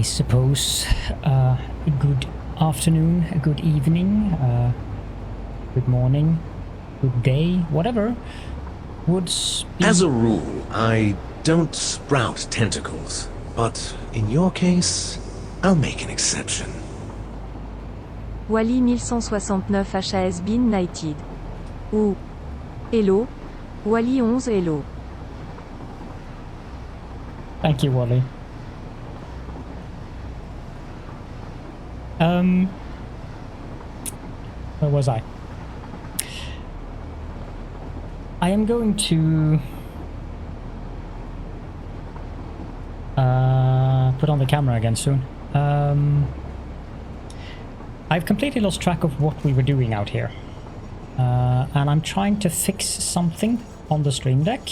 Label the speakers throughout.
Speaker 1: I suppose a good afternoon, a good evening, good morning, good day, whatever would be...
Speaker 2: As a rule, I don't sprout tentacles, but in your case, I'll make an exception.
Speaker 3: Wally 1169 HAS been knighted. Ou hello, Wally 11 hello.
Speaker 1: Thank you, Wally. Where was I? I am going to put on the camera again soon. I've completely lost track of what we were doing out here. And I'm trying to fix something on the stream deck.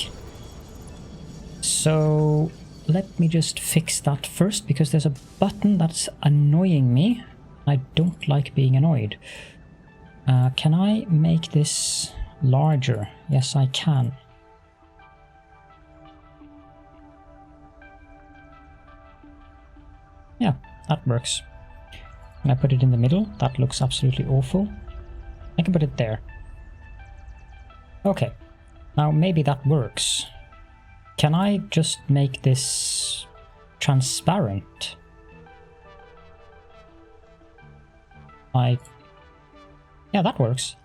Speaker 1: So let me just fix that first, because there's a button that's annoying me. I don't like being annoyed. Can I make this larger? Yes, I can. Yeah, that works. Can I put it in the middle? That looks absolutely awful. I can put it there. Okay, now maybe that works. Can I just make this transparent? Yeah, that works.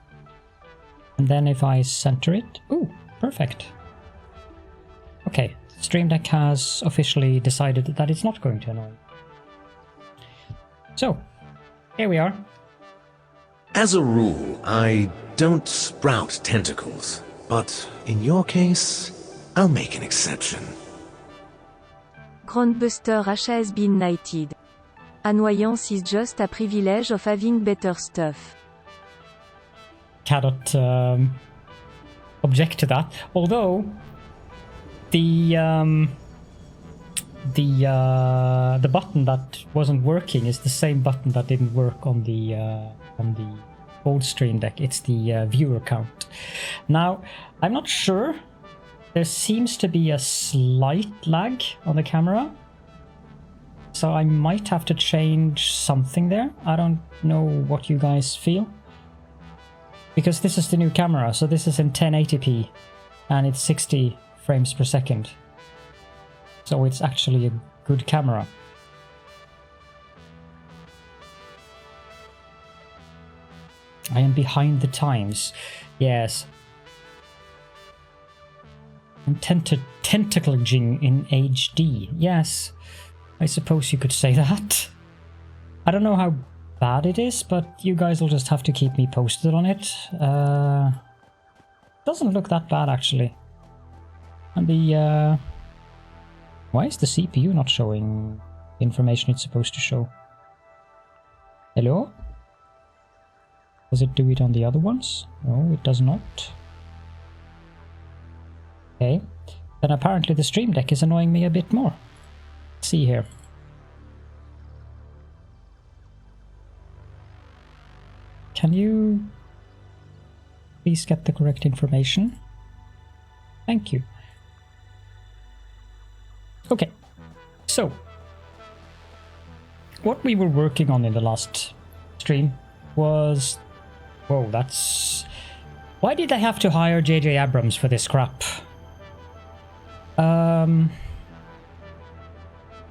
Speaker 1: And then if I center it... Ooh, perfect. Okay, Stream Deck has officially decided that it's not going to annoy me. So, here we are.
Speaker 2: As a rule, I don't sprout tentacles, but in your case, I'll make an exception.
Speaker 3: Groundbuster has been knighted. Annoyance is just a privilege of having better stuff.
Speaker 1: Cannot object to that. Although the button that wasn't working is the same button that didn't work on the old Stream Deck. It's the viewer count. Now, I'm not sure. There seems to be a slight lag on the camera. So I might have to change something there. I don't know what you guys feel. Because this is the new camera, so this is in 1080p. And it's 60 frames per second. So it's actually a good camera. I am behind the times. Yes. I'm tentacling in HD. Yes. I suppose you could say that. I don't know how bad it is, but you guys will just have to keep me posted on it. Doesn't look that bad, actually. And the... Why is the CPU not showing information it's supposed to show? Hello? Does it do it on the other ones? No, it does not. Okay. Then apparently the Stream Deck is annoying me a bit more. Let's see here. Can you please get the correct information? Thank you. Okay, so what we were working on in the last stream was... Whoa, that's... Why did I have to hire J.J. Abrams for this crap?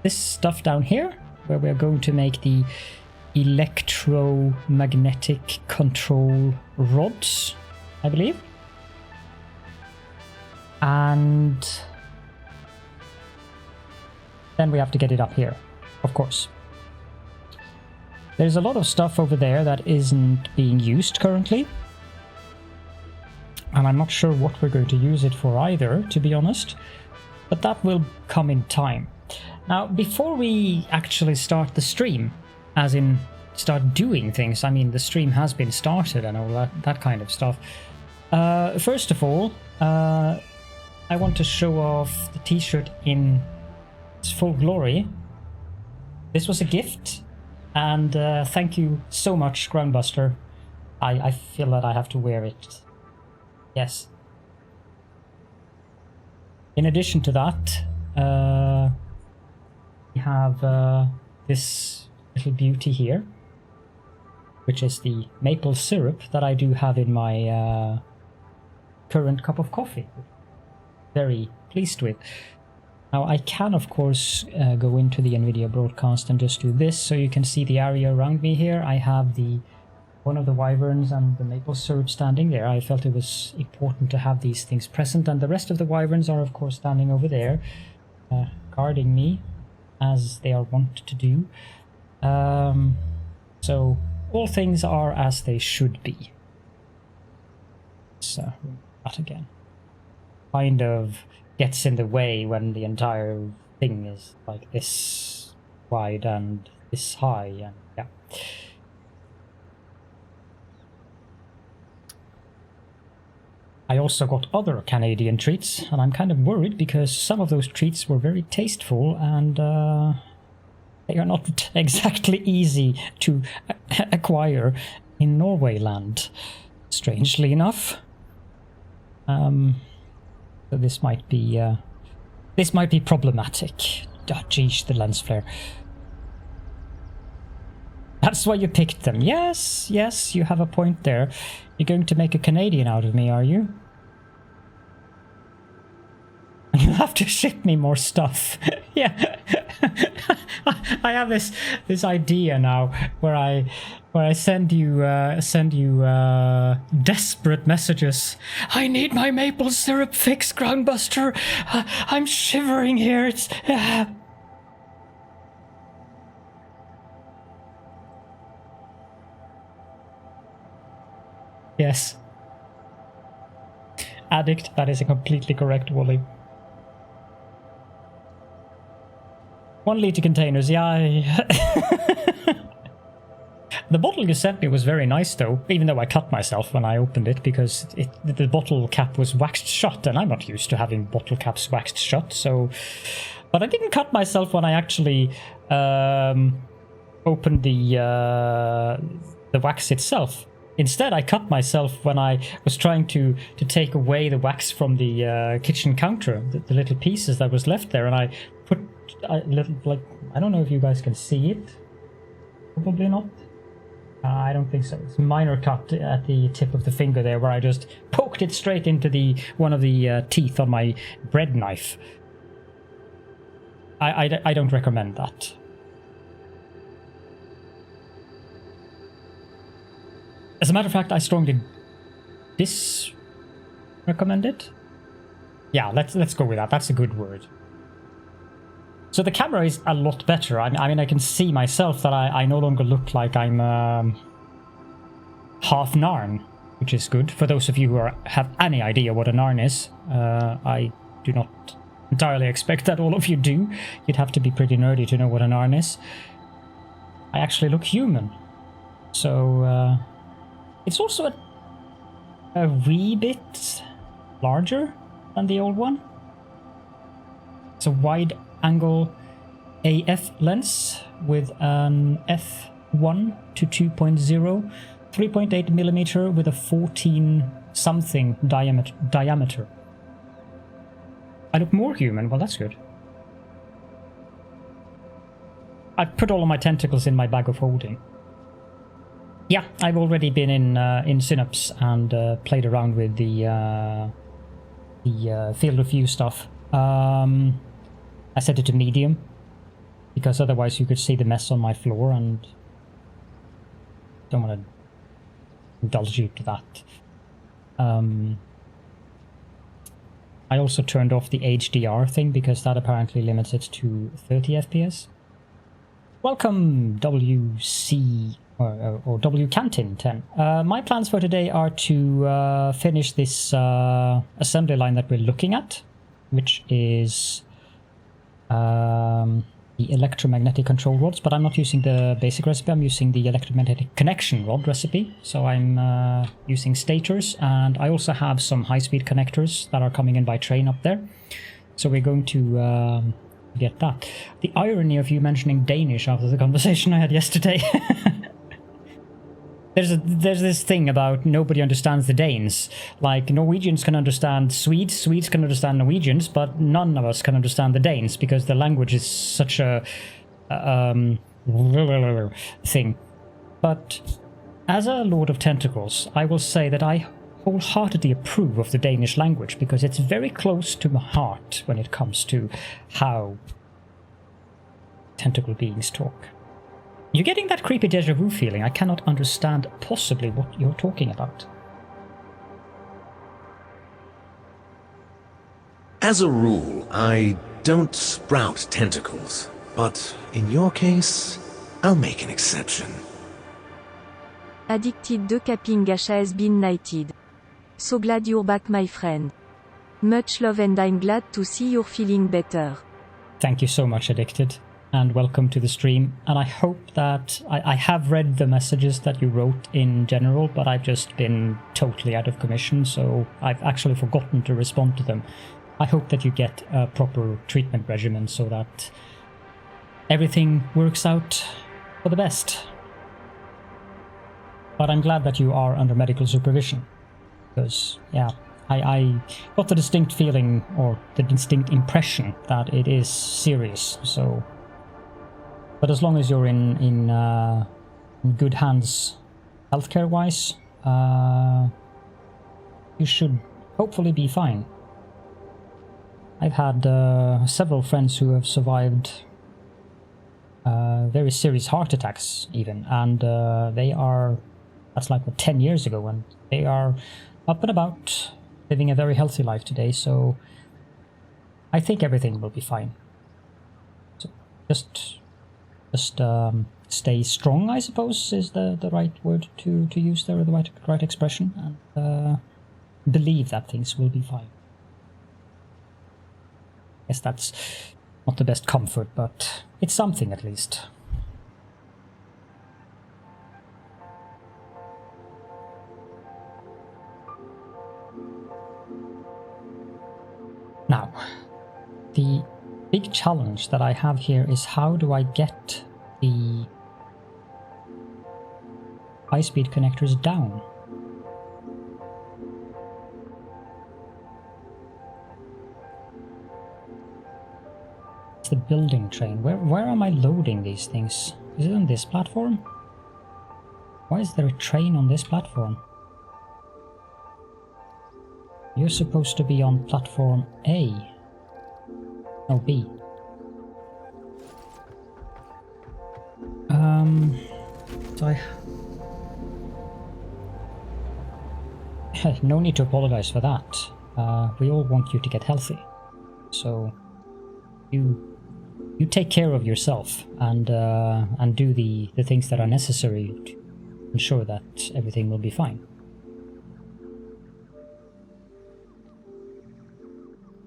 Speaker 1: This stuff down here, where we're going to make the electromagnetic control rods, I believe. And then we have to get it up here, of course. There's a lot of stuff over there that isn't being used currently. And I'm not sure what we're going to use it for either, to be honest. But that will come in time. Now, before we actually start the stream, as in start doing things, I mean, the stream has been started and all that kind of stuff. First of all, I want to show off the t-shirt in its full glory. This was a gift, and thank you so much, Groundbuster. I feel that I have to wear it. Yes. In addition to that, we have this little beauty here, which is the maple syrup that I do have in my current cup of coffee. Very pleased with. Now I can of course go into the NVIDIA broadcast and just do this, so you can see the area around me here. I have one of the wyverns and the maple syrup standing there. I felt it was important to have these things present, and the rest of the wyverns are of course standing over there, guarding me, as they are wont to do. So all things are as they should be. So that again kind of gets in the way when the entire thing is like this wide and this high, and yeah. I also got other Canadian treats, and I'm kind of worried because some of those treats were very tasteful, and they are not exactly easy to acquire in Norway land, strangely enough. So this might be problematic. Oh, geez, the lens flare. That's why you picked them. Yes, yes, you have a point there. You're going to make a Canadian out of me, are you? You have to ship me more stuff. Yeah. I have this idea now where I send you desperate messages. I need my maple syrup fix, Groundbuster. I'm shivering here. It's Yes. Addict, that is a completely correct, Wooly. 1 liter containers, yeah. The bottle you sent me was very nice though, even though I cut myself when I opened it because the bottle cap was waxed shut, and I'm not used to having bottle caps waxed shut, so... But I didn't cut myself when I actually opened the wax itself. Instead, I cut myself when I was trying to take away the wax from the kitchen counter, the little pieces that was left there, and I put a little, like, I don't know if you guys can see it. Probably not. I don't think so. It's a minor cut at the tip of the finger there, where I just poked it straight into one of the teeth on my bread knife. I don't recommend that. As a matter of fact, I strongly recommend it. Yeah, let's go with that. That's a good word. So the camera is a lot better. I mean, I can see myself that I no longer look like I'm half Narn, which is good. For those of you who have any idea what a Narn is, I do not entirely expect that all of you do. You'd have to be pretty nerdy to know what a Narn is. I actually look human. So it's also a wee bit larger than the old one. It's a wide angle AF lens with an f1 to 2.0, 3.8 millimeter with a 14 something diameter. I look more human. Well, that's good. I put all of my tentacles in my bag of holding. Yeah, I've already been in Synapse and played around with the field of view stuff. I set it to medium because otherwise you could see the mess on my floor, and don't want to indulge you to that. I also turned off the HDR thing because that apparently limits it to 30 FPS. Welcome, WC or W Cantin 10. My plans for today are to finish this assembly line that we're looking at, which is the electromagnetic control rods, but I'm not using the basic recipe. I'm using the electromagnetic connection rod recipe. So I'm using stators, and I also have some high-speed connectors that are coming in by train up there. So we're going to get that. The irony of you mentioning Danish after the conversation I had yesterday. There's this thing about nobody understands the Danes. Like, Norwegians can understand Swedes, Swedes can understand Norwegians, but none of us can understand the Danes because the language is such a thing. But as a Lord of Tentacles, I will say that I wholeheartedly approve of the Danish language because it's very close to my heart when it comes to how tentacle beings talk. You're getting that creepy déjà vu feeling. I cannot understand possibly what you're talking about.
Speaker 2: As a rule, I don't sprout tentacles, but in your case, I'll make an exception.
Speaker 3: Addicted 2 capping has been knighted. So glad you're back, my friend. Much love and I'm glad to see you're feeling better.
Speaker 1: Thank you so much, Addicted, and welcome to the stream. And I hope that I have read the messages that you wrote in general, but I've just been totally out of commission, so I've actually forgotten to respond to them. I hope that you get a proper treatment regimen so that everything works out for the best. But I'm glad that you are under medical supervision. Because, yeah, I got the distinct feeling, or the distinct impression, that it is serious, so... But as long as you're in good hands healthcare-wise, you should hopefully be fine. I've had several friends who have survived very serious heart attacks, even, and they are... That's like, what, 10 years ago, and they are up and about, living a very healthy life today, so I think everything will be fine. So just stay strong, I suppose, is the right word to use there, or the right expression, and believe that things will be fine. I guess that's not the best comfort, but it's something at least. Now, the big challenge that I have here is how do I get the high-speed connectors down? It's the building train. Where am I loading these things? Is it on this platform? Why is there a train on this platform? You're supposed to be on platform A. No, B. So no need to apologize for that. We all want you to get healthy. So you take care of yourself and do the things that are necessary to ensure that everything will be fine.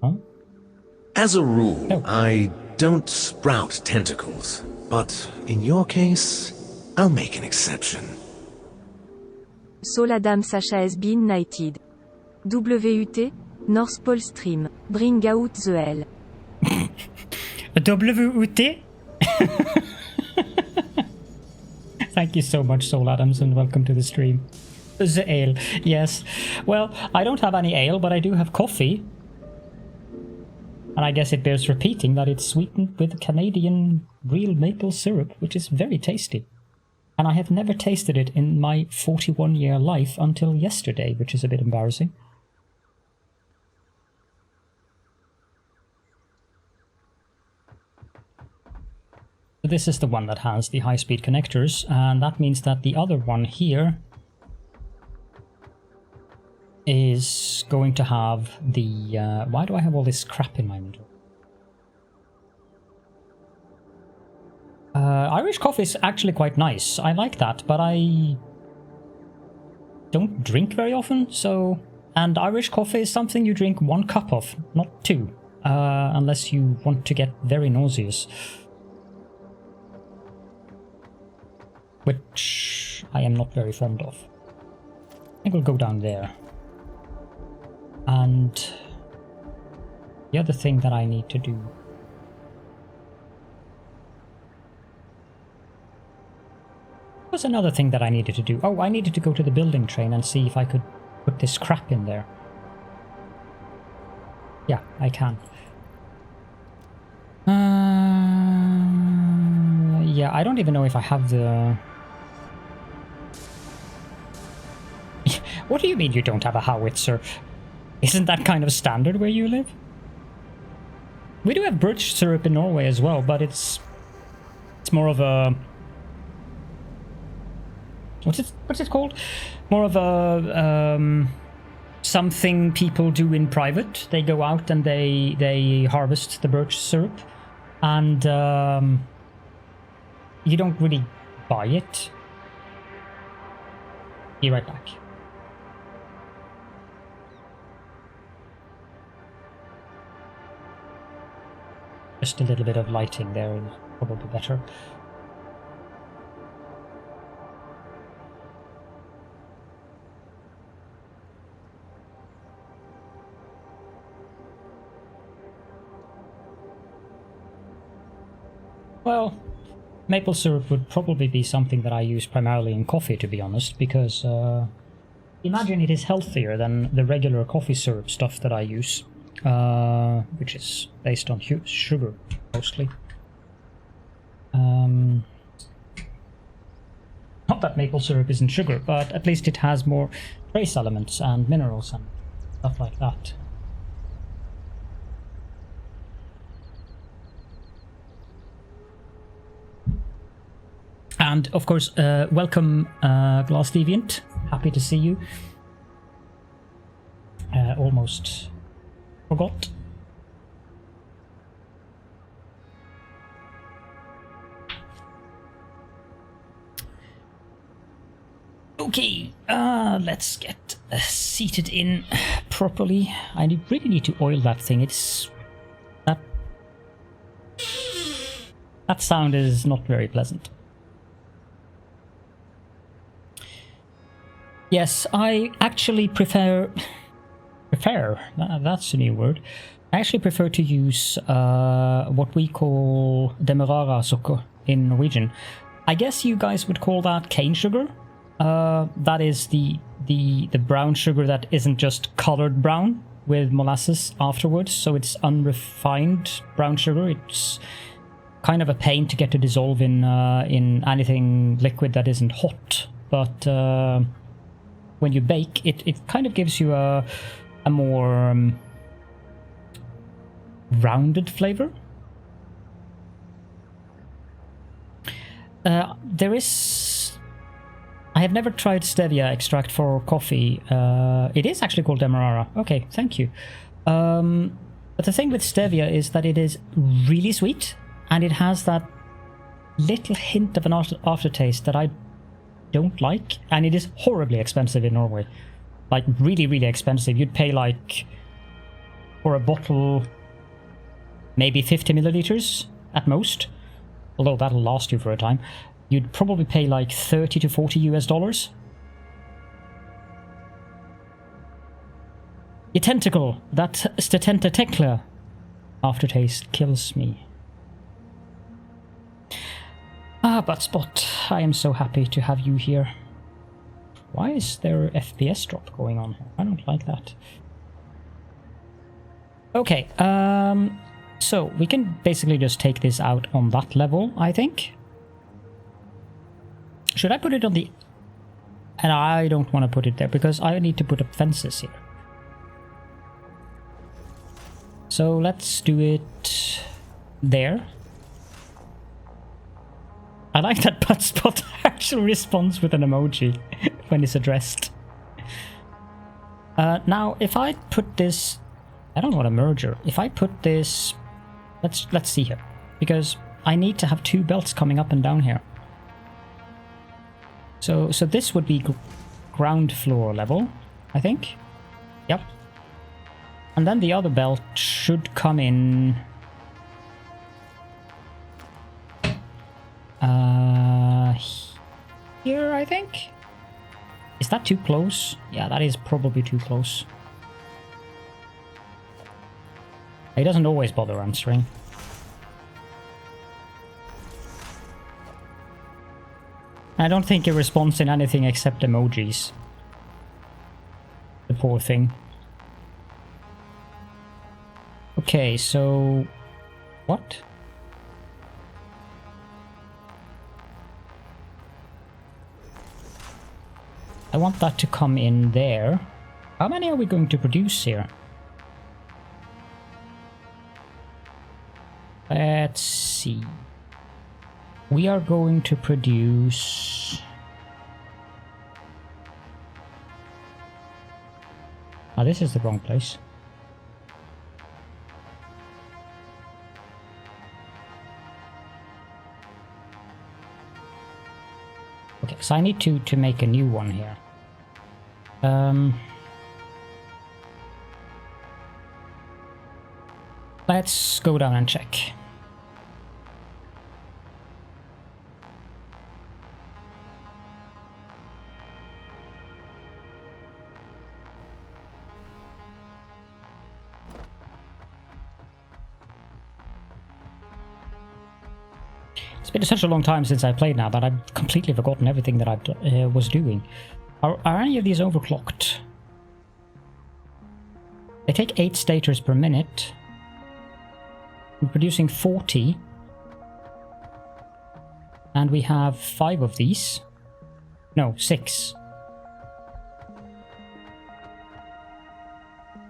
Speaker 1: Huh?
Speaker 2: As a rule,
Speaker 1: No.
Speaker 2: I don't sprout tentacles, but in your case, I'll make an exception.
Speaker 3: So la dame Sacha has been knighted. WUT, North Pole Stream, bring out the L.
Speaker 1: WUT? Thank you so much, Soul Adams, and welcome to the stream. The ale, yes. Well, I don't have any ale, but I do have coffee. And I guess it bears repeating that it's sweetened with Canadian real maple syrup, which is very tasty. And I have never tasted it in my 41-year life until yesterday, which is a bit embarrassing. This is the one that has the high-speed connectors, and that means that the other one here is going to have the... why do I have all this crap in my inventory? Irish coffee is actually quite nice. I like that, but I don't drink very often, so... And Irish coffee is something you drink 1 cup of, not 2, unless you want to get very nauseous. Which I am not very fond of. I think we'll go down there. And the other thing that I need to do... What's another thing that I needed to do? Oh, I needed to go to the building train and see if I could put this crap in there. Yeah, I can. Yeah, I don't even know if I have the... What do you mean you don't have a howitzer? Isn't that kind of standard where you live? We do have birch syrup in Norway as well, but it's more of a... What's it called? More of a... something people do in private. They go out and they harvest the birch syrup. And you don't really buy it. Be right back. Just a little bit of lighting there is probably better. Well, maple syrup would probably be something that I use primarily in coffee, to be honest, because imagine it is healthier than the regular coffee syrup stuff that I use, which is based on sugar, mostly. Not that maple syrup isn't sugar, but at least it has more trace elements and minerals and stuff like that. And of course, welcome Glass Deviant. Happy to see you. Almost forgot. Okay, let's get seated in properly. I really need to oil that thing. It's that sound is not very pleasant. Yes, I actually prefer, that's a new word. I actually prefer to use what we call demerara sukker in Norwegian. I guess you guys would call that cane sugar. That is the brown sugar that isn't just colored brown with molasses afterwards, so it's unrefined brown sugar. It's kind of a pain to get to dissolve in anything liquid that isn't hot, but when you bake, it kind of gives you a more rounded flavor. There is... I have never tried stevia extract for coffee. It is actually called demerara. Okay, thank you. But the thing with stevia is that it is really sweet, and it has that little hint of an aftertaste that I don't like, and it is horribly expensive in Norway. Like, really, really expensive. You'd pay, like, for a bottle, maybe 50 milliliters at most, although that'll last you for a time. You'd probably pay like 30 to 40 US dollars. Your tentacle, that tentacle aftertaste kills me. Ah, but Spot, I am so happy to have you here. Why is there FPS drop going on here? I don't like that. Okay, so we can basically just take this out on that level, I think. Should I put it on the... And I don't want to put it there because I need to put up fences here. So let's do it there. I like that Butt Spot actually responds with an emoji when it's addressed. Now, if I put this... I don't want a merger. If I put this... Let's see here. Because I need to have two belts coming up and down here. So this would be ground floor level, I think. Yep. And then the other belt should come in... here, I think? Is that too close? Yeah, that is probably too close. He doesn't always bother answering. I don't think he responds in anything except emojis. The poor thing. Okay, so... What? I want that to come in there. How many are we going to produce here? Let's see. We are going to produce... Oh, this is the wrong place. Okay, so I need to make a new one here. Let's go down and check. It's been such a long time since I played now that I've completely forgotten everything that I was doing. Are any of these overclocked? They take 8 stators per minute. We're producing 40. And we have 5 of these. No, 6.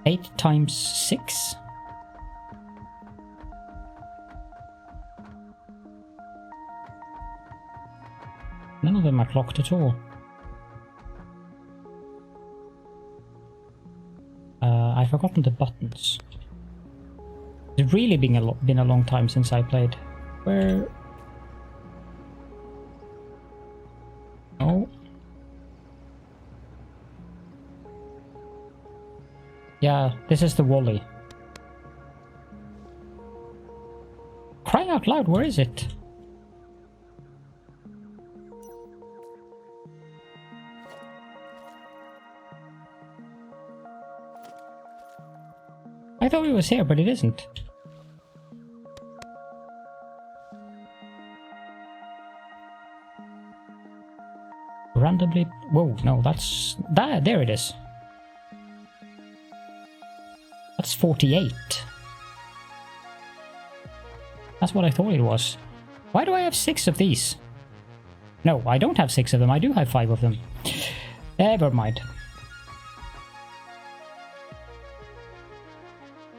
Speaker 1: 8 times 6? None of them are clocked at all. I've forgotten the buttons. It's really been a long time since I played. Where? Oh. Yeah, this is the Wally. Crying out loud, where is it? I thought it was here, but it isn't. Randomly... Whoa, no, that's... there it is. That's 48. That's what I thought it was. Why do I have 6 of these? No, I don't have 6 of them. I do have 5 of them. Never mind.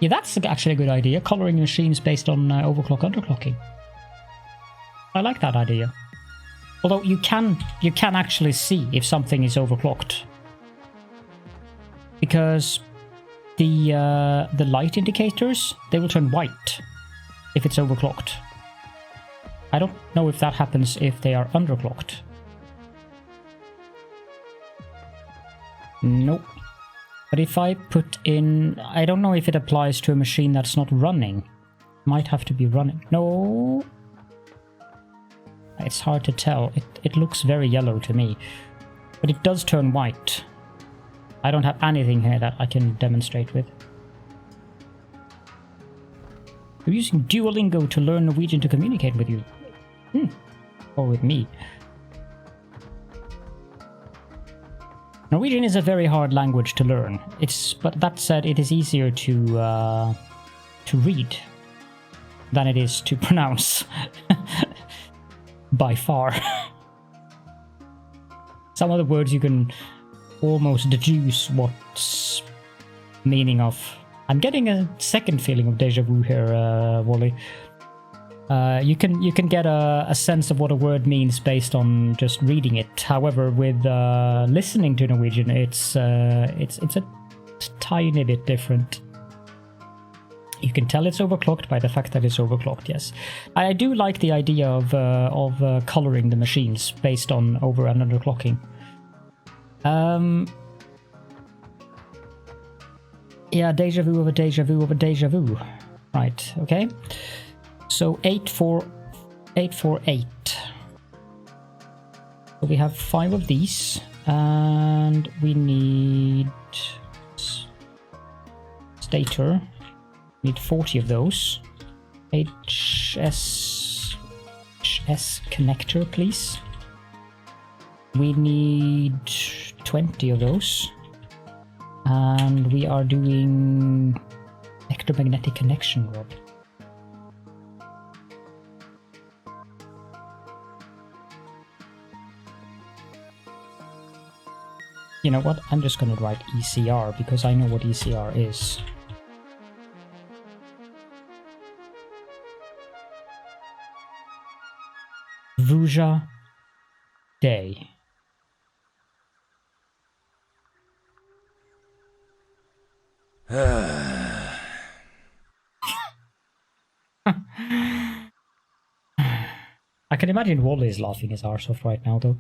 Speaker 1: Yeah, that's actually a good idea. Coloring machines based on overclock, underclocking. I like that idea. Although you can actually see if something is overclocked, because the light indicators, they will turn white if it's overclocked. I don't know if that happens if they are underclocked. Nope. But if I put in... I don't know if it applies to a machine that's not running. Might have to be running. No. It's hard to tell. It looks very yellow to me. But it does turn white. I don't have anything here that I can demonstrate with. You're using Duolingo to learn Norwegian to communicate with you. Or with me. Norwegian is a very hard language to learn. But that said, it is easier to read than it is to pronounce. By far. Some of the words you can almost deduce what's meaning of. I'm getting a second feeling of deja vu here, Wally. You can get a sense of what a word means based on just reading it. However, with listening to Norwegian, it's a tiny bit different. You can tell it's overclocked by the fact that it's overclocked. Yes, I do like the idea of coloring the machines based on over and underclocking. Yeah, deja vu of a deja vu of a deja vu. Right. Okay. So 848. So we have 5 of these, and we need stator. We need 40 of those. HS connector, please. We need 20 of those, and we are doing electromagnetic connection rod. You know what? I'm just gonna write ECR because I know what ECR is. Vuja Day. I can imagine Wally is laughing his arse off right now, though.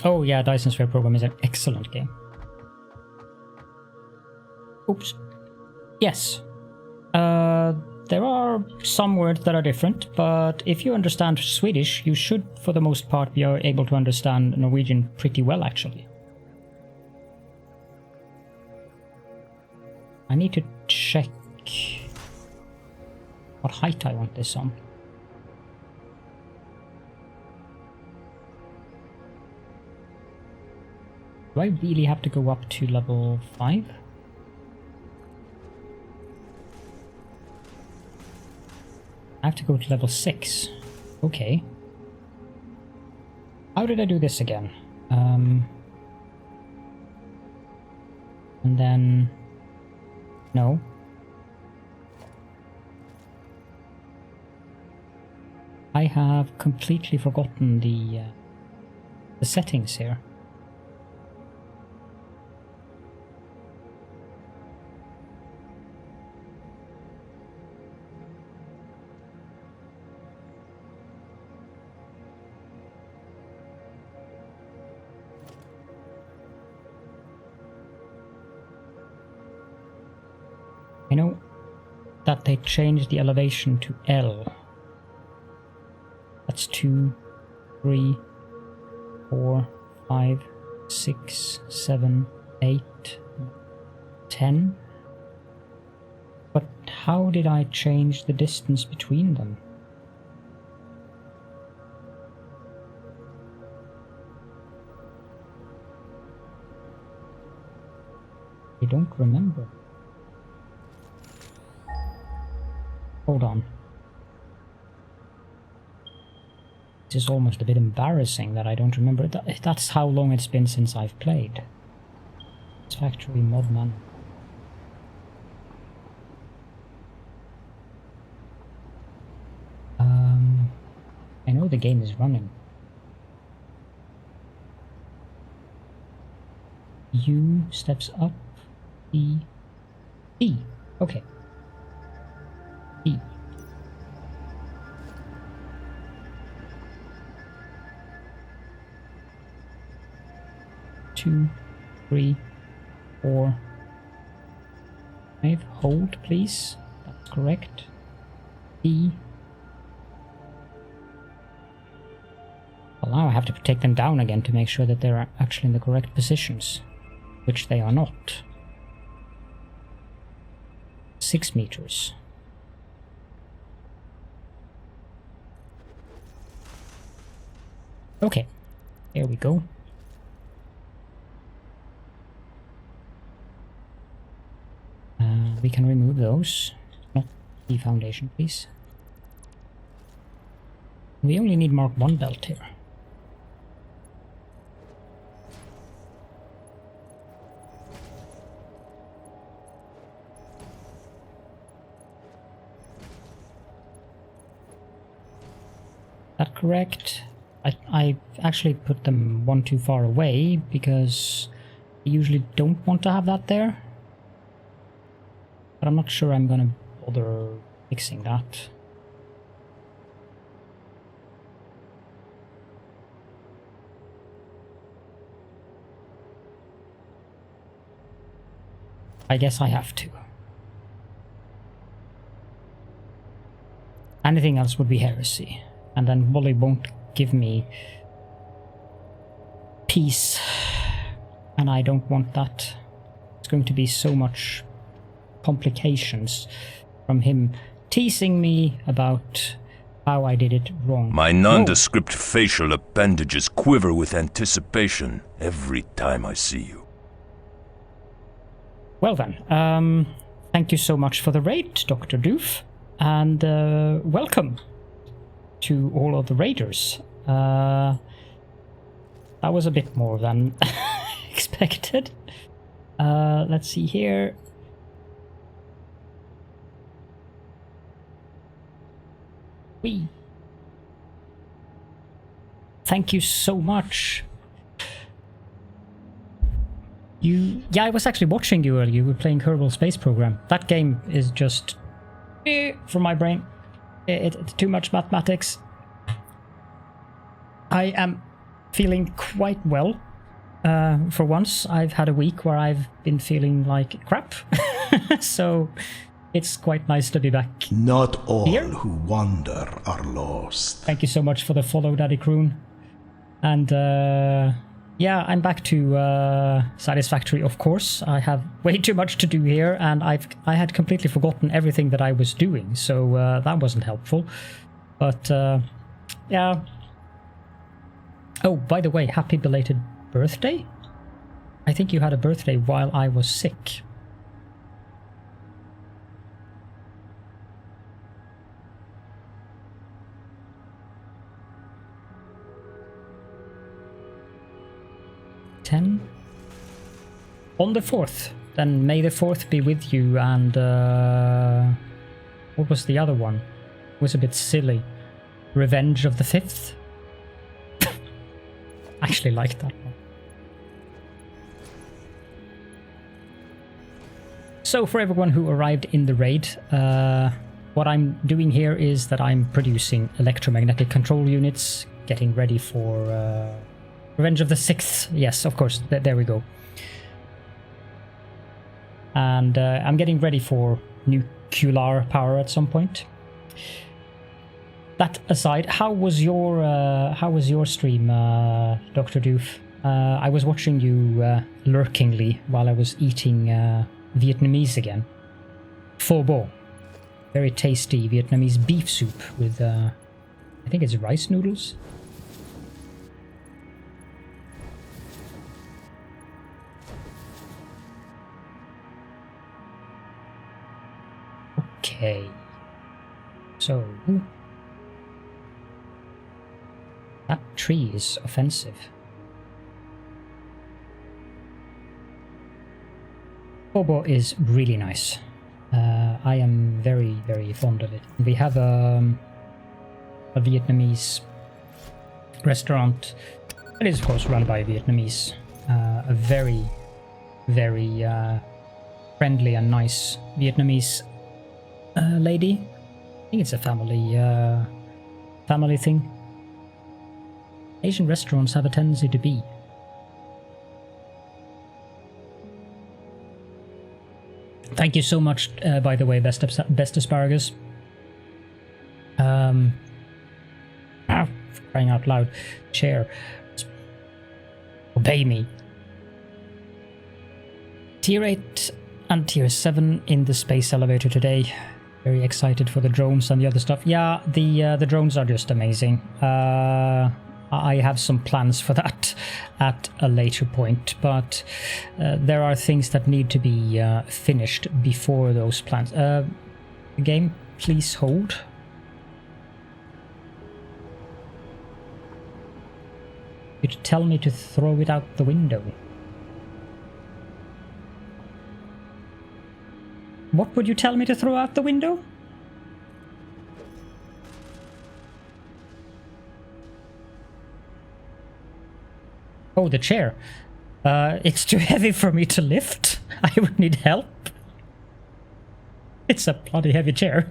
Speaker 1: Oh yeah, Dyson Sphere Program is an excellent game. Oops. Yes. There are some words that are different, but if you understand Swedish, you should, for the most part, be able to understand Norwegian pretty well, actually. I need to check what height I want this on. Do I really have to go up to level 5? I have to go to level 6. Okay. How did I do this again? And then... No. I have completely forgotten the settings here. I know that they changed the elevation to L. That's 2, 3, 4, 5, 6, 7, 8, 10. But how did I change the distance between them? I don't remember. Hold on. This is almost a bit embarrassing that I don't remember. That's how long it's been since I've played. Satisfactory Modman. I know the game is running. U steps up. E. E. Okay. E. Two, 3, 4, 5. Hold, please. That's correct. E. Well, now I have to take them down again to make sure that they're actually in the correct positions, which they are not. 6 meters. Okay, here we go. We can remove those. Not the foundation, please. We only need Mark 1 belt here. Is that correct? I actually put them one too far away because I usually don't want to have that there. But I'm not sure I'm gonna bother fixing that. I guess I have to. Anything else would be heresy. And then Wally won't give me peace. And I don't want that. It's going to be so much complications from him teasing me about how I did it wrong.
Speaker 4: My nondescript facial appendages quiver with anticipation every time I see you.
Speaker 1: Well then, thank you so much for the raid, Dr. Doof, and welcome to all of the raiders. That was a bit more than expected. Let's see here. Thank you so much. Yeah, I was actually watching you earlier. You were playing Kerbal Space Program. That game is just for my brain. It's too much mathematics. I am feeling quite well. For once, I've had a week where I've been feeling like crap. So it's quite nice to be back.
Speaker 5: Not all
Speaker 1: here.
Speaker 5: Who wander are lost.
Speaker 1: Thank you so much for the follow, Daddy Croon. And yeah, I'm back to Satisfactory, of course. I have way too much to do here, and I had completely forgotten everything that I was doing, so that wasn't helpful. But yeah. Oh, by the way, happy belated birthday? I think you had a birthday while I was sick. On the 4th. Then may the 4th be with you, and what was the other one? It was a bit silly. Revenge of the 5th? Actually like that one. So for everyone who arrived in the raid, what I'm doing here is that I'm producing electromagnetic control units, getting ready for Revenge of the 6th. Yes, of course, there we go. And I'm getting ready for nuclear power at some point. That aside, how was your stream, Dr. Doof? I was watching you lurkingly while I was eating Vietnamese again. Pho bo, very tasty Vietnamese beef soup with I think it's rice noodles. Okay, so that tree is offensive. Pho bo is really nice. I am very, very fond of it. We have a Vietnamese restaurant that is, of course, run by Vietnamese. A very, very friendly and nice Vietnamese lady. I think it's a family thing. Asian restaurants have a tendency to be. Thank you so much, by the way, best asparagus. Crying out loud. Chair. Obey me. Tier 8 and Tier 7 in the space elevator today. Very excited for the drones and the other stuff. Yeah, the drones are just amazing. I have some plans for that at a later point, but there are things that need to be finished before those plans. Game, please hold. You'd tell me to throw it out the window. What would you tell me to throw out the window? Oh, the chair. It's too heavy for me to lift. I would need help. It's a bloody heavy chair.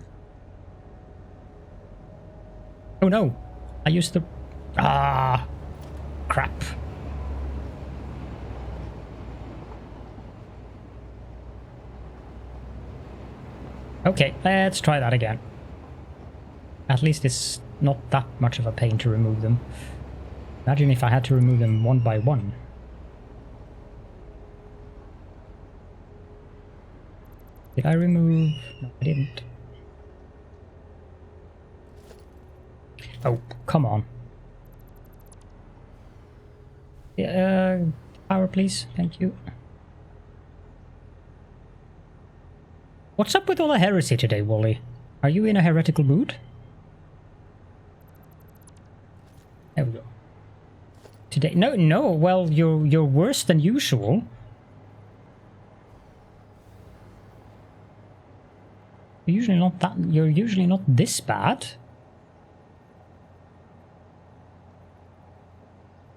Speaker 1: Oh no. I used the... Ah. Crap. Okay, let's try that again. At least it's not that much of a pain to remove them. Imagine if I had to remove them one by one. Did I remove... No, I didn't. Oh, come on. Yeah, power please, thank you. What's up with all the heresy today, Wally? Are you in a heretical mood? There we go. Today, no. Well, you're worse than usual. You're usually not this bad.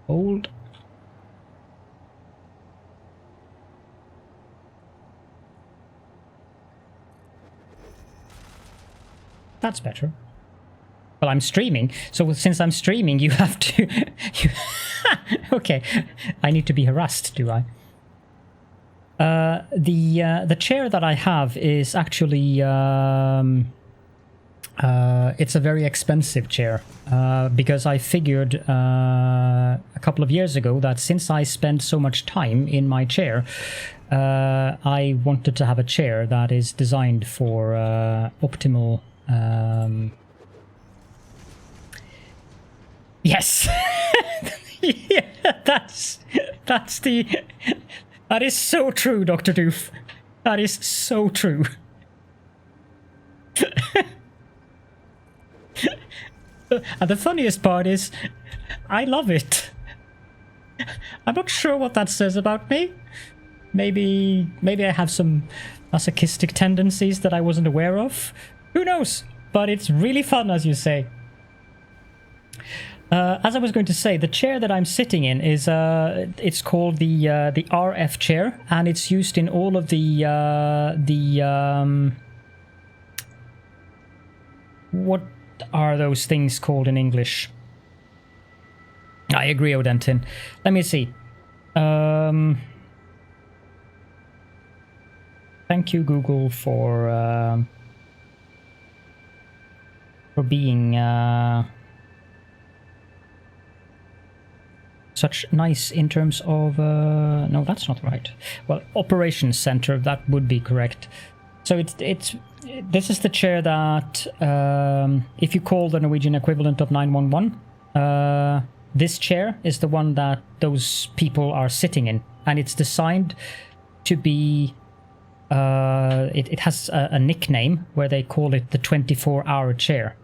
Speaker 1: Hold. That's better. Well, I'm streaming, so since I'm streaming, you have to... Okay, I need to be harassed, do I? The chair that I have is actually... it's a very expensive chair, because I figured a couple of years ago that since I spend so much time in my chair, I wanted to have a chair that is designed for optimal... Yes! Yeah, that is so true, Dr. Doof. That is so true. And the funniest part is, I love it. I'm not sure what that says about me. Maybe I have some masochistic tendencies that I wasn't aware of. Who knows? But it's really fun, as you say. As I was going to say, the chair that I'm sitting in is it's called the RF chair, and it's used in all of the what are those things called in English? I agree, Odentin. Let me see. Thank you, Google, for being such nice in terms of... no, that's not right. Well, operations center, that would be correct. So this is the chair that, if you call the Norwegian equivalent of 911, this chair is the one that those people are sitting in. And it's designed to be... it has a nickname where they call it the 24-hour chair.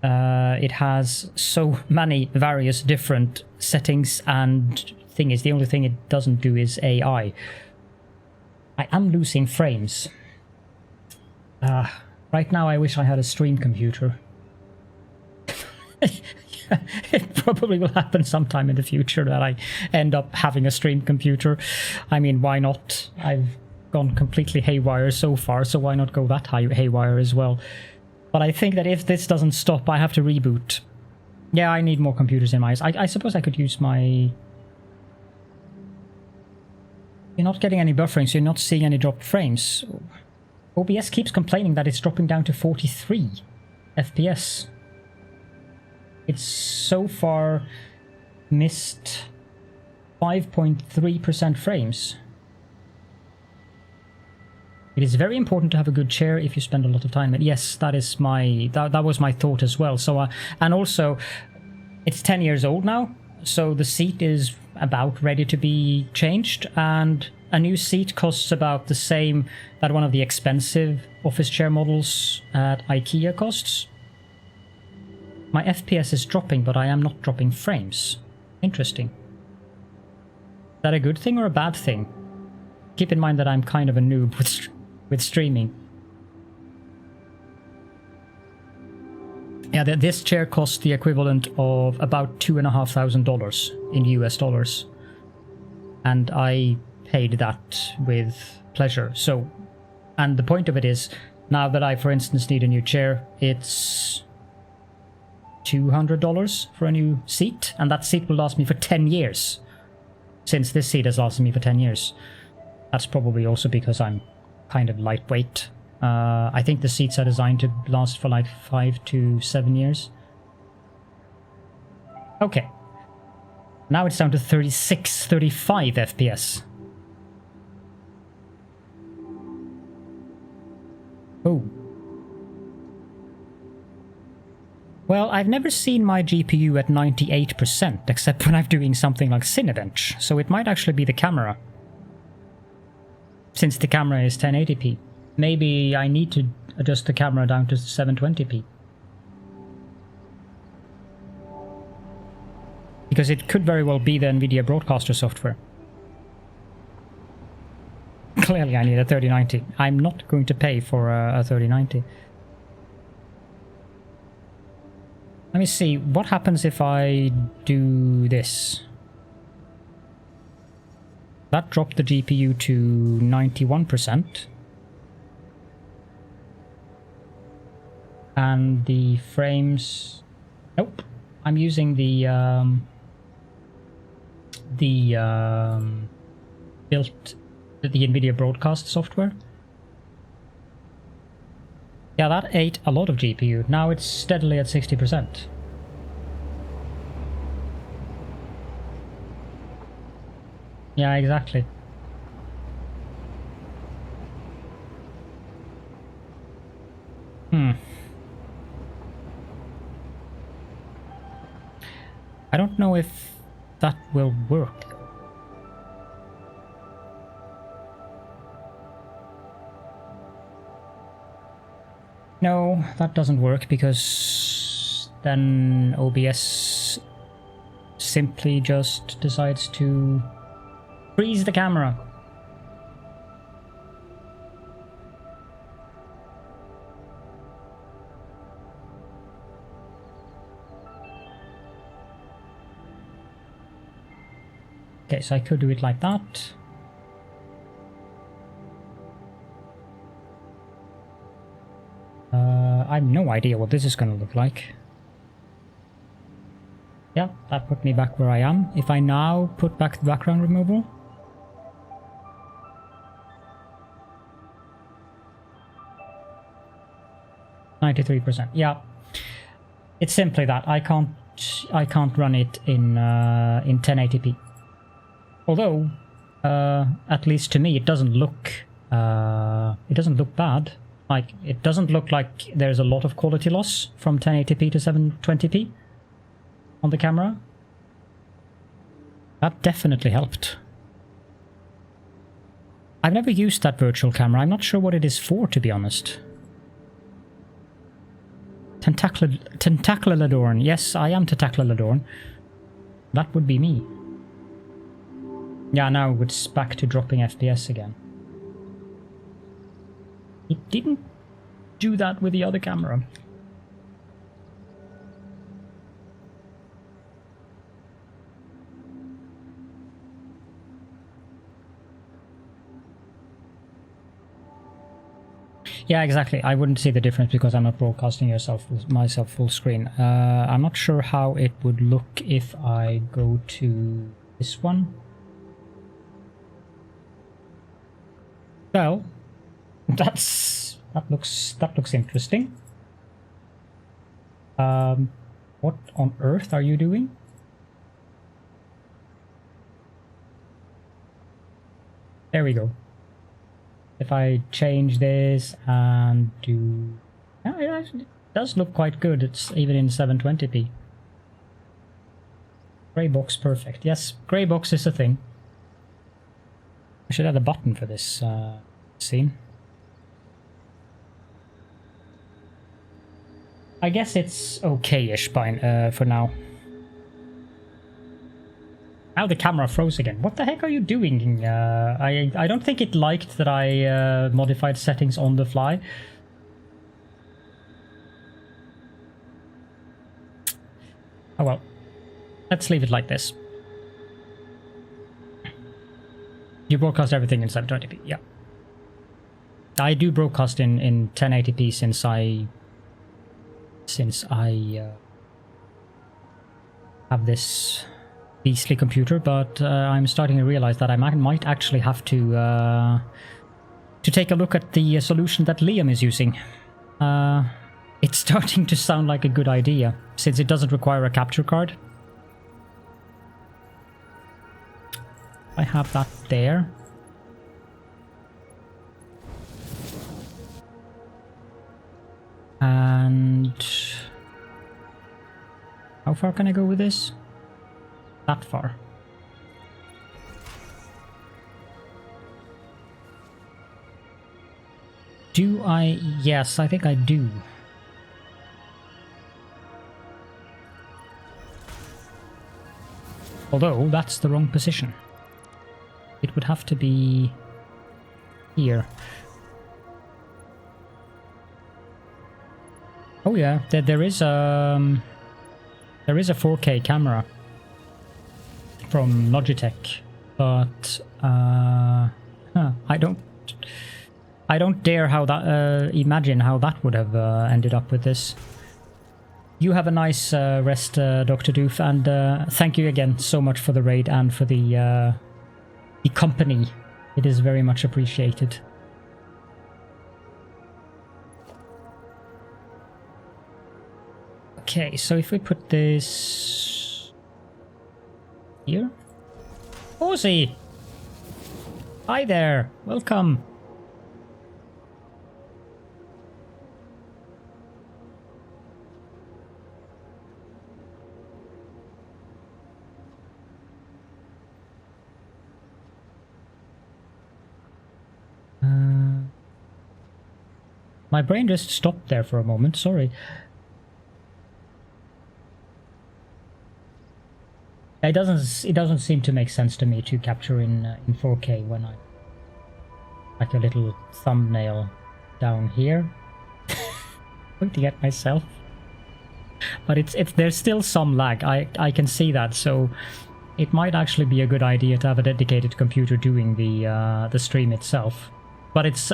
Speaker 1: It has so many various different settings, and thing is, the only thing it doesn't do is AI. I am losing frames. Right now I wish I had a stream computer. It probably will happen sometime in the future that I end up having a stream computer. I mean, why not? I've gone completely haywire so far, so why not go that haywire as well? But I think that if this doesn't stop, I have to reboot. Yeah, I need more computers in my eyes. I suppose I could use my... You're not getting any buffering, so you're not seeing any dropped frames. OBS keeps complaining that it's dropping down to 43 FPS. It's so far missed 5.3% frames. It is very important to have a good chair if you spend a lot of time. Yes, that is that was my thought as well. So, and also, it's 10 years old now, so the seat is about ready to be changed, and a new seat costs about the same that one of the expensive office chair models at IKEA costs. My FPS is dropping, but I am not dropping frames. Interesting. Is that a good thing or a bad thing? Keep in mind that I'm kind of a noob with streaming. Yeah, this chair costs the equivalent of about $2,500 in US dollars. And I paid that with pleasure. So, and the point of it is, now that I, for instance, need a new chair, it's $200 for a new seat, and that seat will last me for 10 years. Since this seat has lasted me for 10 years. That's probably also because I'm kind of lightweight. I think the seats are designed to last for like 5 to 7 years. Okay. Now it's down to 36, 35 FPS. Oh. Well, I've never seen my GPU at 98%, except when I'm doing something like Cinebench, so it might actually be the camera. Since the camera is 1080p. maybe I need to adjust the camera down to 720p. Because it could very well be the NVIDIA broadcaster software. Clearly I need a 3090. I'm not going to pay for a 3090. Let me see, what happens if I do this? That dropped the GPU to 91%. And the frames... Nope. I'm using the NVIDIA broadcast software. Yeah, that ate a lot of GPU. Now it's steadily at 60%. Yeah, exactly. I don't know if that will work. No, that doesn't work because then OBS simply just decides to freeze the camera. Okay, so I could do it like that. I have no idea what this is going to look like. Yeah, that put me back where I am. If I now put back the background removal. %. Yeah, it's simply that I can't run it in 1080p. Although, at least to me, it doesn't look bad. Like, it doesn't look like there's a lot of quality loss from 1080p to 720p on the camera. That definitely helped. I've never used that virtual camera. I'm not sure what it is for, to be honest. Caledorn. Yes, I am Caledorn. That would be me. Yeah, now it's back to dropping FPS again. It didn't do that with the other camera. Yeah, exactly. I wouldn't see the difference because I'm not broadcasting myself full screen. I'm not sure how it would look if I go to this one. Well, that looks interesting. What on earth are you doing? There we go. If I change this and do... Yeah, it actually does look quite good. It's even in 720p. Grey box, perfect. Yes, grey box is a thing. I should add a button for this scene. I guess it's okay-ish for now. Now the camera froze again. What the heck are you doing? I don't think it liked that I modified settings on the fly. Oh well. Let's leave it like this. You broadcast everything in 720p, yeah. I do broadcast in 1080p since I have this beastly computer, but I'm starting to realize that I might actually have to take a look at the solution that Liam is using. It's starting to sound like a good idea, since it doesn't require a capture card. I have that there. And how far can I go with this? That far. Do I? Yes, I think I do. Although, that's the wrong position. It would have to be here. Oh yeah, there is a 4K camera from Logitech, but I don't dare imagine how that would have ended up with this. You have a nice rest, Dr. Doof, and thank you again so much for the raid and for the company. It is very much appreciated. Okay, so if we put this here. Ozzy! Hi there, welcome. My brain just stopped there for a moment, sorry. It doesn't seem to make sense to me to capture in 4K when I like a little thumbnail down here. Pointing at myself. But there's still some lag. I can see that, so it might actually be a good idea to have a dedicated computer doing the stream itself. But it's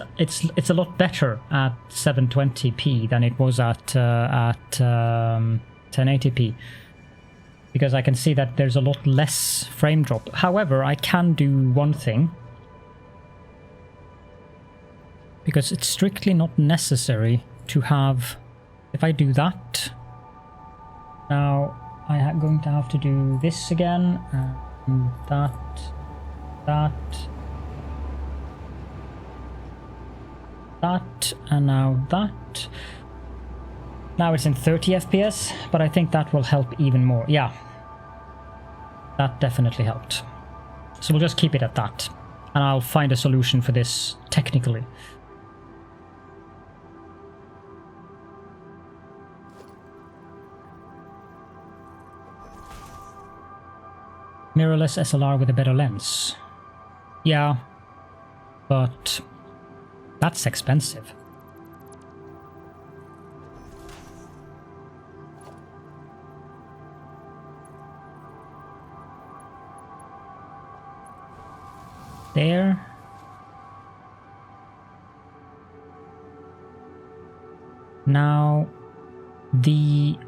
Speaker 1: a lot better at 720p than it was at 1080p. Because I can see that there's a lot less frame drop. However, I can do one thing. Because it's strictly not necessary to have... If I do that... Now, I'm going to have to do this again. And that... and now that. Now it's in 30 FPS, but I think that will help even more. Yeah, that definitely helped. So we'll just keep it at that, and I'll find a solution for this technically. Mirrorless SLR with a better lens. Yeah, but that's expensive. There. Now, okay,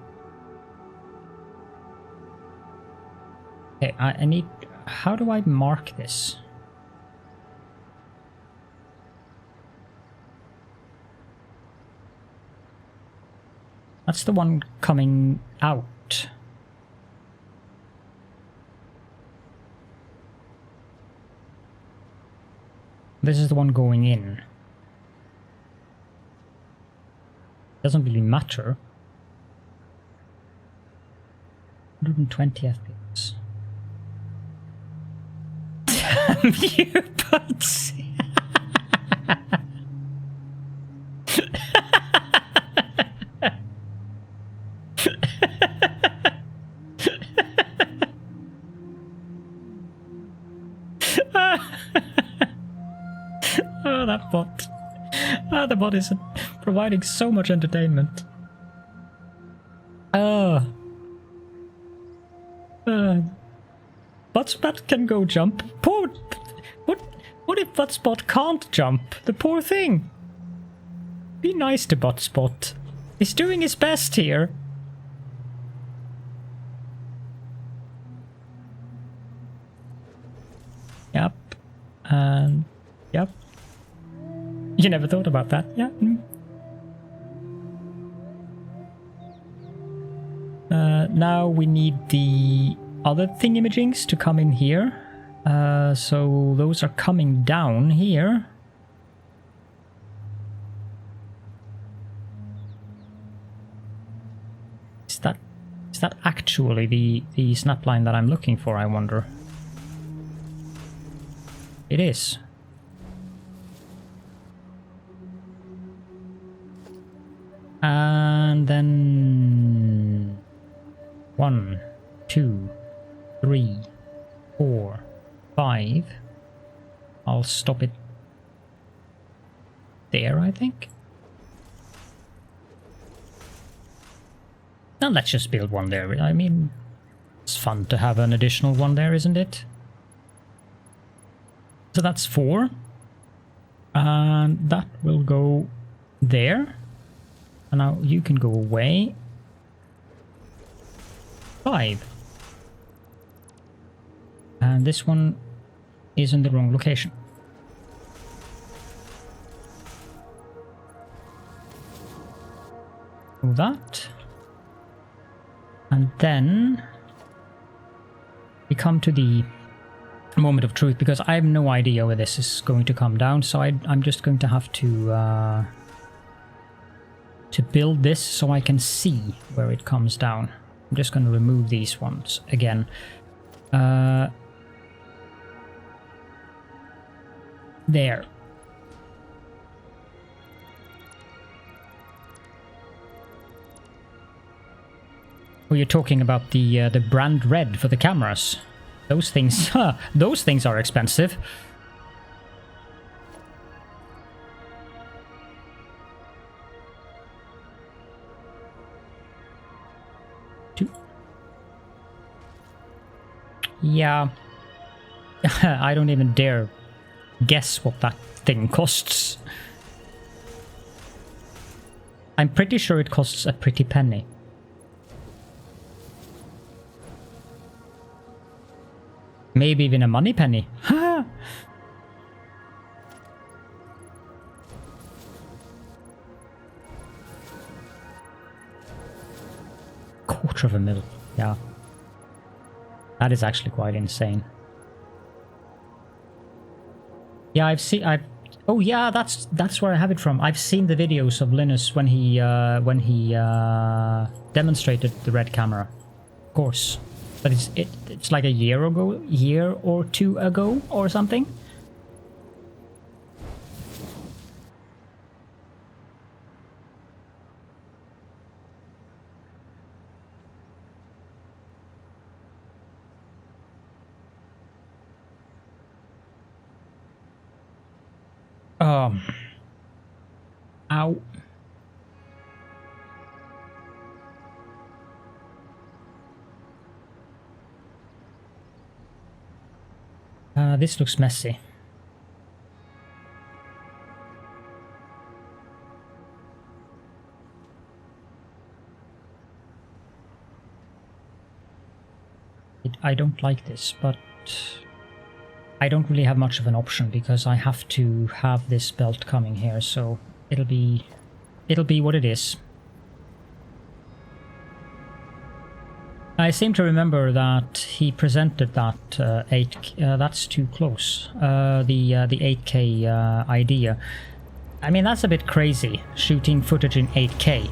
Speaker 1: I need... How do I mark this? That's the one coming out. This is the one going in. Doesn't really matter. 120 FPS. Damn you, butts! Oh, that bot. Ah, the bot is providing so much entertainment. Butspot can go jump. Poor... What if Butspot can't jump? The poor thing. Be nice to Butspot. He's doing his best here. Yep. And... Yep. You never thought about that, yeah? Now we need the other thingamajigs to come in here. So those are coming down here. Is that actually the snapline that I'm looking for, I wonder? It is. And then 1, 2, 3, 4, 5. I'll stop it there, I think. Now let's just build one there. I mean, it's fun to have an additional one there, isn't it? So that's 4. And that will go there. And now you can go away. 5. And this one is in the wrong location. Do that. And then we come to the moment of truth, because I have no idea where this is going to come down, so I'm just going to have to build this so I can see where it comes down. I'm just going to remove these ones again. There. Oh, you're talking about the brand red for the cameras. Those things, those things are expensive. Yeah. I don't even dare guess what that thing costs. I'm pretty sure it costs a pretty penny. Maybe even a money penny. Quarter of a mil. Yeah. That is actually quite insane. Yeah, oh yeah, that's where I have it from. I've seen the videos of Linus when he demonstrated the red camera. Of course. But it's like a year or two ago or something. Ow. This looks messy. I don't like this, but I don't really have much of an option because I have to have this belt coming here, so it'll be what it is. I seem to remember that he presented that that's too close. The 8K idea. I mean, that's a bit crazy, shooting footage in 8K.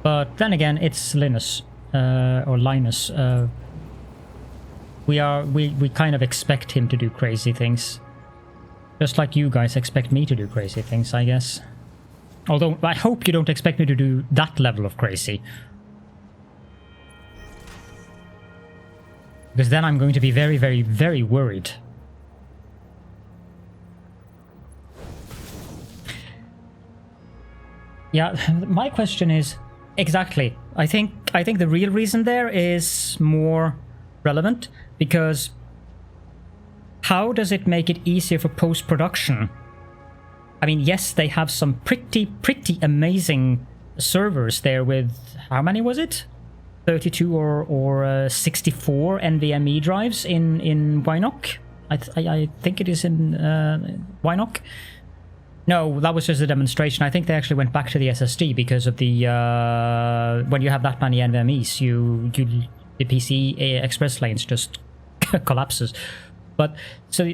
Speaker 1: But then again, it's Linus or Linus. We kind of expect him to do crazy things, just like you guys expect me to do crazy things, I guess. Although I hope you don't expect me to do that level of crazy. Because then I'm going to be very, very, very worried. Yeah, my question is exactly. I think the real reason there is more relevant, because how does it make it easier for post-production? I mean, yes, they have some pretty amazing servers there with, how many was it? 32 or 64 NVMe drives in Winoc. I think it is in Winoc. No, that was just a demonstration. I think they actually went back to the SSD because of the when you have that many NVMe's, the PC express lanes just collapses. But so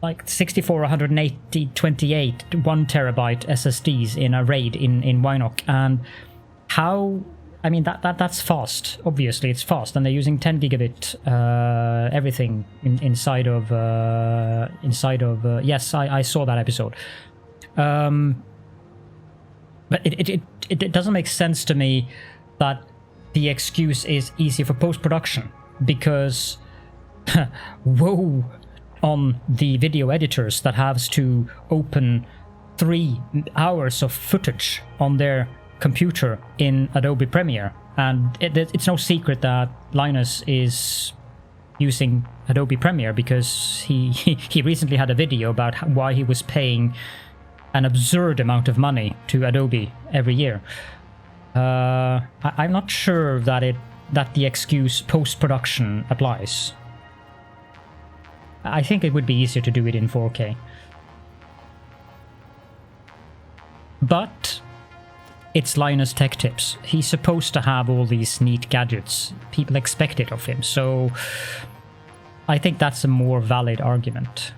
Speaker 1: like 64, 180, 28, 1 terabyte SSDs in a RAID in Winoc, and how. I mean, that's fast. Obviously, it's fast, and they're using 10 gigabit everything inside of. Yes, I saw that episode. But it doesn't make sense to me that the excuse is easy for post-production, because woe on the video editors that has to open 3 hours of footage on their computer in Adobe Premiere. And it's no secret that Linus is using Adobe Premiere because he recently had a video about why he was paying an absurd amount of money to Adobe every year. I'm not sure that the excuse post-production applies. I think it would be easier to do it in 4K. But it's Linus Tech Tips. He's supposed to have all these neat gadgets. People expect it of him, so I think that's a more valid argument.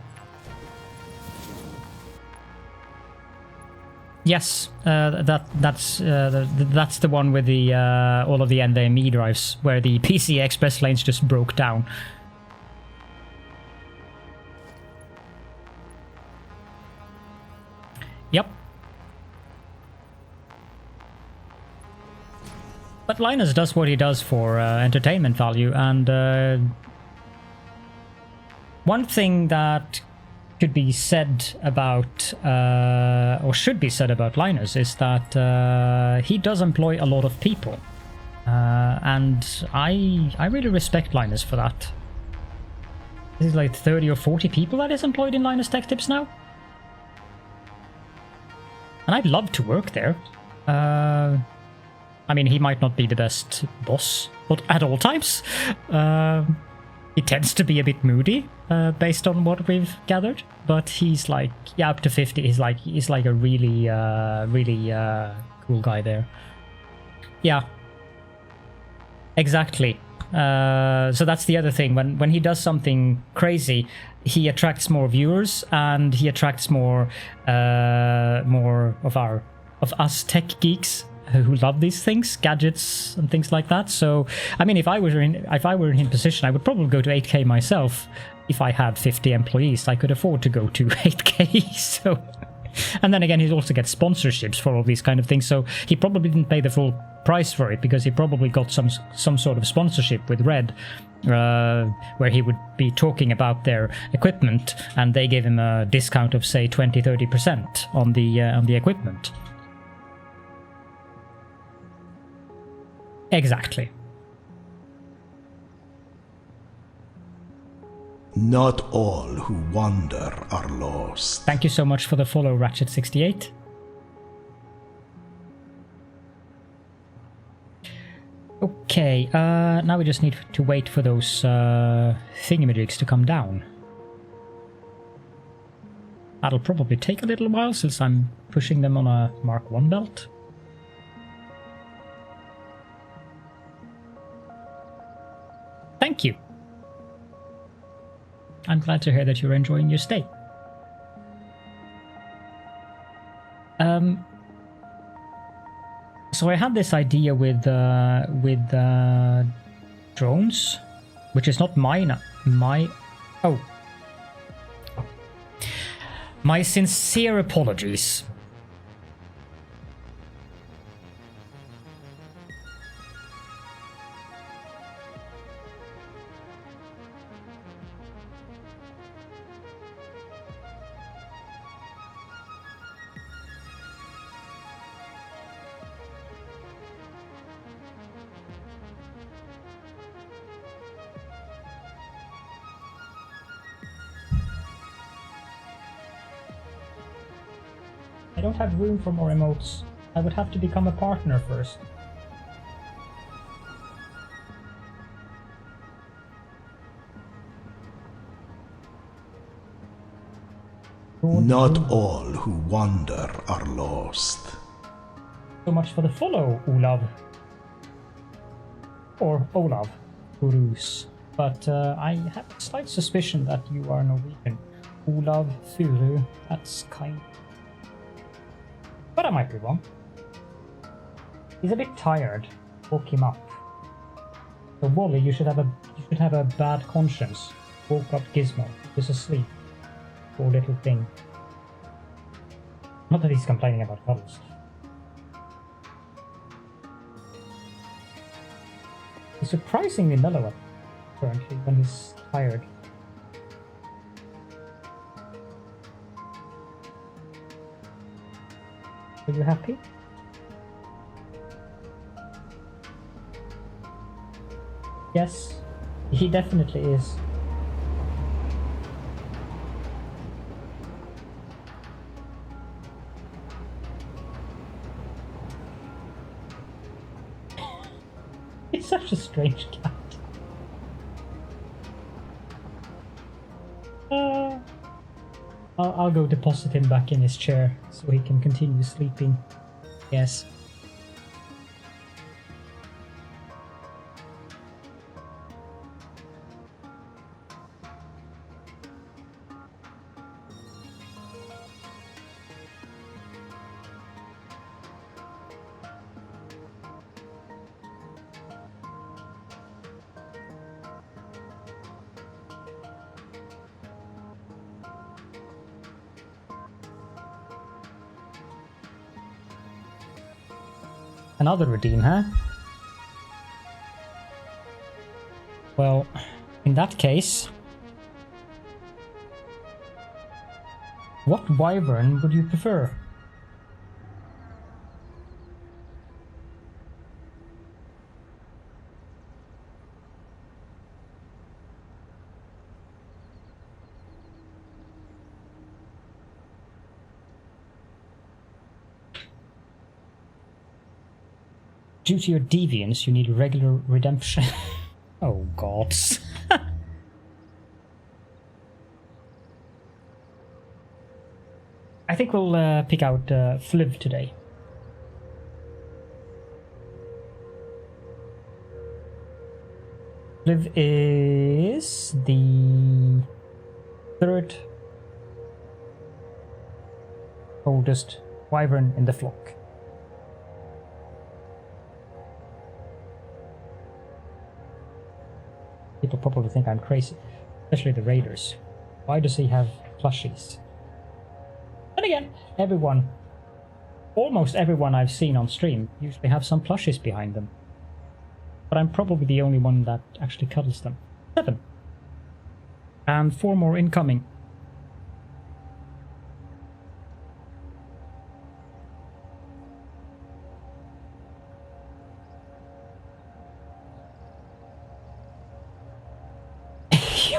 Speaker 1: Yes, that's the one with the all of the NVMe drives where the PCI Express lanes just broke down. Yep. But Linus does what he does for entertainment value, and one thing that could be said about, or should be said about Linus, is that he does employ a lot of people, and I really respect Linus for that. This is like 30 or 40 people that is employed in Linus Tech Tips now, and I'd love to work there. I mean, he might not be the best boss, but at all times, he tends to be a bit moody, based on what we've gathered. But he's like, yeah, up to 50. He's like a really cool guy there. Yeah, exactly. So that's the other thing. When he does something crazy, he attracts more viewers, and he attracts more of us tech geeks who love these things, gadgets and things like that. So, I mean, if I were in his position, I would probably go to 8K myself. If I had 50 employees, I could afford to go to 8K. So, and then again, he also gets sponsorships for all these kind of things. So he probably didn't pay the full price for it, because he probably got some sort of sponsorship with Red, where he would be talking about their equipment, and they gave him a discount of say 20-30% on the equipment. Exactly.
Speaker 5: Not all who wander are lost.
Speaker 1: Thank you so much for the follow, Ratchet68. Okay, now we just need to wait for those thingamajigs to come down. That'll probably take a little while, since I'm pushing them on a Mark 1 belt. Thank you. I'm glad to hear that you're enjoying your stay. So I had this idea with drones, which is not mine. My sincere apologies. I don't have room for more emotes. I would have to become a partner first.
Speaker 5: Not all who wander are lost.
Speaker 1: So much for the follow, Olav. Or Olav, Urus. But I have a slight suspicion that you are Norwegian. Olav Furu, that's kind. But I might be wrong. He's a bit tired. Woke him up. So Wally, you should have a bad conscience. Woke up Gizmo. He was asleep. Poor little thing. Not that he's complaining about cuddles. He's surprisingly mellow currently when he's tired. Are you happy? Yes, he definitely is. He's such a strange cat. I'll go deposit him back in his chair so he can continue sleeping. Yes. Another redeem, huh? Well, in that case, what wyvern would you prefer? Due to your deviance, you need regular redemption. Oh, gods. I think we'll pick out Fliv today. Fliv is the third oldest wyvern in the flock. People probably think I'm crazy, especially the raiders. Why does he have plushies? And again, everyone, almost everyone I've seen on stream usually have some plushies behind them. But I'm probably the only one that actually cuddles them. 7. And 4 more incoming.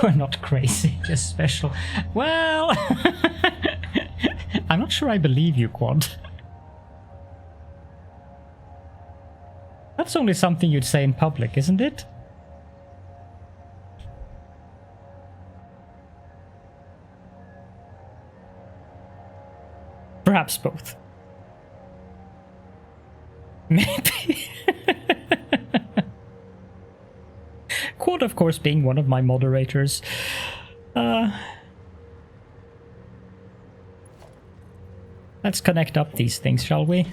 Speaker 1: You're not crazy, just special. Well, I'm not sure I believe you, Quad. That's only something you'd say in public, isn't it? Perhaps both. Maybe. Quad, of course, being one of my moderators. Let's connect up these things, shall we?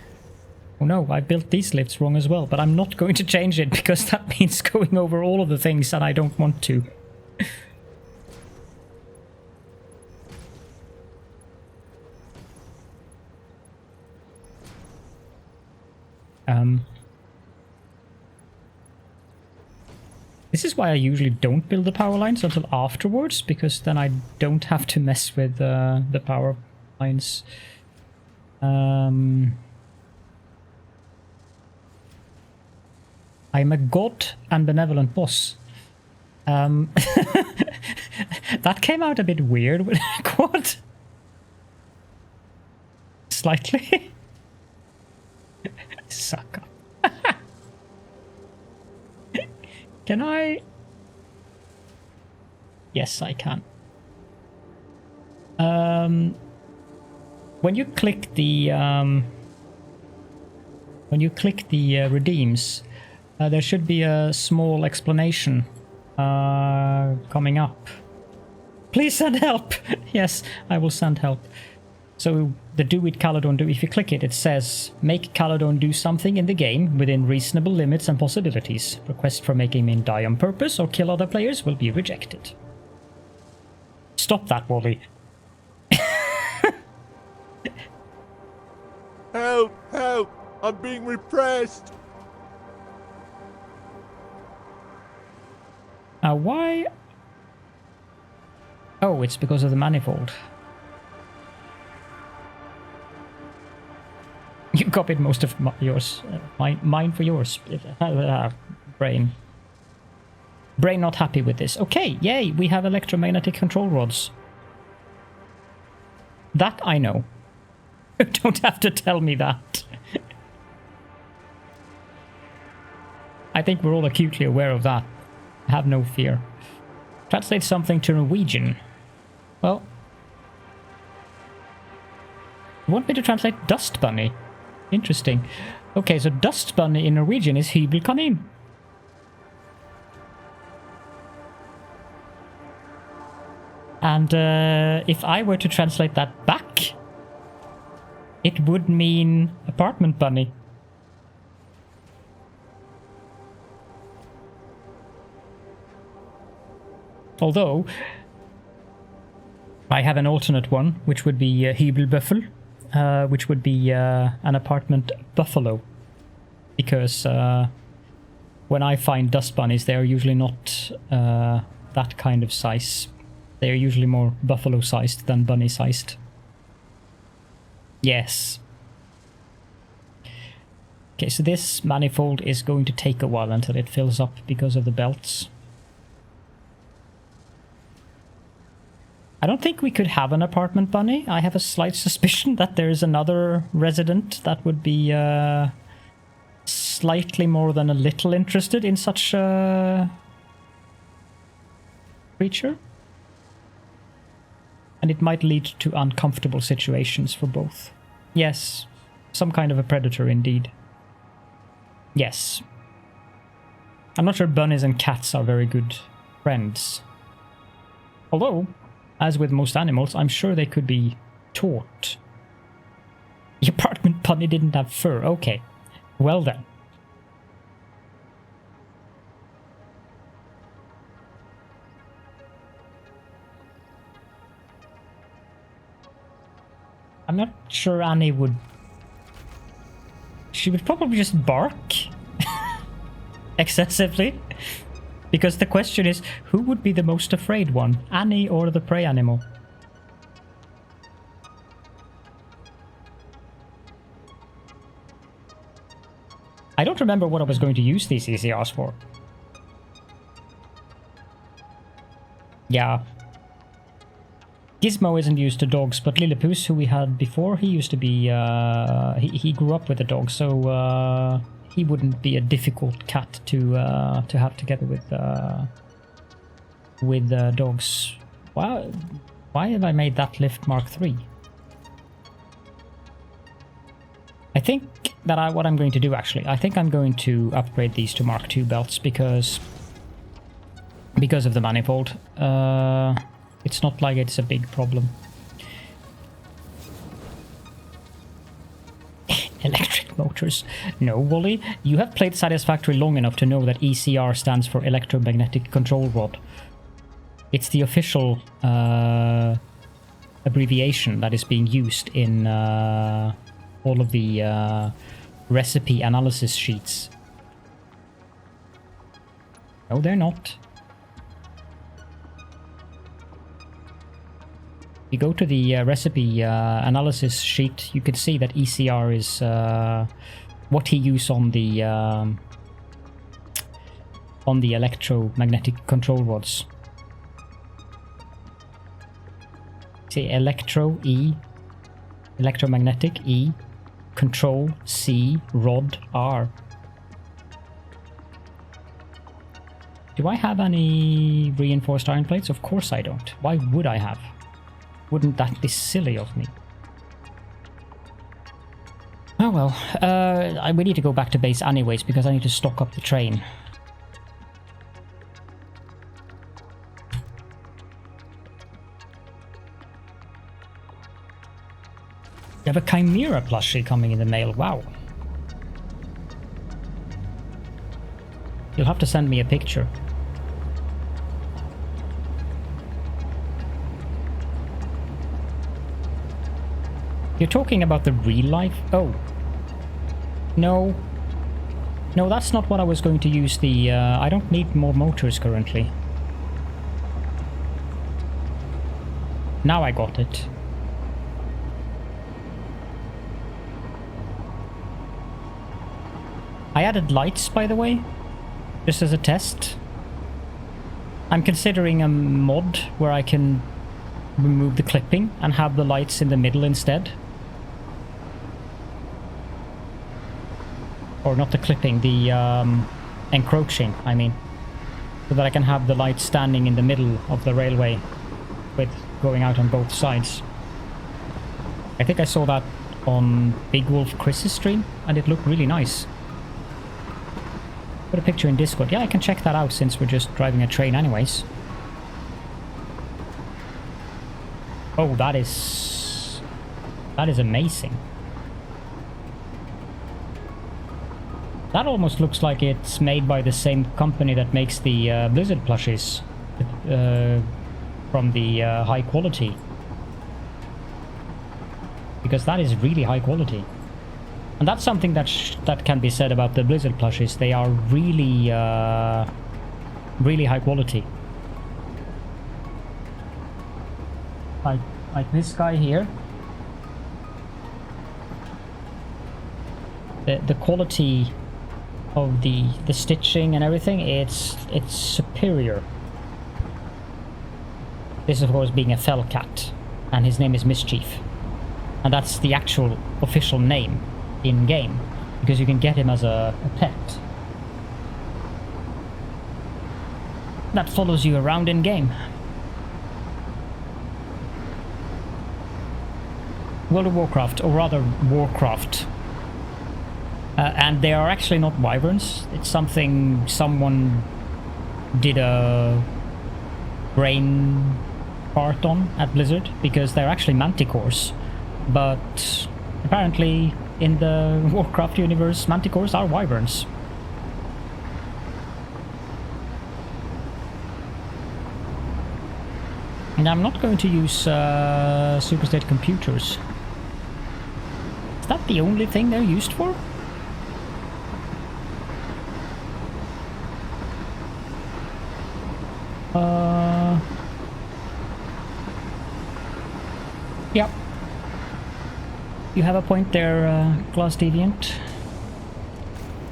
Speaker 1: Oh no, I built these lifts wrong as well, but I'm not going to change it because that means going over all of the things and I don't want to. This is why I usually don't build the power lines until afterwards, because then I don't have to mess with the power lines. I'm a god and benevolent boss. That came out a bit weird with Quad. Slightly. Sucker. Can I? Yes, I can. When you click the redeems, there should be a small explanation coming up. Please send help. Yes, I will send help. So the do it Caledorn do, if you click it, it says make Caledorn do something in the game within reasonable limits and possibilities. Requests for making him die on purpose or kill other players will be rejected. Stop that, Wally.
Speaker 6: Help! Help! I'm being repressed!
Speaker 1: Why? Oh, it's because of the manifold. You copied most of yours. Mine for yours. Brain. Brain not happy with this. Okay, yay, we have electromagnetic control rods. That I know. You don't have to tell me that. I think we're all acutely aware of that. Have no fear. Translate something to Norwegian. Well, you want me to translate dust bunny? Interesting. Okay, so dust bunny in Norwegian is hybelkanin. And if I were to translate that back, it would mean apartment bunny. Although, I have an alternate one, which would be hybelbuffel, which would be an apartment buffalo. Because when I find dust bunnies, they are usually not that kind of size. They are usually more buffalo-sized than bunny-sized. Yes. Okay, so this manifold is going to take a while until it fills up because of the belts. I don't think we could have an apartment bunny. I have a slight suspicion that there is another resident that would be slightly more than a little interested in such a creature. And it might lead to uncomfortable situations for both. Yes, some kind of a predator indeed. Yes. I'm not sure bunnies and cats are very good friends. Although, as with most animals, I'm sure they could be taught. The apartment bunny didn't have fur. Okay. Well then. I'm not sure Annie would... She would probably just bark excessively. Because the question is, who would be the most afraid one? Annie or the prey animal? I don't remember what I was going to use these ECRs for. Yeah. Gizmo isn't used to dogs, but Lillipus, who we had before, he used to be... he grew up with a dog, so he wouldn't be a difficult cat to have together with dogs. Wow, why have I made that lift Mark III? I think that what I'm going to do, actually, I think I'm going to upgrade these to Mark II belts because of the manifold. It's not like it's a big problem. Electric motors. No, Wally, you have played Satisfactory long enough to know that ECR stands for electromagnetic control rod. It's the official abbreviation that is being used in all of the recipe analysis sheets. No, they're not. You go to the recipe analysis sheet, you can see that ECR is what he used on the electromagnetic control rods. See, electro E, electromagnetic E, control C, rod R. Do I have any reinforced iron plates? Of course I don't. Why would I have? Wouldn't that be silly of me? Oh well, we need to go back to base anyways, because I need to stock up the train. You have a Chimera plushie coming in the mail, wow. You'll have to send me a picture. You're talking about the real life? Oh. No. No, that's not what I was going to use the... I don't need more motors currently. Now I got it. I added lights, by the way, just as a test. I'm considering a mod where I can remove the clipping and have the lights in the middle instead. Or not the clipping, the encroaching, I mean. So that I can have the lights standing in the middle of the railway with going out on both sides. I think I saw that on Big Wolf Chris's stream and it looked really nice. Put a picture in Discord. Yeah, I can check that out since we're just driving a train anyways. Oh, that is amazing. That almost looks like it's made by the same company that makes the Blizzard plushies from the high quality. Because that is really high quality. And that's something that can be said about the Blizzard plushies. They are really, really high quality. Like this guy here. The quality of the stitching and everything, it's superior. This of course being a fell cat, and his name is Mischief. And that's the actual official name in game, because you can get him as a pet that follows you around in game. World of Warcraft, or rather Warcraft. And they are actually not wyverns. It's something someone did a brain part on at Blizzard, because they're actually manticores. But apparently in the Warcraft universe, manticores are wyverns. And I'm not going to use superstate computers. Is that the only thing they're used for? Yep. You have a point there, Glass Deviant.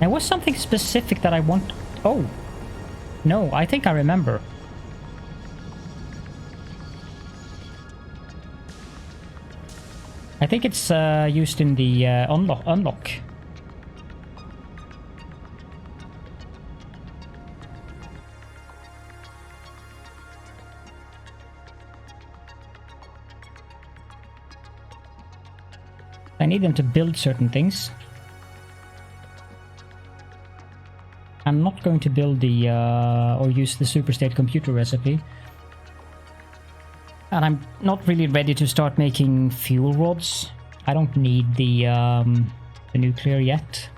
Speaker 1: There was something specific that I want... Oh! No, I think I remember. I think it's used in the unlock. I need them to build certain things. I'm not going to build the or use the superstate computer recipe. And I'm not really ready to start making fuel rods. I don't need the nuclear yet.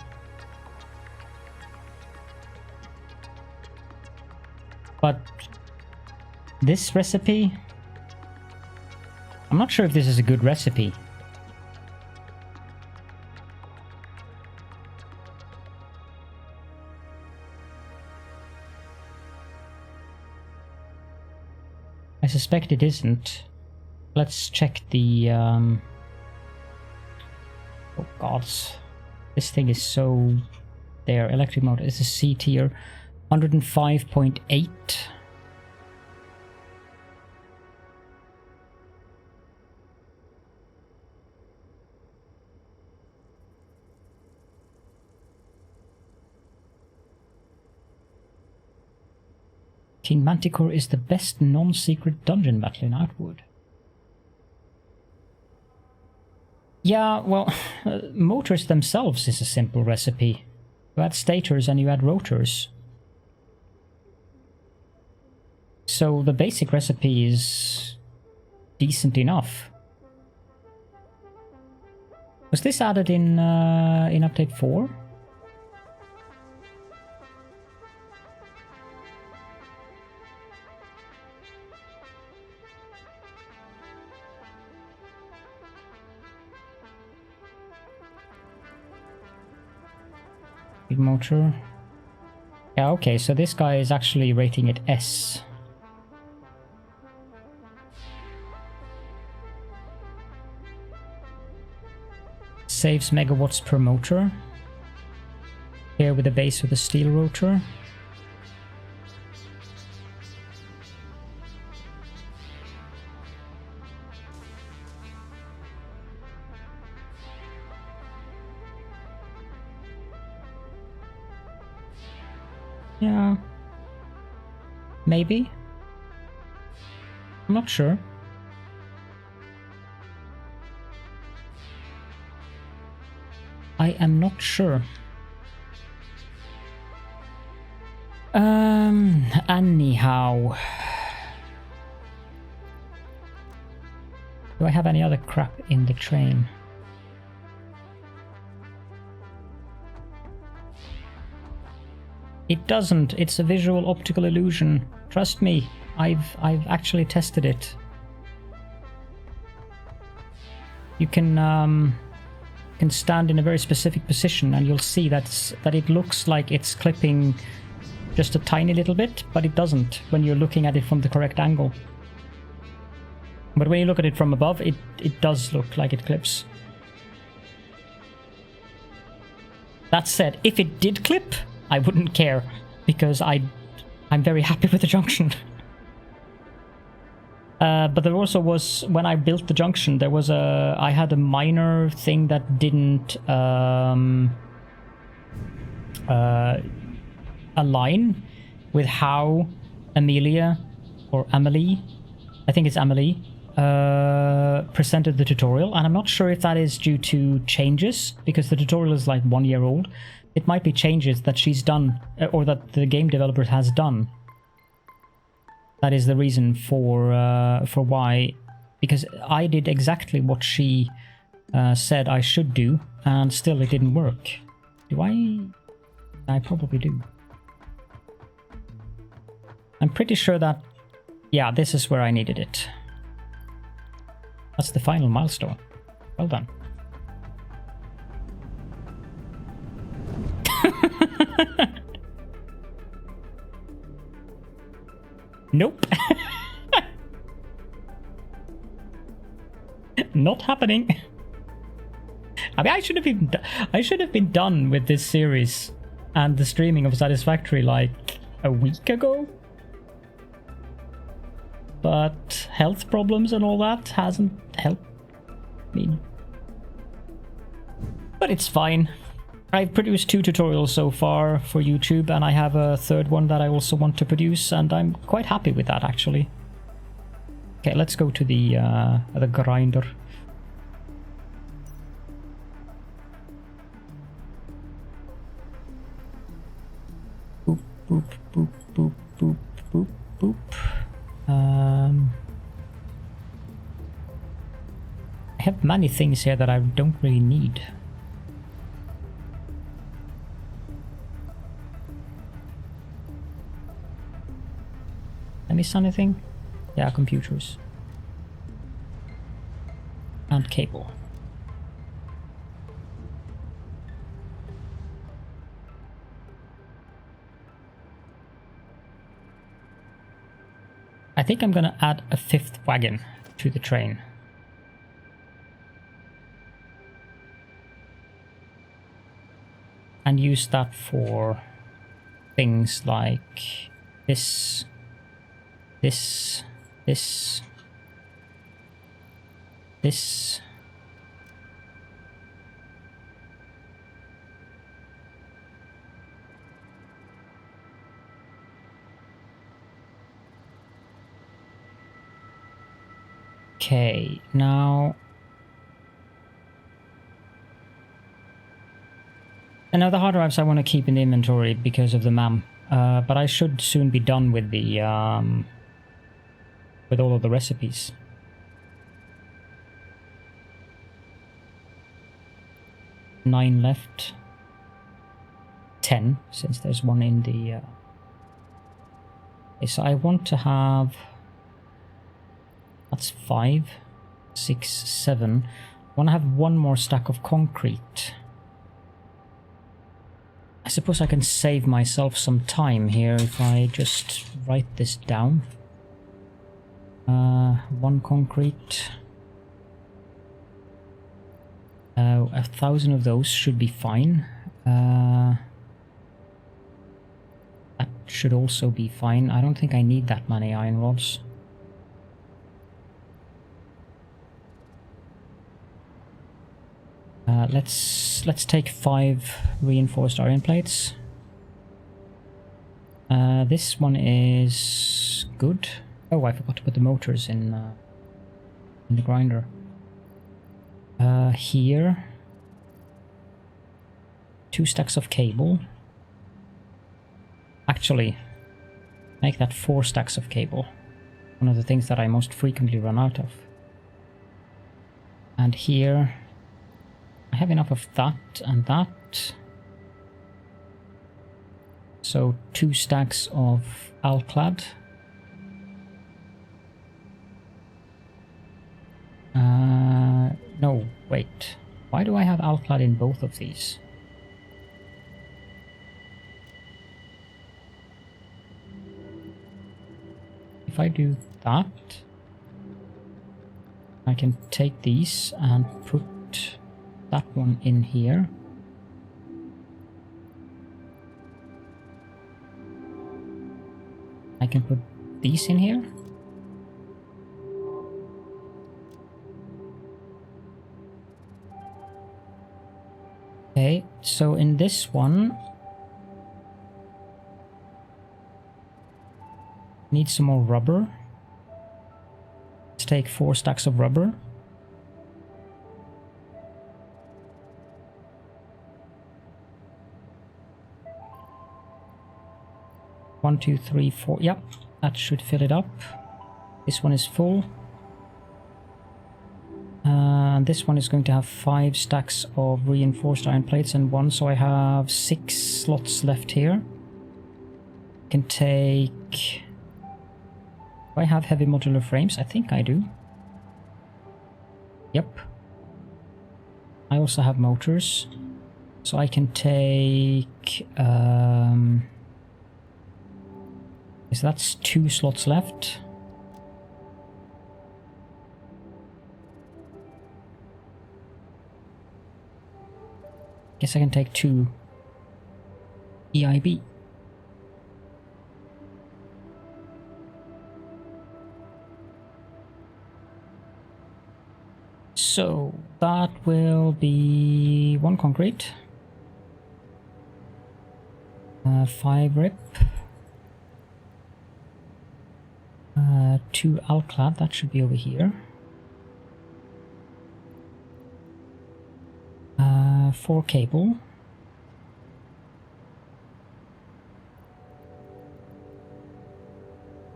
Speaker 1: But this recipe, I'm not sure if this is a good recipe. I suspect it isn't. Let's check the... Oh god. This thing is so... There, electric motor. It's a C tier. 105.8. King Manticore is the best non-secret dungeon battle in Outwood. Yeah, well, motors themselves is a simple recipe. You add stators and you add rotors. So the basic recipe is decent enough. Was this added in update 4? Motor. Yeah, okay, so this guy is actually rating it S. saves megawatts per motor. Here with the base with a steel rotor. Yeah. Maybe. I'm not sure. I am not sure. Anyhow. Do I have any other crap in the train? It doesn't. It's a visual optical illusion. Trust me. I've actually tested it. You can stand in a very specific position and you'll see that it looks like it's clipping just a tiny little bit, but it doesn't when you're looking at it from the correct angle. But when you look at it from above, it does look like it clips. That said, if it did clip, I wouldn't care, because I'm very happy with the junction. But there also was, when I built the junction, there was I had a minor thing that didn't align with how Amelia, or Amelie, I think it's Amelie, presented the tutorial, and I'm not sure if that is due to changes, because the tutorial is like 1 year old. It might be changes that she's done, or that the game developer has done. That is the reason for why, because I did exactly what she said I should do, and still it didn't work. Do I? I probably do. I'm pretty sure that, yeah, this is where I needed it. That's the final milestone. Well done. Nope. Not happening. I mean, I should have been done with this series and the streaming of Satisfactory like a week ago. But health problems and all that hasn't helped me. But it's fine. I've produced 2 tutorials so far for YouTube, and I have a 3rd one that I also want to produce, and I'm quite happy with that, actually. Okay, let's go to the grinder. Boop, boop, boop, boop, boop, boop, boop. I have many things here that I don't really need. Let me see anything? Yeah, computers. And cable. I think I'm gonna add a 5th wagon to the train. And use that for things like this. Okay, now the hard drives I want to keep in the inventory because of the MAM, but I should soon be done with the with all of the recipes. Nine left. 10, since there's one in the... Okay, so I want to have... That's 5, 6, 7. I want to have one more stack of concrete. I suppose I can save myself some time here if I just write this down. 1 concrete. 1,000 of those should be fine. That should also be fine. I don't think I need that many iron rods. Let's take 5 reinforced iron plates. This one is good. Oh, I forgot to put the motors in the grinder. Here, 2 stacks of cable. Actually, make that 4 stacks of cable. One of the things that I most frequently run out of. And here, I have enough of that and that. So 2 stacks of alclad. No, wait. Why do I have alclad in both of these? If I do that, I can take these and put that one in here. I can put these in here. Okay, so in this one, need some more rubber. Let's take 4 stacks of rubber. One, two, three, 4. Yep, that should fill it up. This one is full. And this one is going to have 5 stacks of reinforced iron plates and 1, so I have 6 slots left here. Can take... Do I have heavy modular frames? I think I do. Yep. I also have motors. So I can take... So that's 2 slots left. Guess I can take 2 EIB. So that will be 1 concrete, 5 rip, 2 alclad, that should be over here, 4 cable,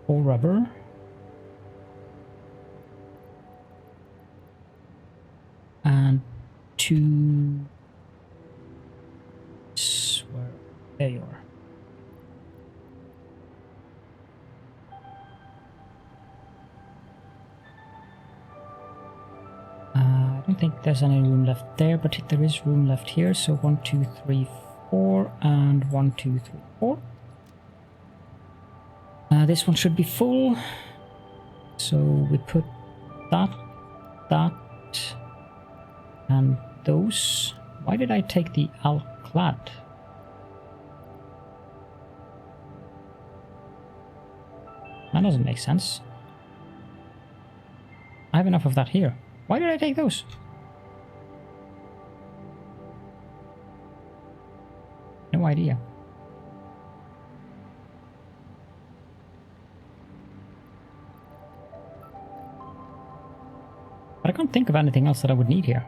Speaker 1: four rubber, and 2... Where? There you are. I don't think there's any room left there, but there is room left here. So 1, 2, 3, 4, and 1, 2, 3, 4. This one should be full. So we put that, and those. Why did I take the alclad? That doesn't make sense. I have enough of that here. Why did I take those? No idea. But I can't think of anything else that I would need here.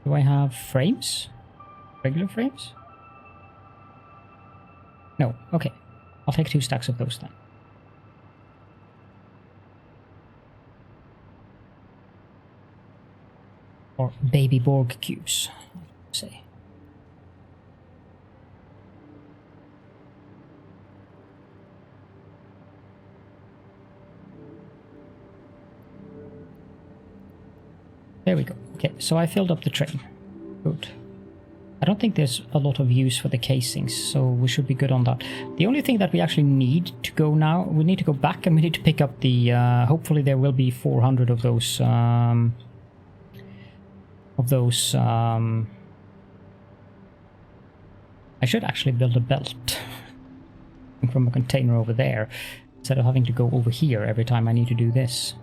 Speaker 1: Do I have frames? Regular frames? No, okay. I'll take 2 stacks of those then. Or baby Borg cubes, say. There we go. Okay, so I filled up the train. Good. I don't think there's a lot of use for the casings, so we should be good on that. The only thing that we actually need to go now, we need to go back and we need to pick up the, hopefully there will be 400 of those, I should actually build a belt from a container over there, instead of having to go over here every time I need to do this.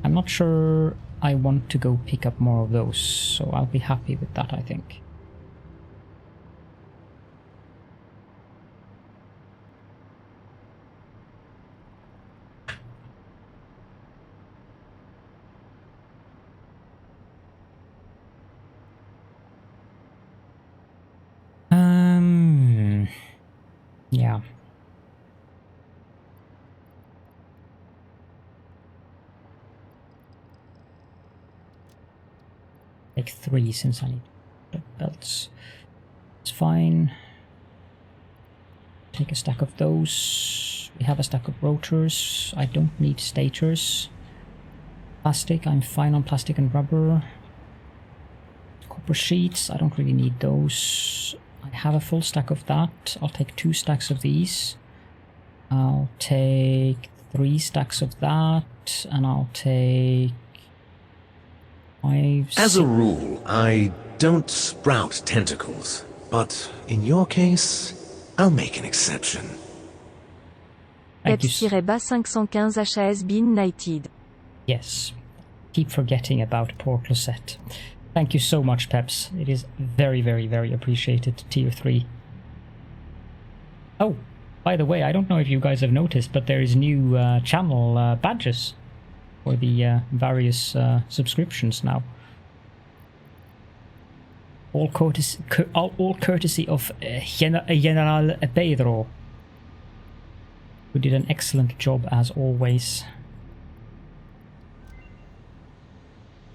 Speaker 1: I'm not sure I want to go pick up more of those, so I'll be happy with that, I think. Yeah. Take 3 since I need belts. It's fine. Take a stack of those. We have a stack of rotors. I don't need stators. Plastic, I'm fine on plastic and rubber. Copper sheets, I don't really need those. I have a full stack of that. I'll take 2 stacks of these. I'll take 3 stacks of that, and I'll take 5.
Speaker 2: As a rule, I don't sprout tentacles, but in your case, I'll make an exception.
Speaker 3: Peps-bas 515 HAS been knighted.
Speaker 1: Yes. Keep forgetting about Port Lucette. Thank you so much, Peps. It is very, very, very appreciated. Tier 3. Oh, by the way, I don't know if you guys have noticed, but there is new channel badges for the various subscriptions now. All courtesy of General Pedro, who did an excellent job as always.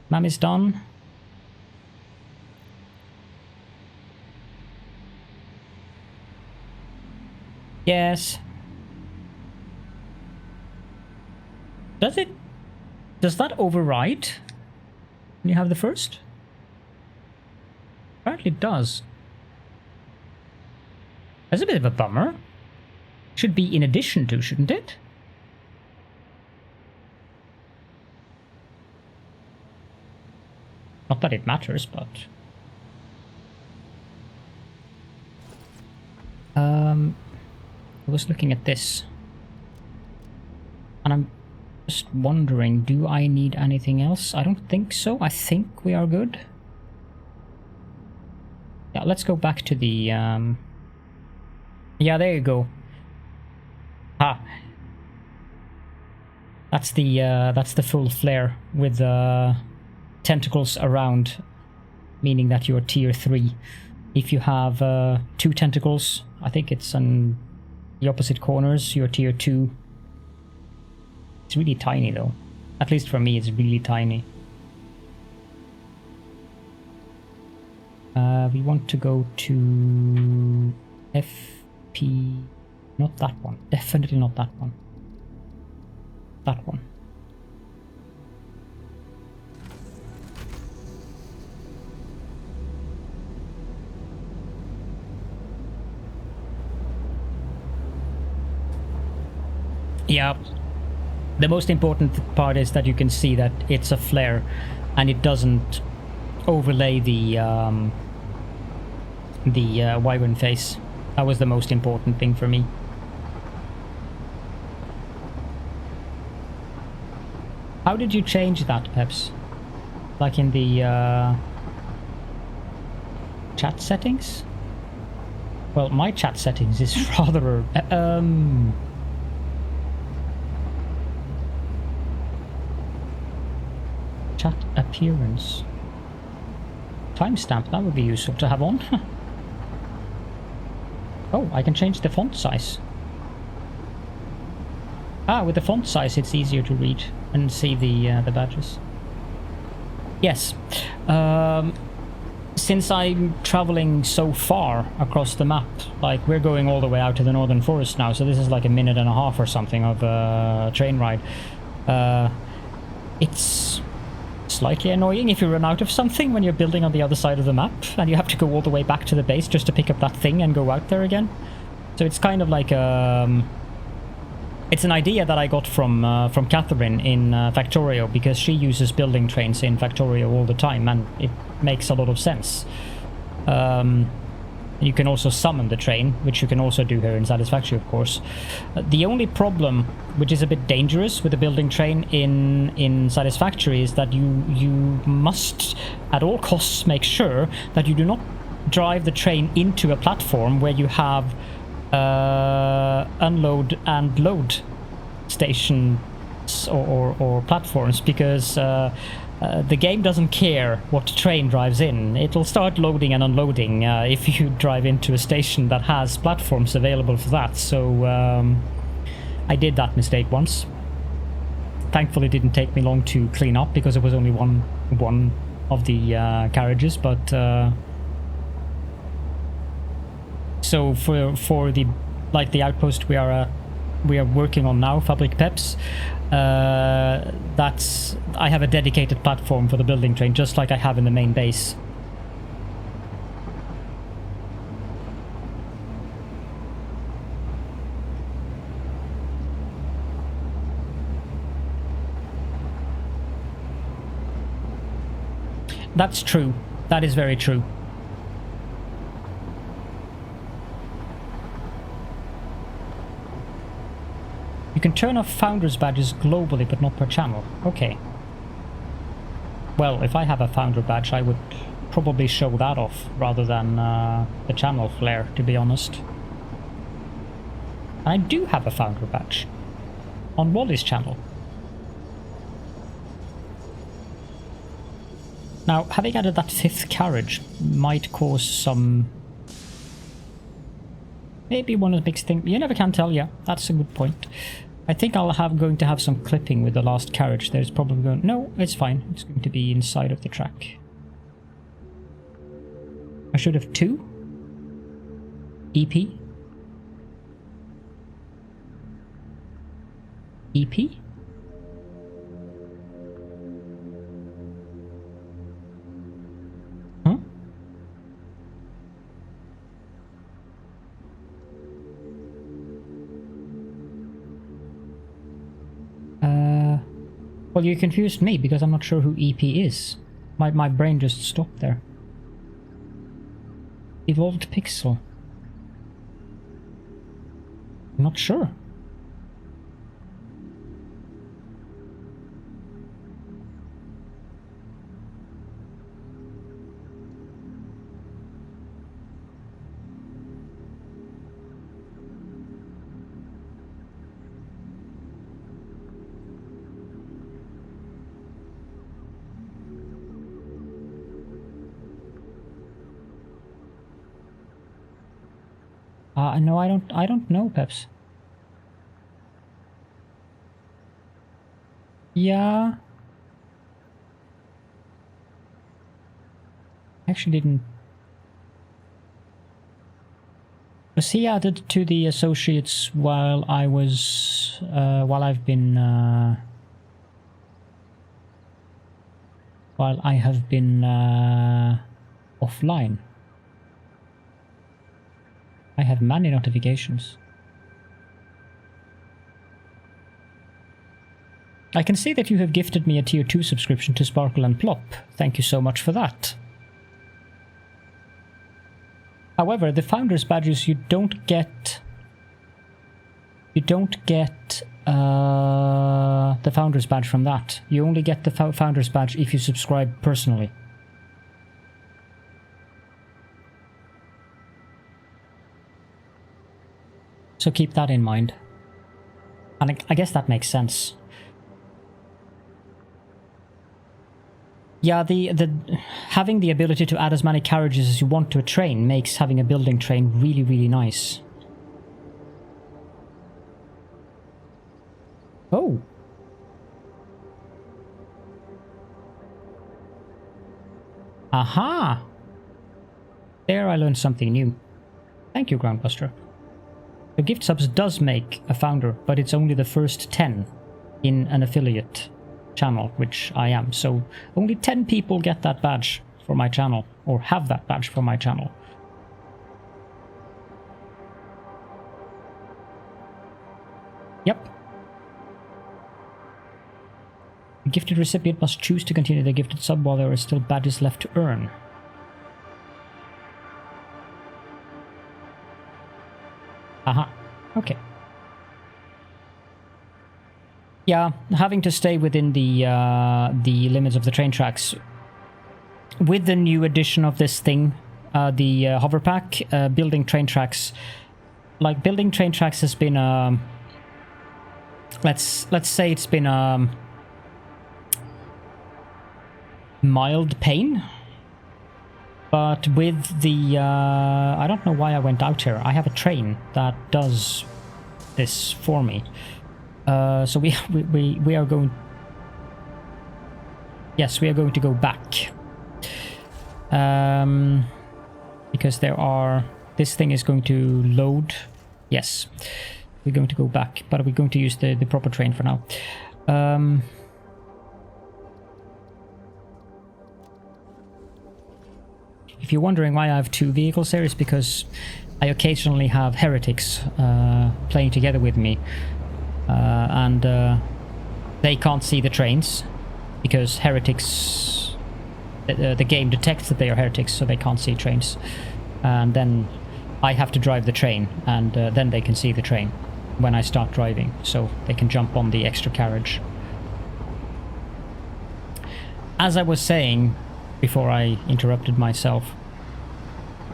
Speaker 1: Mam is done. Yes. Does that override when you have the first? Apparently it does. That's a bit of a bummer. Should be in addition to, shouldn't it? Not that it matters, but... I was looking at this. And I'm just wondering, do I need anything else? I don't think so. I think we are good. Yeah, let's go back to the... Yeah, there you go. Ah. That's the full flare with tentacles around, meaning that you're tier 3. If you have 2 tentacles, I think it's on the opposite corners, you're tier 2. It's really tiny though. At least for me, it's really tiny. We want to go to FP... Not that one. Definitely not that one. That one. Yeah. The most important part is that you can see that it's a flare and it doesn't overlay the wyvern face. That was the most important thing for me. How did you change that, Peps? Like in the chat settings? Well, my chat settings is rather... Chat appearance. Timestamp, that would be useful to have on. Oh, I can change the font size. Ah, with the font size it's easier to read and see the badges. Yes. Since I'm traveling so far across the map, like we're going all the way out to the northern forest now, so this is like a minute and a half or something of a train ride. It's slightly annoying if you run out of something when you're building on the other side of the map and you have to go all the way back to the base just to pick up that thing and go out there again. So it's kind of like it's an idea that I got from Caledorn in Factorio, because she uses building trains in Factorio all the time, and it makes a lot of sense. You can also summon the train, which you can also do here in Satisfactory, of course. The only problem, which is a bit dangerous with the building train in Satisfactory, is that you must at all costs make sure that you do not drive the train into a platform where you have unload and load stations or platforms, because the game doesn't care what train drives in. It'll start loading and unloading if you drive into a station that has platforms available for that. So I did that mistake once. Thankfully it didn't take me long to clean up, because it was only one of the carriages, but so for the outpost we are working on now, Fabric Peps, I have a dedicated platform for the building train, just like I have in the main base. That's true. That is very true. You can turn off Founders badges globally, but not per channel. Okay. Well, if I have a Founder badge, I would probably show that off rather than the channel flare, to be honest. I do have a Founder badge on Wally's channel. Now, having added that 5th carriage might cause some... Maybe one of the big things... You never can tell, yeah. That's a good point. I think going to have some clipping with the last carriage. There's probably going... No, it's fine. It's going to be inside of the track. I should have 2. EP. EP? Huh? Well, you confused me, because I'm not sure who EP is. My brain just stopped there. Evolved Pixel. I'm not sure. No, I don't know, Peps. Yeah. Actually didn't. Was he added to the associates while I was, while I have been offline? I have many notifications. I can see that you have gifted me a tier 2 subscription to Sparkle and Plop. Thank you so much for that. However, the Founders badges you don't get... You don't get the Founders badge from that. You only get the Founders badge if you subscribe personally. So keep that in mind. And I guess that makes sense. Yeah, the having the ability to add as many carriages as you want to a train makes having a building train really, really nice. Oh. Aha! There I learned something new. Thank you, Groundbuster. The gift subs does make a founder, but it's only the first 10. in an affiliate channel, which I am. So only 10 people get that badge for my channel, or have that badge for my channel. Yep. The gifted recipient must choose to continue the gifted sub while there are still badges left to earn. Aha. Okay. Yeah, having to stay within the limits of the train tracks. With the new edition of this thing, the hover pack, building train tracks, like building train tracks has been let's say it's been a mild pain. But with the I don't know why I went out here. I have a train that does this for me. So we are going. Yes, we are going to go back. Because there are. This thing is going to load. Yes, we're going to go back, but we're going to use the proper train for now. If you're wondering why I have two vehicles here, it's because I occasionally have heretics playing together with me. And they can't see the trains because heretics, the game detects that they are heretics, so they can't see trains. And then I have to drive the train, and then they can see the train when I start driving, so they can jump on the extra carriage. As I was saying before I interrupted myself.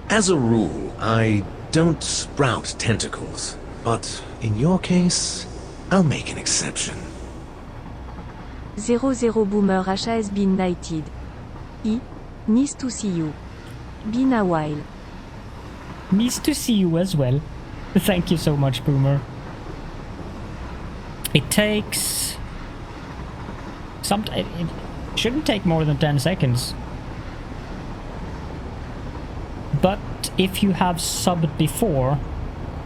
Speaker 2: As a rule, I don't sprout tentacles, but in your case, I'll make an exception.
Speaker 3: 00 Boomer has been knighted. Nice to see you. Been a while.
Speaker 1: Nice to see you as well. Thank you so much, Boomer. It takes... it shouldn't take more than 10 seconds. But if you have subbed before,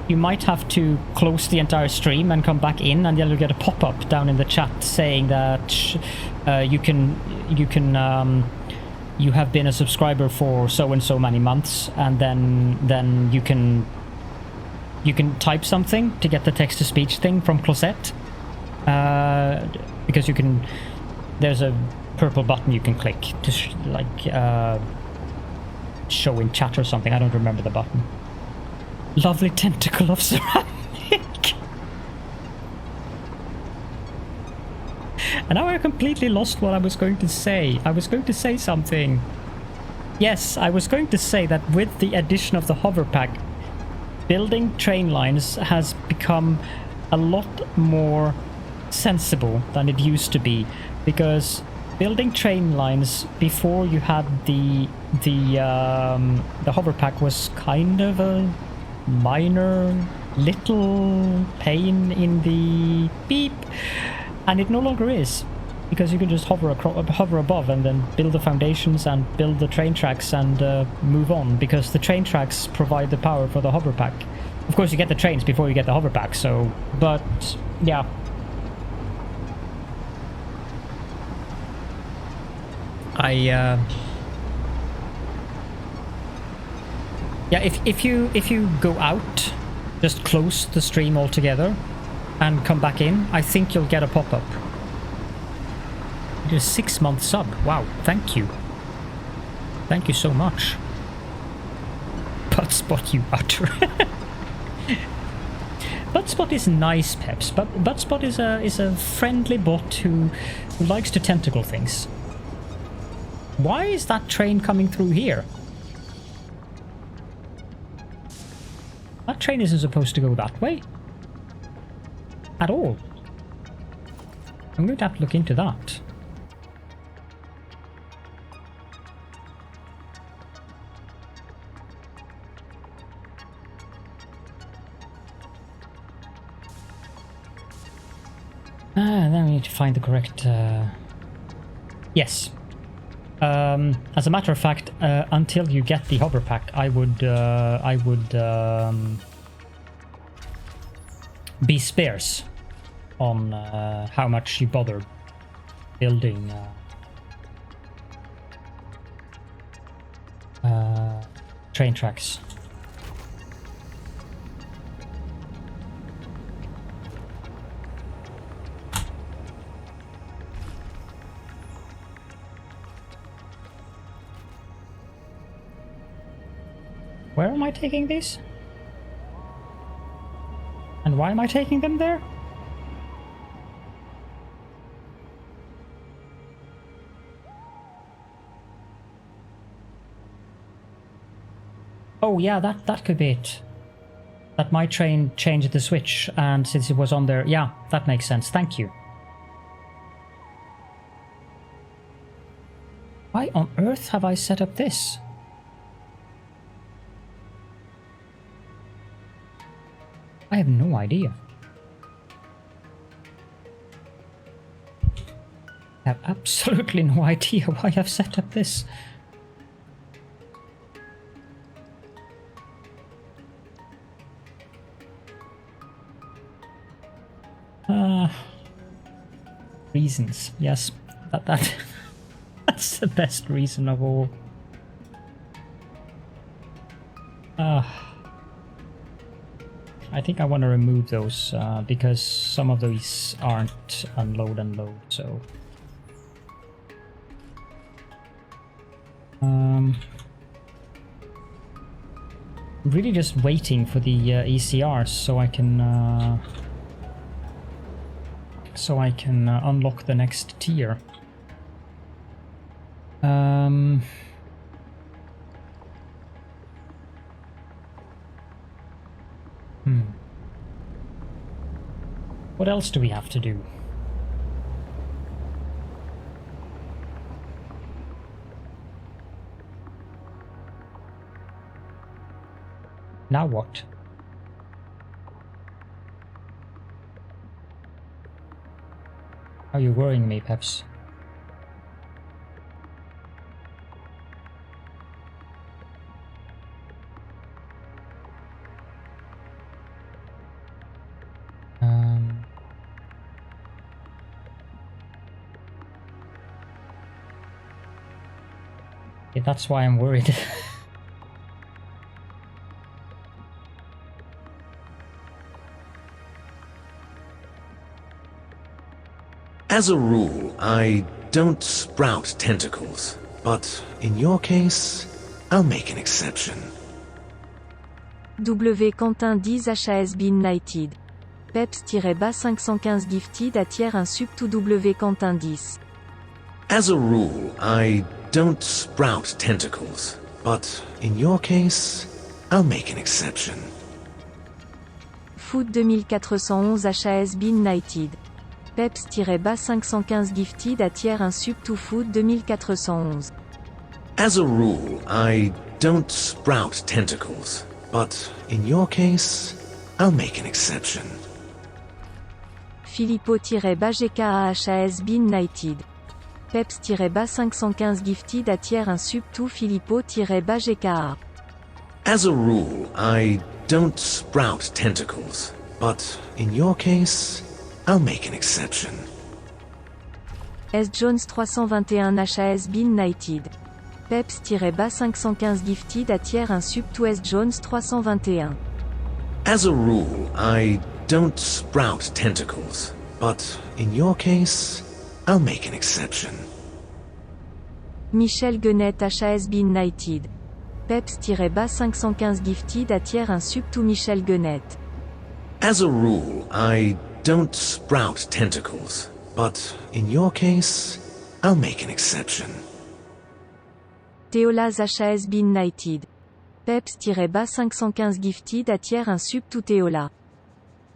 Speaker 1: you might have to close the entire stream and come back in, and then you'll get a pop-up down in the chat saying that you have been a subscriber for so and so many months, and then you can type something to get the text-to-speech thing from Closet, because you can. There's a purple button you can click to show in chat or something. I don't remember the button. Lovely tentacle of ceramic. And now I completely lost what I was going to say. I was going to say something. Yes, I was going to say that with the addition of the hover pack, building train lines has become a lot more sensible than it used to be, because building train lines before you had the hover pack was kind of a minor little pain in the beep, and it no longer is, because you can just hover above and then build the foundations and build the train tracks and move on, because the train tracks provide the power for the hover pack. Of course, you get the trains before you get the hover pack, so, but yeah. Yeah, if you go out, just close the stream altogether and come back in, I think you'll get a pop-up. You did a 6-month sub. Wow, thank you. Thank you so much. Buttspot, you utter. Buttspot is nice, Peps, but Buttspot is a friendly bot who likes to tentacle things. Why is that train coming through here? That train isn't supposed to go that way. At all. I'm going to have to look into that. Then we need to find the correct... Yes. As a matter of fact, until you get the hover pack, I would be sparse on how much you bother building train tracks. Where am I taking these? And why am I taking them there? Oh yeah, that could be it. That my train changed the switch, and since it was on there, yeah, that makes sense. Thank you. Why on earth have I set up this? I have no idea. I have absolutely no idea why I've set up this. Reasons, yes, that's the best reason of all. I think I want to remove those because some of these aren't unload and load, so I'm really just waiting for the ECRs so I can unlock the next tier. What else do we have to do? Now what? Are you worrying me, Peps? Yeah, that's why I'm worried.
Speaker 2: As a rule, I don't sprout tentacles, but in your case, I'll make an exception.
Speaker 3: W. Quentin 10 HAS Been Knighted. Peps-515 Gifted attire un sub to W. Quentin 10.
Speaker 2: As a rule, I don't sprout tentacles, but in your case, I'll make an exception.
Speaker 3: Foot 2411 HAS Been Knighted. Peps-515 Gifted attire un sub to Foot 2411.
Speaker 2: As a rule, I don't sprout tentacles, but in your case, I'll make an exception.
Speaker 3: Filippo-GKA HAS Been Knighted. Peps-515 Gifted attire un sub to Filippo-GKA.
Speaker 2: As a rule, I don't sprout tentacles, but in your case, I'll make an exception.
Speaker 3: S. Jones 321 HAS Been Knighted. Peps-515 Gifted attire un sub to S. Jones 321.
Speaker 2: As a rule, I don't sprout tentacles, but in your case, I'll make an exception.
Speaker 3: Michel Guenette HAS Been Knighted. Peps-515 Gifted attire un sub to Michel Guenette.
Speaker 2: As a rule, I don't sprout tentacles, but in your case, I'll make an exception.
Speaker 3: Théolas HAS Been Knighted. Peps-515 Gifted attire un sub to Théola.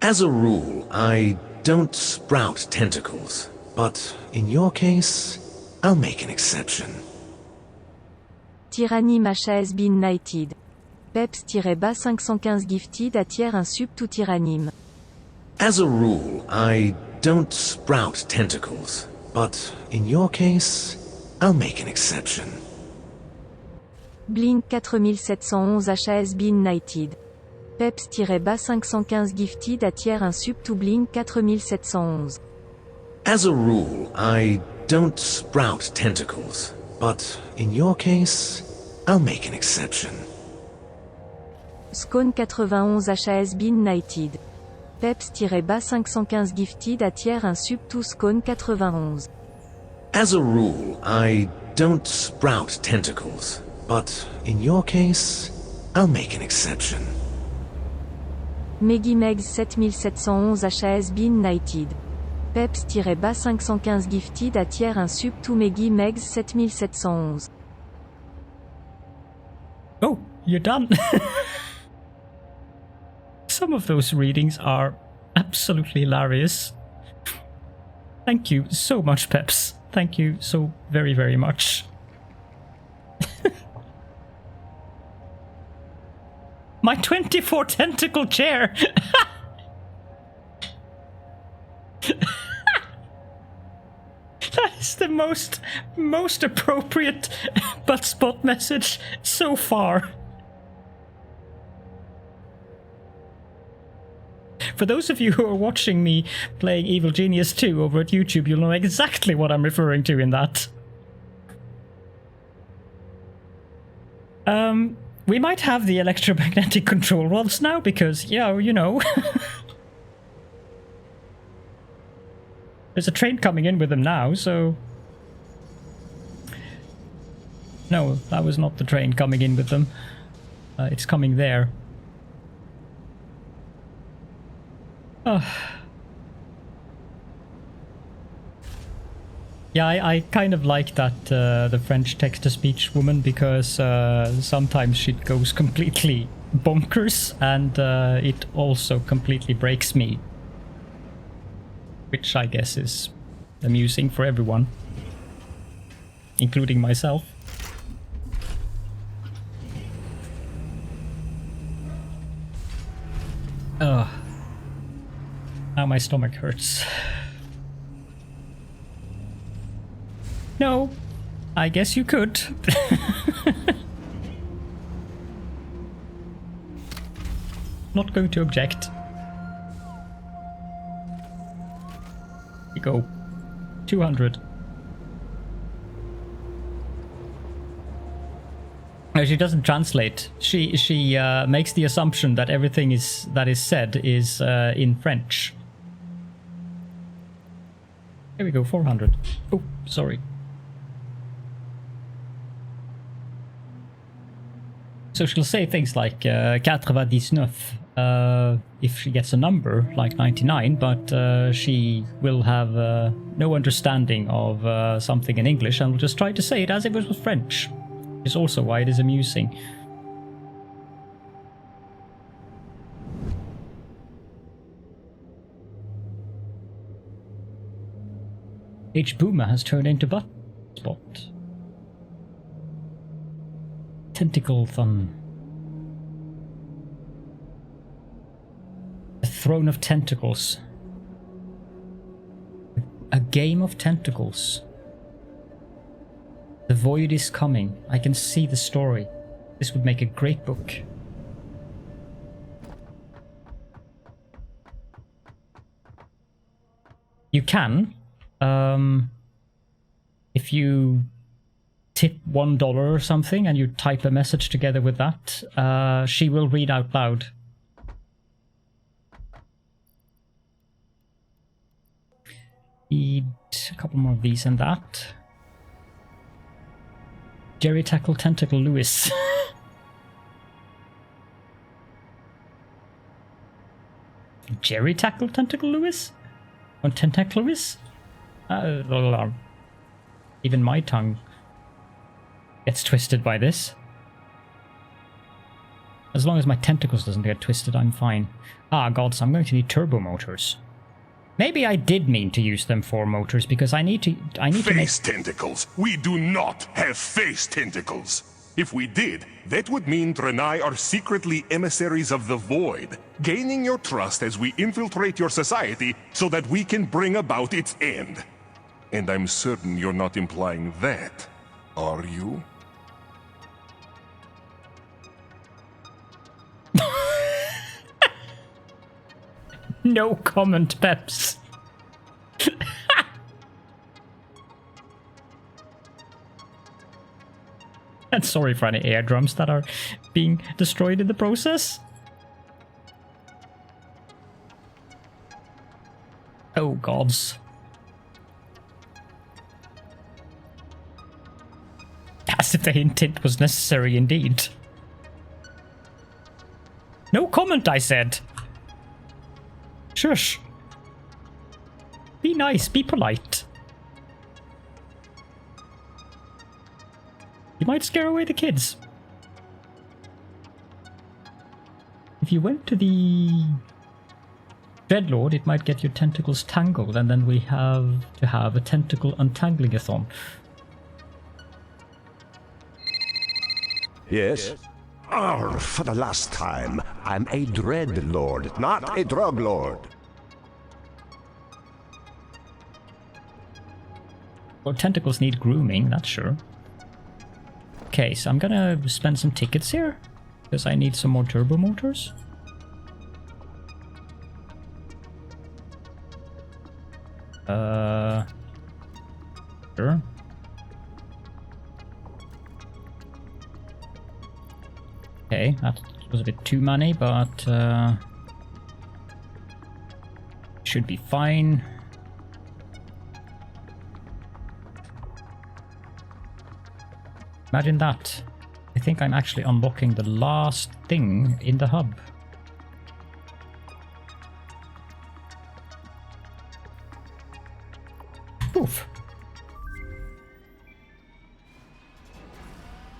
Speaker 2: As a rule, I don't sprout tentacles, but in your case, I'll make an exception.
Speaker 3: Tyrannim HAS Been Knighted. Peps-515 Gifted attire un sub to Tyrannim.
Speaker 2: As a rule, I don't sprout tentacles, but in your case, I'll make an exception.
Speaker 3: Blink 4711 HAS Been Knighted. Peps-515 gifted à tiers un sub to blink 4711.
Speaker 2: As a rule, I don't sprout tentacles, but in your case, I'll make an exception.
Speaker 3: Scone 91 HAS been knighted. Peps-515 gifted à tiers un sub to Scone 91.
Speaker 2: As a rule, I don't sprout tentacles, but in your case, I'll make an exception.
Speaker 3: Megimegs 7711 HAS been knighted. Peps-515 gifted à tiers un sub to Megimegs 7711.
Speaker 1: Oh, you're done. Some of those readings are absolutely hilarious. Thank you so much, Peps. Thank you so very, very much. My 24 tentacle chair! That is the most appropriate butt spot message so far. For those of you who are watching me playing Evil Genius 2 over at YouTube, you'll know exactly what I'm referring to in that. We might have the electromagnetic control rods now, because, yeah, you know. There's a train coming in with them now, so... No, that was not the train coming in with them. It's coming there. Oh. Yeah, I kind of like that, the French text-to-speech woman, because sometimes she goes completely bonkers, and it also completely breaks me. Which I guess is amusing for everyone, including myself. Ugh. Now my stomach hurts. No, I guess you could. Not going to object. Here you go. 200. No, she doesn't translate. She makes the assumption that everything that is said is in French. Here we go, 400. Oh, sorry. So she'll say things like 99 if she gets a number like 99, but she will have no understanding of something in English and will just try to say it as if it was French. Which is also why it is amusing. H. Boomer has turned into butt spot. Tentacle Thun. A throne of tentacles. A game of tentacles. The void is coming. I can see the story. This would make a great book. You can. If you tip $1 or something and you type a message together with that, she will read out loud. Need a couple more of these and that. Jerry Tackle Tentacle Lewis. Jerry Tackle Tentacle Lewis? On Tentacle Lewis? Even my tongue gets twisted by this. As long as my tentacles doesn't get twisted, I'm fine. Ah, gods, I'm going to need turbo motors. Maybe I did mean to use them for motors because I need to make
Speaker 6: face tentacles. We do not have face tentacles. If we did, that would mean Draenei are secretly emissaries of the void, gaining your trust as we infiltrate your society so that we can bring about its end. And I'm certain you're not implying that, are you?
Speaker 1: No comment, Peps. And sorry for any eardrums that are being destroyed in the process. Oh gods. As if the hint was necessary indeed. No comment, I said. Shush. Be nice, be polite. You might scare away the kids. If you went to the Dreadlord, it might get your tentacles tangled, and then we have to have a tentacle untangling-a-thon.
Speaker 5: Yes? For the last time, I'm a Dread Lord, not a Drug Lord.
Speaker 1: Well, tentacles need grooming, that's sure. Okay, so I'm gonna spend some tickets here, because I need some more turbo motors. Sure. Okay, that was a bit too many, but should be fine. Imagine that. I think I'm actually unlocking the last thing in the hub. Oof.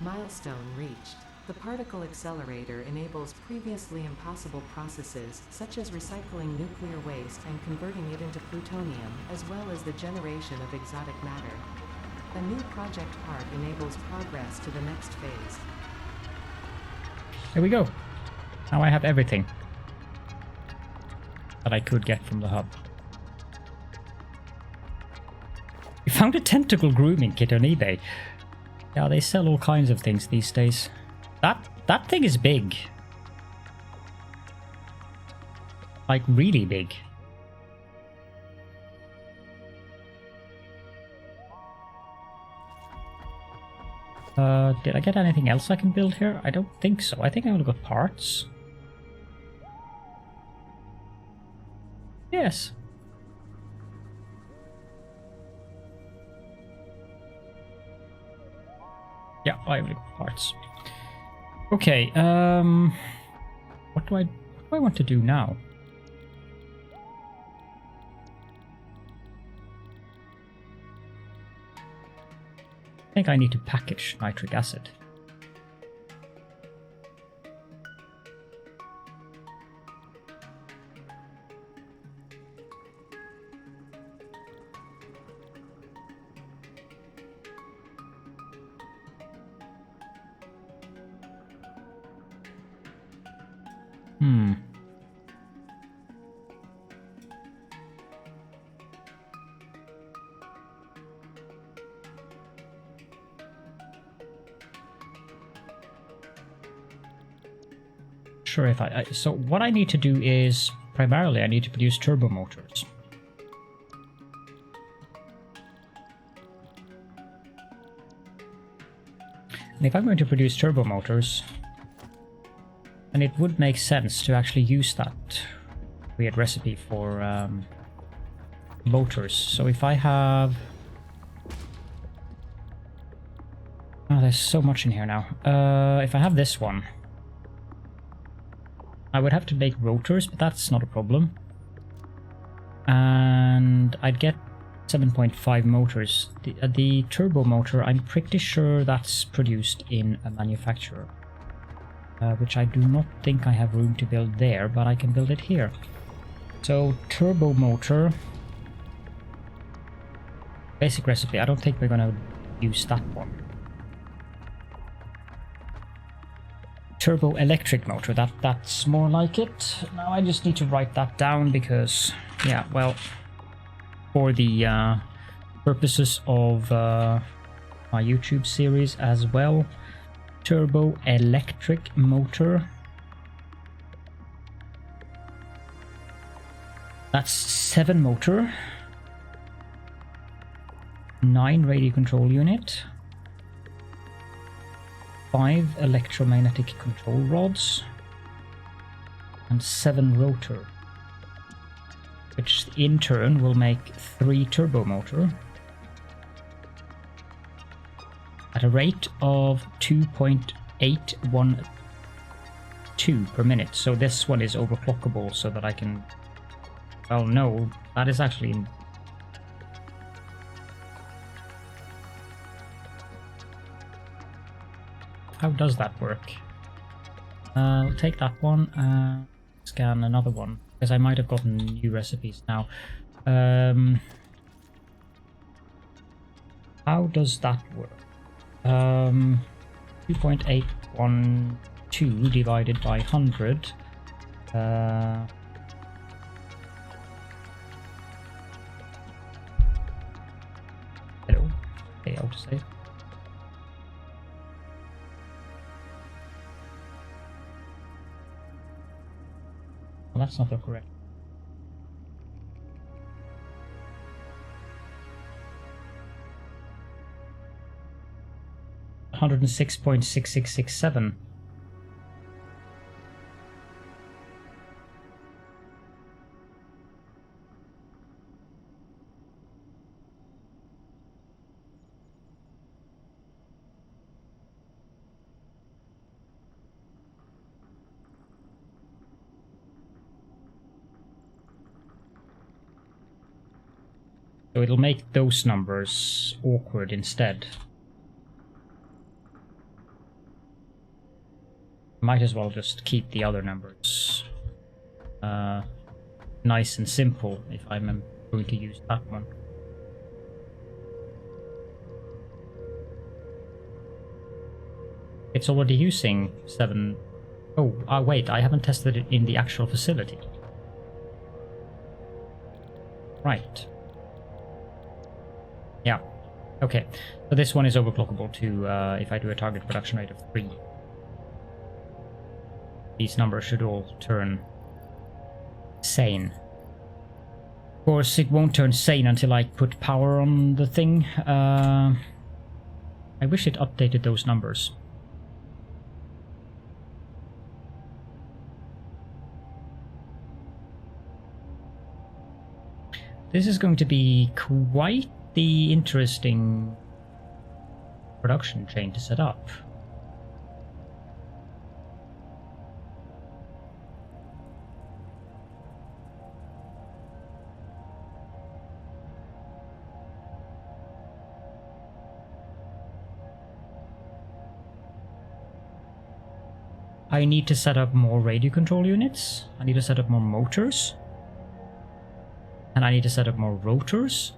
Speaker 7: Milestone reached. The particle accelerator enables previously impossible processes, such as recycling nuclear waste and converting it into plutonium, as well as the generation of exotic matter. A new project part enables progress to the next phase.
Speaker 1: Here we go. Now I have everything that I could get from the hub. We found a tentacle grooming kit on eBay. Yeah, they sell all kinds of things these days. That thing is big. Like, really big. Did I get anything else I can build here? I don't think so. I think I only got parts. Yes. Yeah, I only got parts. Okay, what do I want to do now? I think I need to package nitric acid. Sure, if so what I need to do is primarily I need to produce turbo motors. And if I'm going to produce turbo motors, then it would make sense to actually use that weird recipe for motors. So if I have... Oh, there's so much in here now. If I have this one, I would have to make rotors, but that's not a problem. And I'd get 7.5 motors. The turbo motor, I'm pretty sure that's produced in a manufacturer. Which I do not think I have room to build there, but I can build it here. So, turbo motor. Basic recipe, I don't think we're gonna use that one. Turbo electric motor, that's more like it. Now I just need to write that down because, yeah, well, for the purposes of my YouTube series as well. Turbo electric motor. That's 7 motor, 9 radio control unit, 5 electromagnetic control rods, and 7 rotor, which in turn will make 3 turbo motor at a rate of 2.812 per minute. So this one is overclockable so that I can... Well, no, that is actually... How does that work? I'll take that one and scan another one, because I might have gotten new recipes now. How does that work? 2.812 divided by 100. Hello. Okay, I'll just say. Well, that's not the correct. $106.6667. So it'll make those numbers awkward instead. Might as well just keep the other numbers nice and simple if I'm going to use that one. It's already using 7... Oh, wait, I haven't tested it in the actual facility. Right. Yeah. Okay. So this one is overclockable to if I do a target production rate of 3. These numbers should all turn sane. Of course, it won't turn sane until I put power on the thing. I wish it updated those numbers. This is going to be quite the interesting production chain to set up. I need to set up more radio control units. I need to set up more motors. And I need to set up more rotors.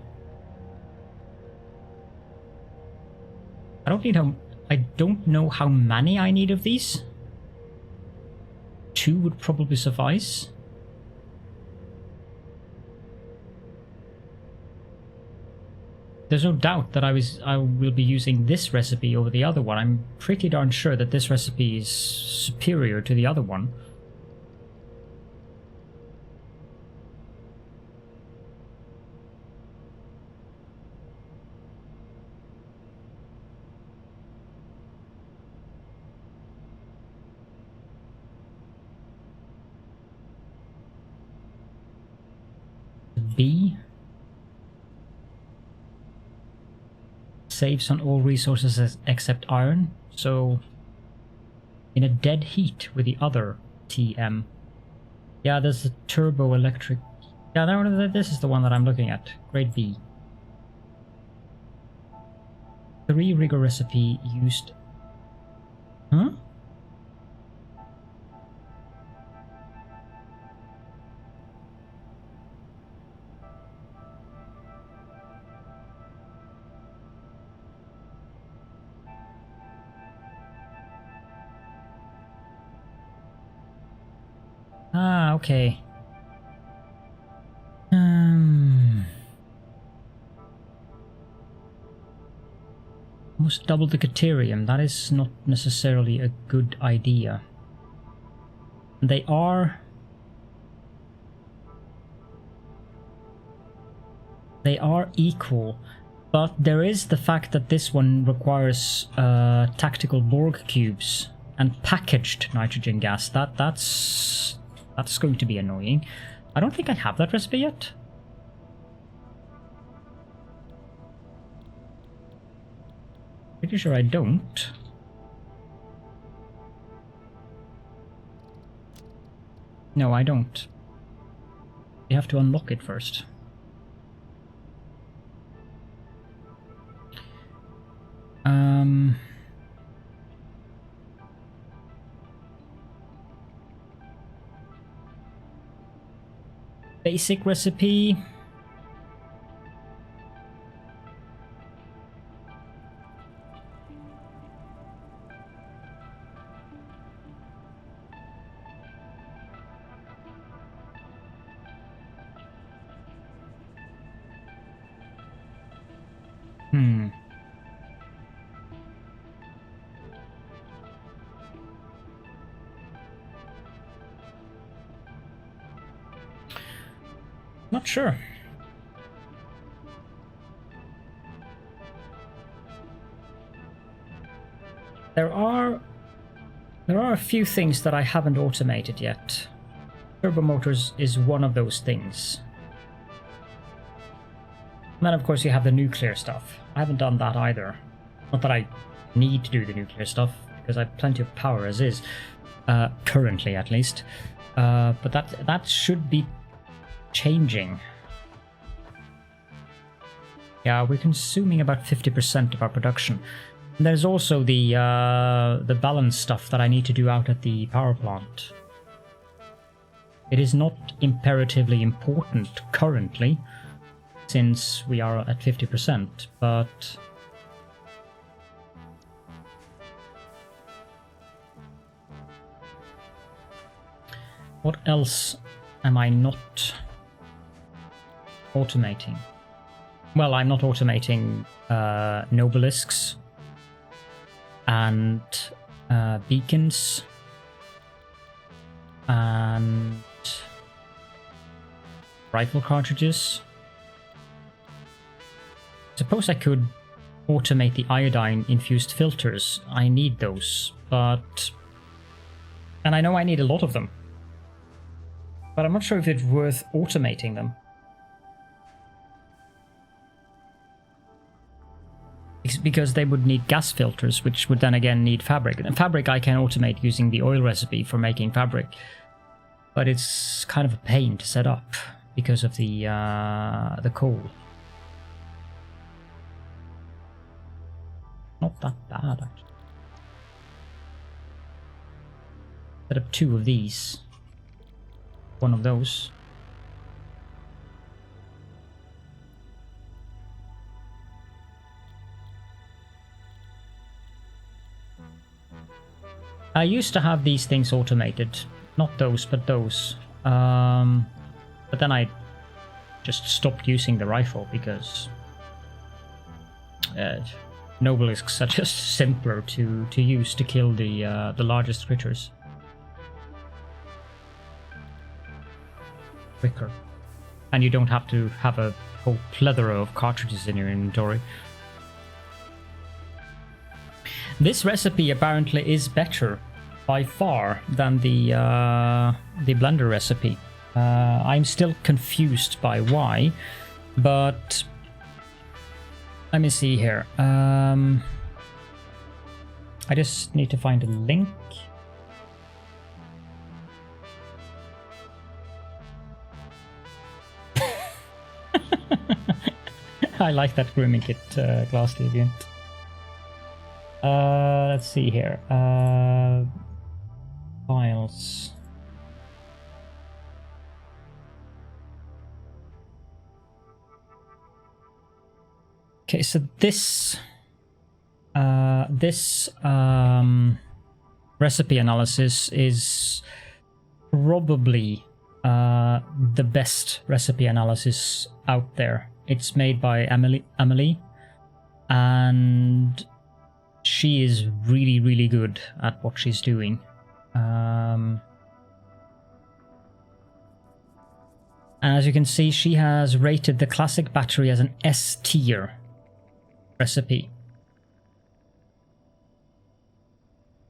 Speaker 1: I don't know how many I need of these. 2 would probably suffice. There's no doubt that I will be using this recipe over the other one. I'm pretty darn sure that this recipe is superior to the other one. B saves on all resources except iron, so in a dead heat with the other TM. Yeah, there's a turbo electric. Yeah, this is the one that I'm looking at. Grade B. 3 rigor recipe used. Huh? Ah, okay. Almost double the Caterium. That is not necessarily a good idea. They are They are equal, but there is the fact that this one requires tactical Borg cubes and packaged nitrogen gas. That's going to be annoying. I don't think I have that recipe yet. Pretty sure I don't. No, I don't. You have to unlock it first. Basic recipe. Not sure. There are a few things that I haven't automated yet. Turbo motors is one of those things. And then of course you have the nuclear stuff. I haven't done that either. Not that I need to do the nuclear stuff, because I have plenty of power as is, currently at least. But that should be changing. Yeah, we're consuming about 50% of our production. And there's also the balance stuff that I need to do out at the power plant. It is not imperatively important currently, since we are at 50%, but what else am I not automating? Well, I'm not automating nobelisks and beacons and rifle cartridges. Suppose I could automate the iodine infused filters. I need those, but... and I know I need a lot of them. But I'm not sure if it's worth automating them. Because they would need gas filters, which would then again need fabric. And fabric I can automate using the oil recipe for making fabric. But it's kind of a pain to set up because of the coal. Not that bad, actually. Set up 2 of these. One of those. I used to have these things automated. Not those, but those. But then I just stopped using the rifle because nobelisks are just simpler to use to kill the largest critters. Quicker. And you don't have to have a whole plethora of cartridges in your inventory. This recipe apparently is better by far than the blender recipe. I'm still confused by why, but let me see here. I just need to find a link. I like that grooming kit, Glass Deviant. Let's see here. Files. Okay, so this recipe analysis is probably the best recipe analysis out there. It's made by Emily, and she is really, really good at what she's doing. And as you can see, she has rated the classic battery as an S tier recipe.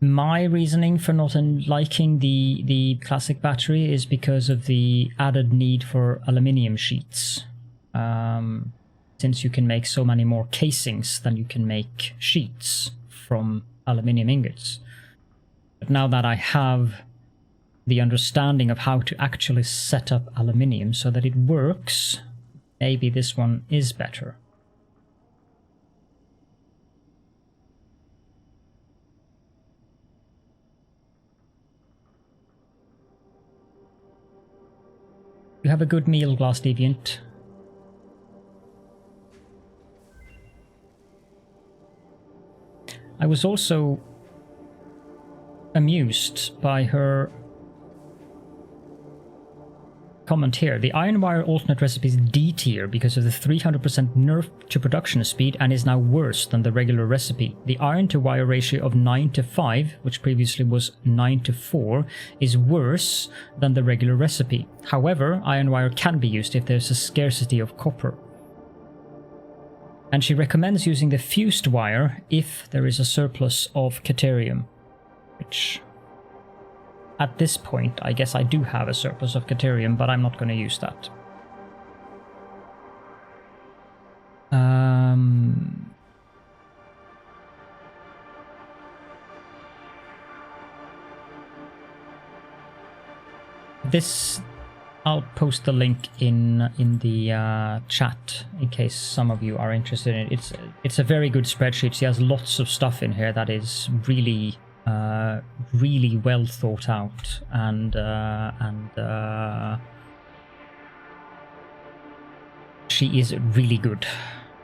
Speaker 1: My reasoning for not liking the classic battery is because of the added need for aluminium sheets. Since you can make so many more casings than you can make sheets from aluminium ingots. But now that I have the understanding of how to actually set up aluminium so that it works, maybe this one is better. You have a good meal, Glass Deviant. I was also amused by her comment here. The iron wire alternate recipe is D tier because of the 300% nerf to production speed and is now worse than the regular recipe. The iron to wire ratio of 9:5, which previously was 9:4, is worse than the regular recipe. However, iron wire can be used if there's a scarcity of copper. And she recommends using the fused wire if there is a surplus of caterium, which at this point I guess I do have a surplus of caterium, but I'm not going to use that. This, I'll post the link in the chat in case some of you are interested in it. It's a very good spreadsheet. She has lots of stuff in here that is really really well thought out, and she is really good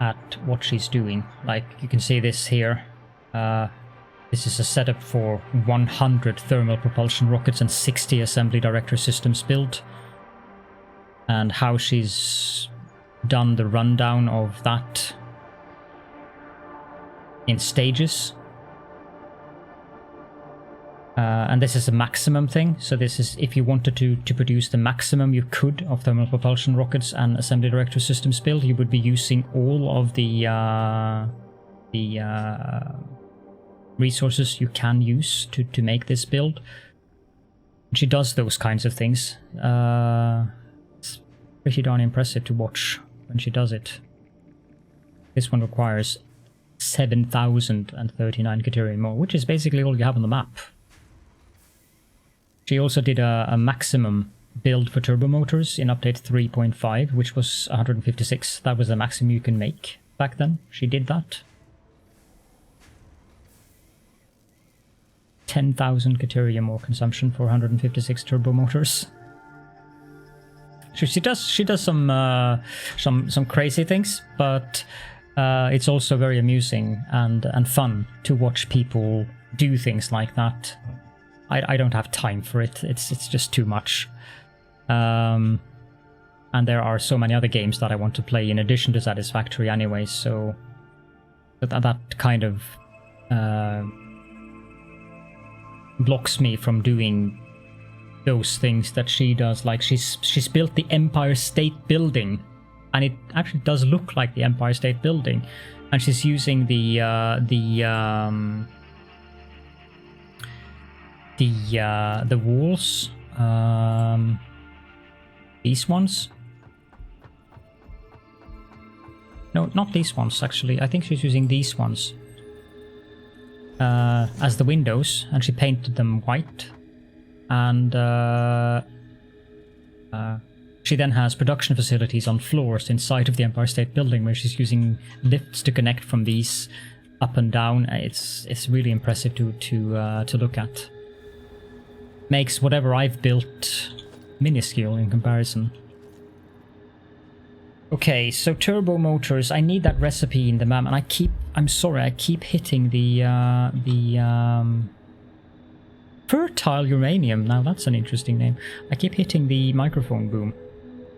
Speaker 1: at what she's doing. Like, you can see this here. This is a setup for 100 thermal propulsion rockets and 60 assembly director systems build, and how she's done the rundown of that in stages. And this is a maximum thing, so this is if you wanted to produce the maximum you could of thermal propulsion rockets and assembly director systems build, you would be using all of the resources you can use to make this build. She does those kinds of things. It's pretty darn impressive to watch when she does it. This one requires 7,039 caterium more, which is basically all you have on the map. She also did a maximum build for turbo motors in update 3.5, which was 156. That was the maximum you can make back then. She did that. 10,000 caterium more consumption for 156 turbo motors. She does some crazy things, but it's also very amusing and fun to watch people do things like that. I don't have time for it. It's just too much. And there are so many other games that I want to play in addition to Satisfactory anyway, so that kind of blocks me from doing those things that she does. Like, she's built the Empire State Building, and it actually does look like the Empire State Building, and she's using the walls, these ones. No, not these ones actually. I think she's using these ones as the windows, and she painted them white. And she then has production facilities on floors inside of the Empire State Building, where she's using lifts to connect from these up and down. It's really impressive to look at. Makes whatever I've built minuscule in comparison. Okay, so turbo motors. I need that recipe in the map, and I keep hitting the fertile uranium. Now that's an interesting name. I keep hitting the microphone boom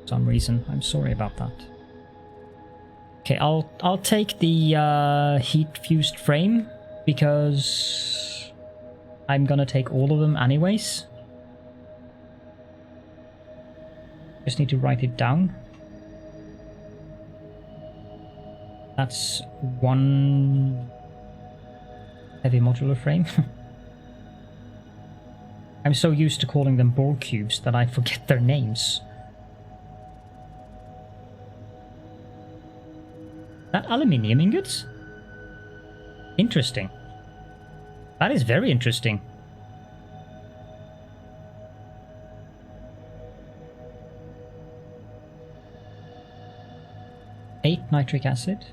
Speaker 1: for some reason. I'm sorry about that. Okay, I'll take the heat fused frame because I'm gonna take all of them anyways. Just need to write it down. That's one heavy modular frame. I'm so used to calling them ball cubes that I forget their names. That aluminium ingots? Interesting. That is very interesting. Eight nitric acid.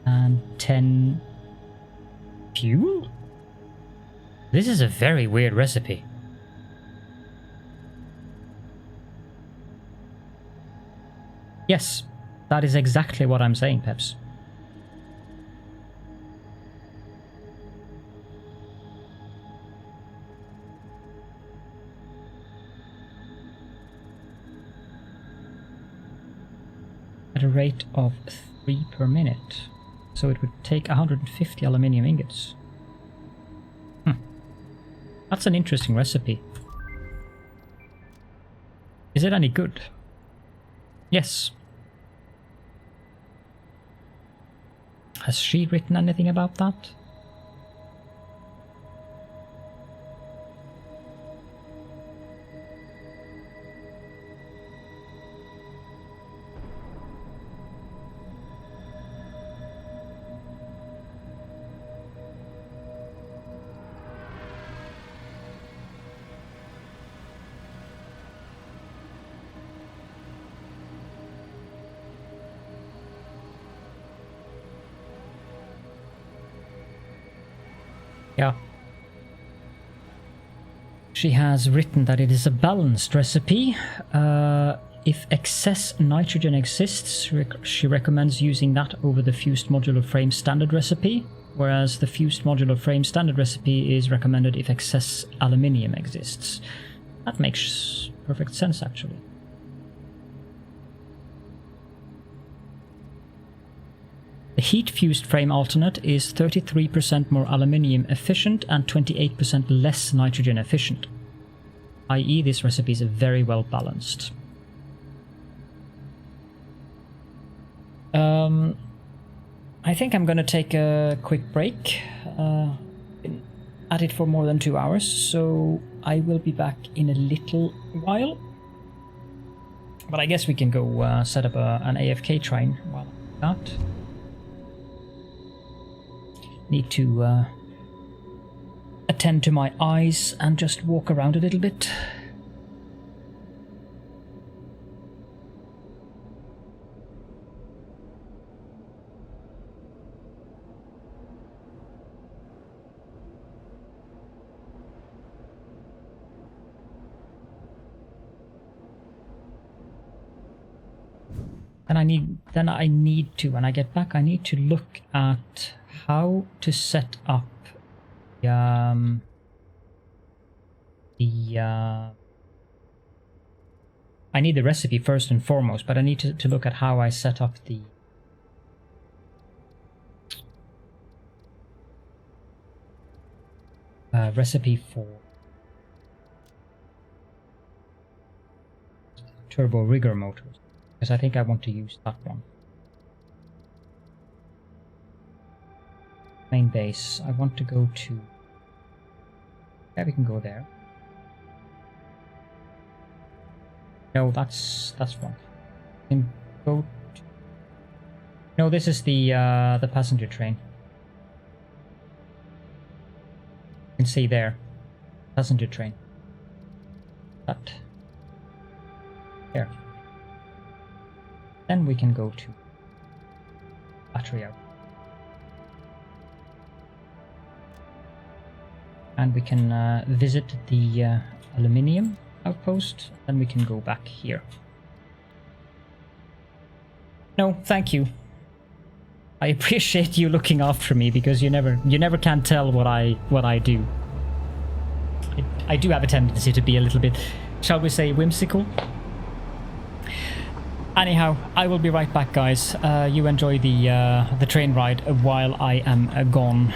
Speaker 1: And 10 fuel? This is a very weird recipe. Yes, that is exactly what I'm saying, Peps. At a rate of 3 per minute. So it would take 150 aluminium ingots. That's an interesting recipe. Is it any good? Yes. Has she written anything about that? Yeah. She has written that it is a balanced recipe. If excess nitrogen exists, she recommends using that over the fused modular frame standard recipe, whereas the fused modular frame standard recipe is recommended if excess aluminium exists. That makes perfect sense, actually. The heat-fused frame alternate is 33% more aluminium efficient and 28% less nitrogen efficient, i.e. this recipe is very well balanced. I think I'm gonna take a quick break. Been at it for more than 2 hours, so I will be back in a little while. But I guess we can go set up an AFK train while I do that. Need to attend to my eyes and just walk around a little bit. And I need to, when I get back, I need to look at how to set up I need the recipe first and foremost, but I need to look at how I set up the recipe for turbo rigger motors, because I think I want to use that one. Main base. I want to go to... Yeah, we can go there. No, that's wrong. We can go to... No, this is the passenger train. You can see there. Passenger train. That. There. Then we can go to battery out. And we can visit the aluminium outpost, then we can go back here. No, thank you. I appreciate you looking after me, because you never can tell what I do. I do have a tendency to be a little bit, shall we say, whimsical. Anyhow, I will be right back, guys. You enjoy the train ride while I am gone.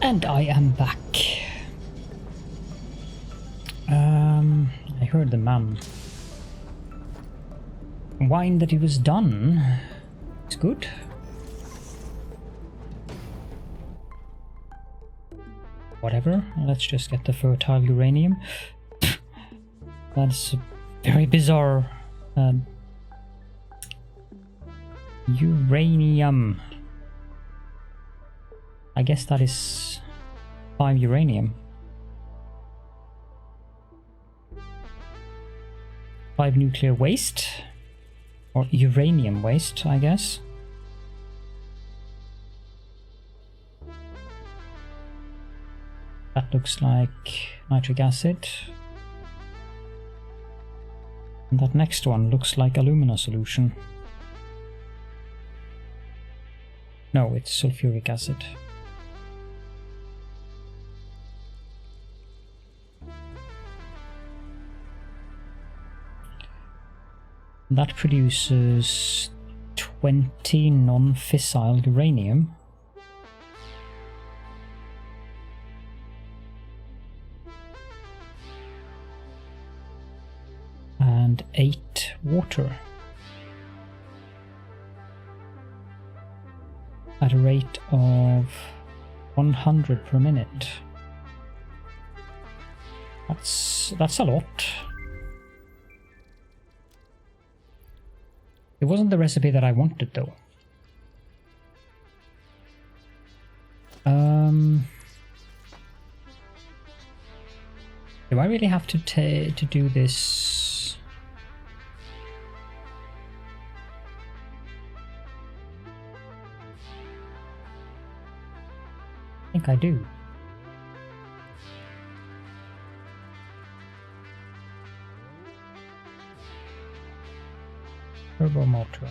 Speaker 1: And I am back. I heard the man whine that he was done. It's good. Whatever, let's just get the fertile uranium. That's very bizarre. Uranium. I guess that is 5 uranium. 5 nuclear waste. Or uranium waste, I guess. That looks like nitric acid. And that next one looks like alumina solution. No, it's sulfuric acid. That produces 20 non-fissile uranium. And 8 water. At a rate of 100 per minute. That's a lot. It wasn't the recipe that I wanted, though. Do I really have to do this? I think I do. Turbo motor.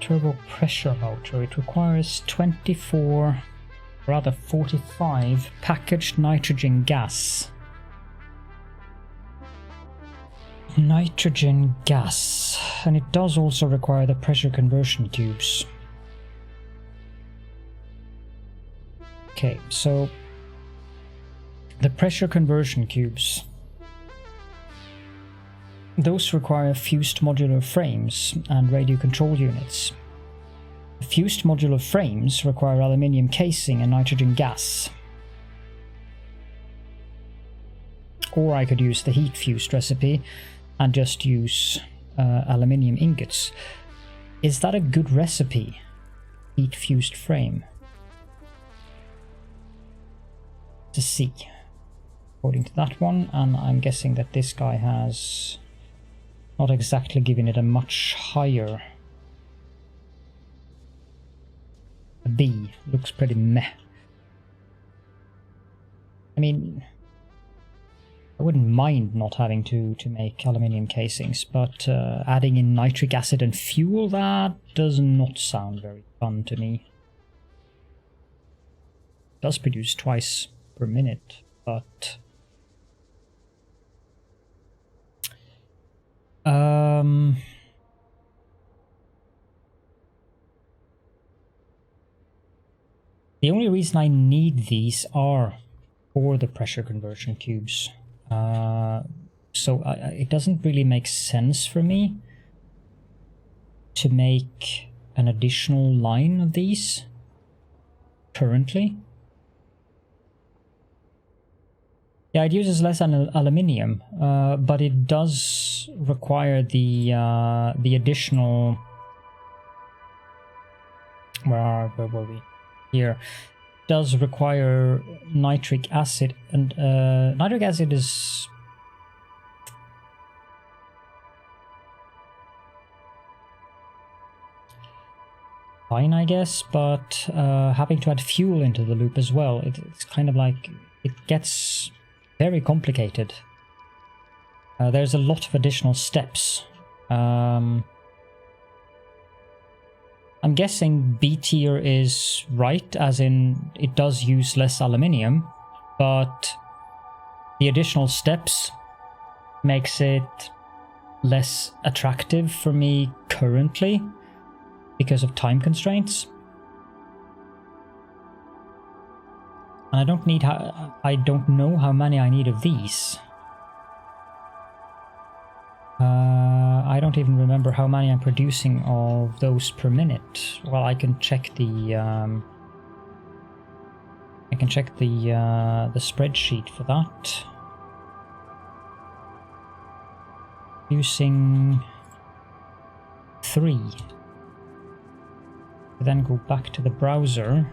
Speaker 1: Turbo pressure motor. It requires 45 packaged nitrogen gas. Nitrogen gas. And it does also require the pressure conversion tubes. Okay, so the pressure conversion tubes, those require fused modular frames and radio control units. Fused modular frames require aluminium casing and nitrogen gas. Or I could use the heat fused recipe and just use aluminium ingots. Is that a good recipe? Heat fused frame. To see. According to that one, and I'm guessing that this guy has not exactly given it a much higher. A B looks pretty meh. I mean, I wouldn't mind not having to make aluminium casings, but adding in nitric acid and fuel, that does not sound very fun to me. It does produce twice per minute, but the only reason I need these are for the pressure conversion tubes. So it doesn't really make sense for me to make an additional line of these currently. Yeah, it uses less aluminium, but it does require the additional. Where were we? Here. Does require nitric acid, and nitric acid is fine, I guess, but having to add fuel into the loop as well, it's kind of like it gets very complicated. There's a lot of additional steps. I'm guessing B tier is right, as in it does use less aluminium, but the additional steps makes it less attractive for me currently. because of time constraints. And I don't know how many I need of these. I don't even remember how many I'm producing of those per minute. Well, I can check the the spreadsheet for that. Using 3. Then go back to the browser.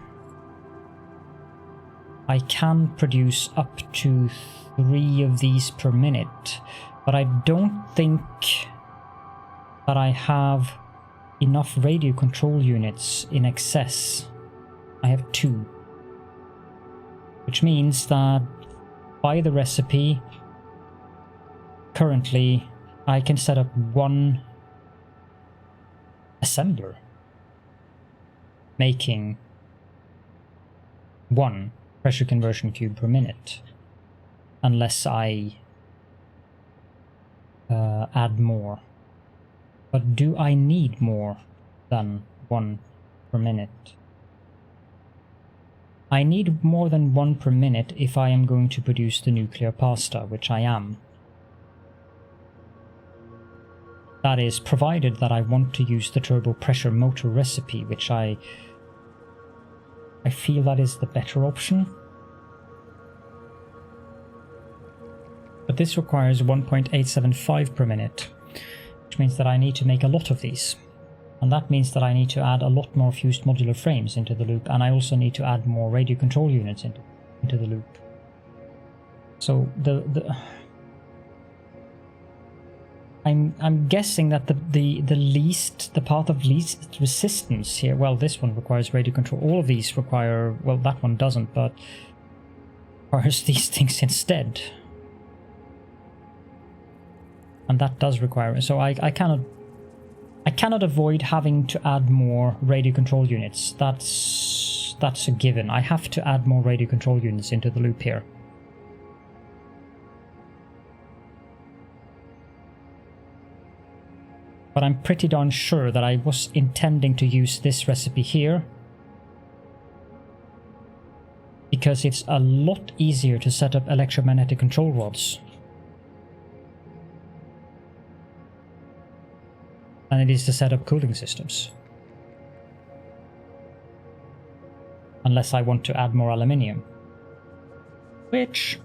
Speaker 1: I can produce up to 3 of these per minute, but I don't think that I have enough radio control units in excess. I have 2. Which means that by the recipe, currently I can set up 1 assembler, making 1 pressure conversion cube per minute, unless I add more. But do I need more than 1 per minute? I need more than 1 per minute if I am going to produce the nuclear pasta, which I am. That is, provided that I want to use the turbo pressure motor recipe, which I feel that is the better option. But this requires 1.875 per minute, which means that I need to make a lot of these. And that means that I need to add a lot more fused modular frames into the loop, and I also need to add more radio control units into the loop. So I'm guessing that the path of least resistance here, well, this one requires radio control. All of these require, well, that one doesn't, but requires these things instead. And that does require, so I cannot avoid having to add more radio control units. That's a given. I have to add more radio control units into the loop here. But I'm pretty darn sure that I was intending to use this recipe here, because it's a lot easier to set up electromagnetic control rods than it is to set up cooling systems. Unless I want to add more aluminium. Which,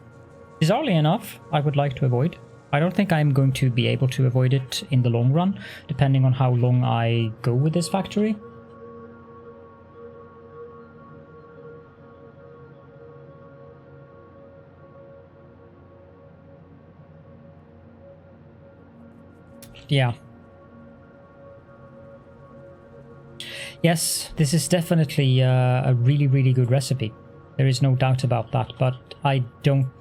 Speaker 1: bizarrely enough, I would like to avoid. I don't think I'm going to be able to avoid it in the long run, depending on how long I go with this factory. Yeah. Yes, this is definitely a really, really good recipe. There is no doubt about that, but I don't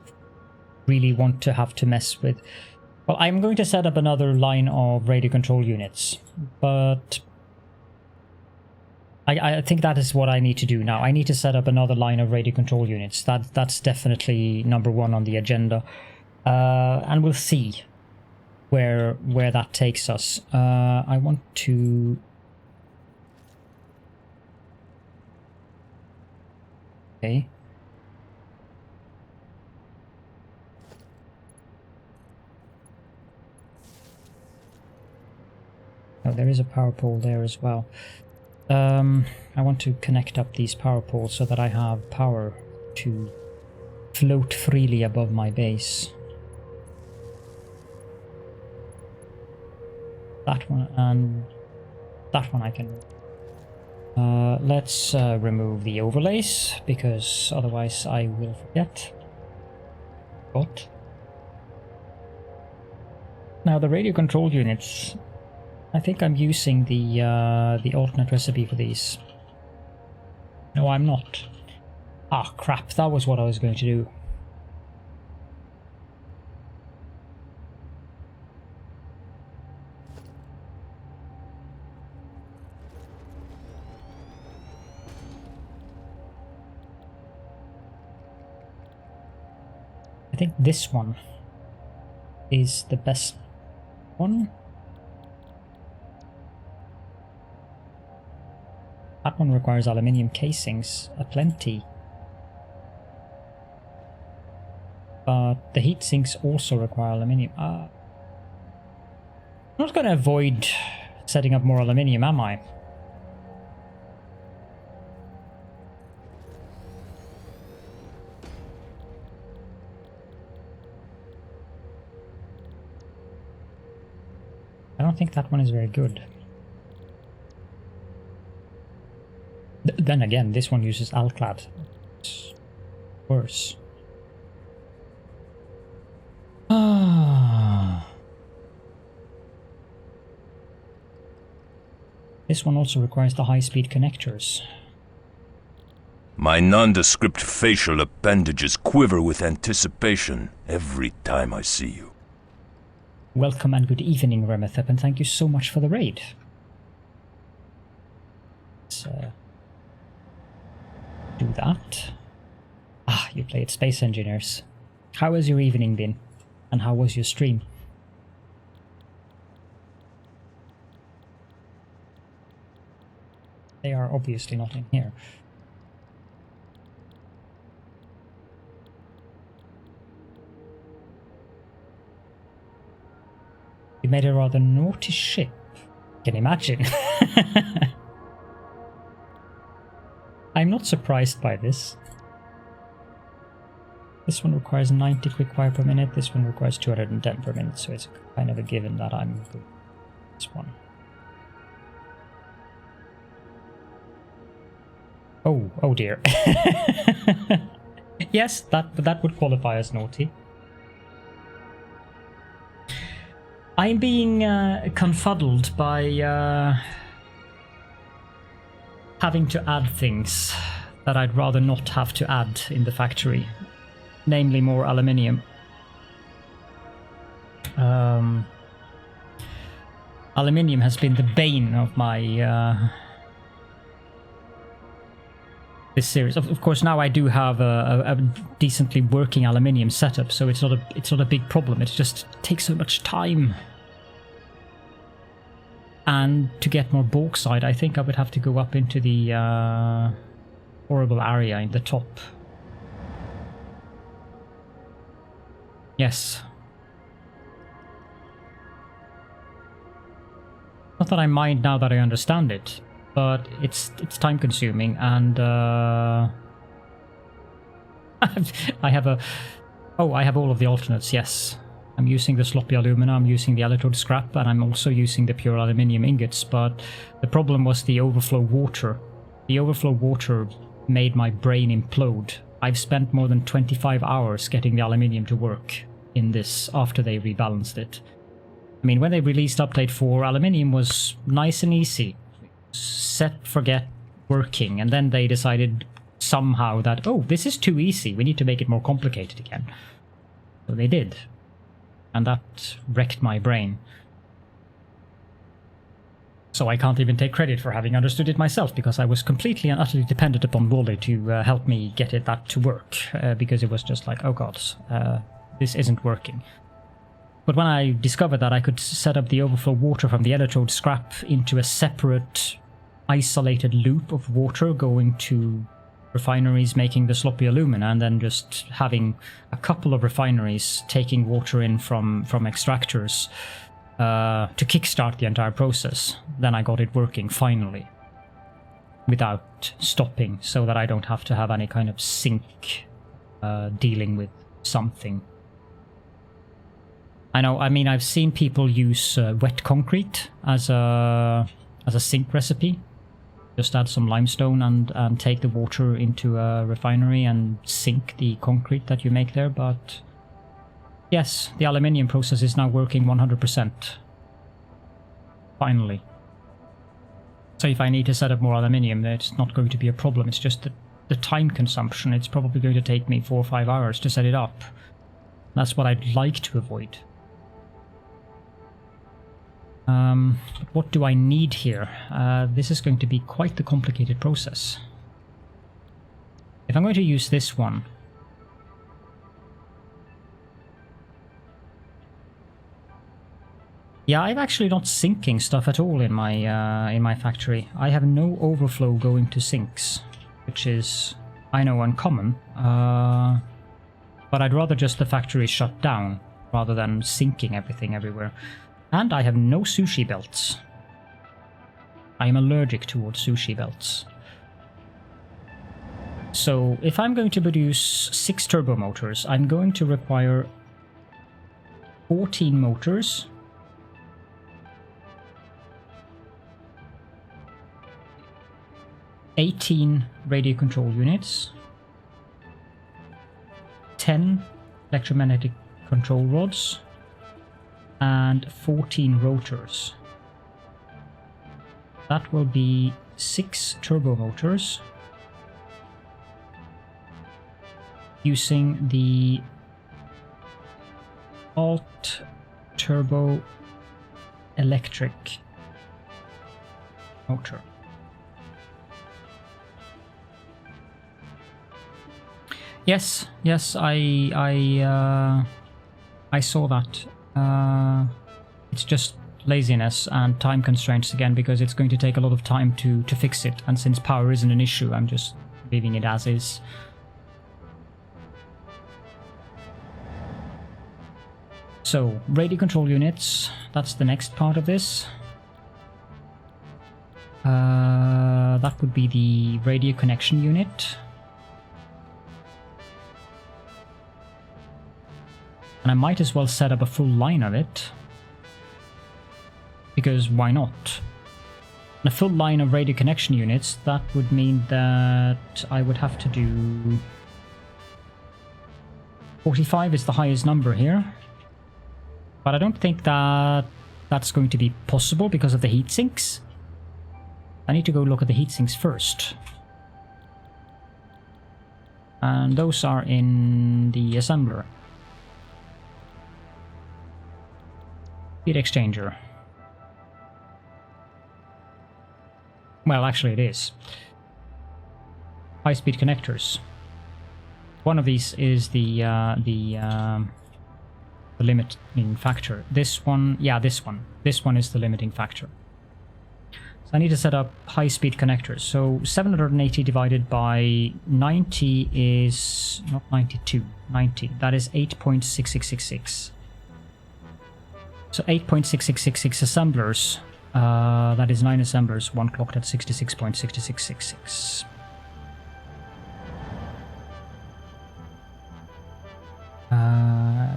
Speaker 1: really want to have to mess with... Well, I'm going to set up another line of radio control units, but I think that is what I need to do now. I need to set up another line of radio control units. That's definitely number 1 on the agenda, and we'll see where that takes us. I want to... Okay. Oh, there is a power pole there as well. I want to connect up these power poles so that I have power to float freely above my base. That one and that one I can... let's remove the overlays, because otherwise I will forget. But now the radio control units, I think I'm using the alternate recipe for these. No, I'm not. Ah, crap, that was what I was going to do. I think this one is the best one. That one requires aluminium casings, aplenty. But the heat sinks also require aluminium. I'm not going to avoid setting up more aluminium, am I? I don't think that one is very good. Then again, this one uses alclad. It's worse. This one also requires the high-speed connectors.
Speaker 4: My nondescript facial appendages quiver with anticipation every time I see you.
Speaker 1: Welcome and good evening, Remethep, and thank you so much for the raid. Let's do that. Ah, you played Space Engineers. How has your evening been? And how was your stream? They are obviously not in here. You made a rather naughty ship. Can imagine. I'm not surprised by this. This one requires 90 quick fire per minute, this one requires 210 per minute, so it's kind of a given that I'm good with this one. Oh dear. Yes, that would qualify as naughty. I'm being confuddled by having to add things that I'd rather not have to add in the factory, namely more aluminium. Aluminium has been the bane of my this series. Of course, now I do have a decently working aluminium setup, so it's not a big problem. It just takes so much time. And to get more bauxite, I think I would have to go up into the horrible area in the top. Yes. Not that I mind now that I understand it, but it's time consuming, and I have all of the alternates. Yes, I'm using the sloppy alumina, I'm using the electrode scrap, and I'm also using the pure aluminium ingots. But the problem was the overflow water. The overflow water made my brain implode. I've spent more than 25 hours getting the aluminium to work in this after they rebalanced it. I mean, when they released update 4, aluminium was nice and easy. Set, forget, working, and then they decided somehow that, oh, this is too easy, we need to make it more complicated again. So they did, and that wrecked my brain. So I can't even take credit for having understood it myself, because I was completely and utterly dependent upon Wally to help me get that to work, because it was just like, oh god, this isn't working. But when I discovered that I could set up the overflow water from the electrode scrap into a separate isolated loop of water going to refineries making the sloppy alumina, and then just having a couple of refineries taking water in from extractors to kickstart the entire process, then I got it working finally without stopping, so that I don't have to have any kind of sink dealing with something. I know, I mean, I've seen people use wet concrete as a sink recipe. Just add some limestone and take the water into a refinery and sink the concrete that you make there, but yes, the aluminium process is now working 100%. Finally. So if I need to set up more aluminium, it's not going to be a problem. It's just the time consumption. It's probably going to take me 4 or 5 hours to set it up. That's what I'd like to avoid. What do I need here? This is going to be quite the complicated process. If I'm going to use this one, Yeah, I'm actually not sinking stuff at all in my factory. I have no overflow going to sinks, which is, I know, uncommon. But I'd rather just the factory shut down rather than sinking everything everywhere. And I have no sushi belts. I am allergic towards sushi belts. So if I'm going to produce 6 turbo motors, I'm going to require 14 motors, 18 radio control units, 10 electromagnetic control rods, and 14 rotors. That will be 6 turbo motors using the alt turbo electric motor. Yes, I saw that. It's just laziness and time constraints again, because it's going to take a lot of time to fix it, and since power isn't an issue, I'm just leaving it as is. So, radio control units, that's the next part of this. That would be the radio connection unit. And I might as well set up a full line of it, because why not? And a full line of radio connection units, that would mean that I would have to do 45 is the highest number here. But I don't think that that's going to be possible because of the heat sinks. I need to go look at the heat sinks first. And those are in the assembler. Heat exchanger. Well, actually it is. High-speed connectors. One of these is the limiting factor. This one, yeah, this one. This one is the limiting factor. So I need to set up high-speed connectors. So 780 divided by 90 is not 92, 90. That is 8.6666. So 8.6666 assemblers, that is 9 assemblers, one clocked at 66.6666.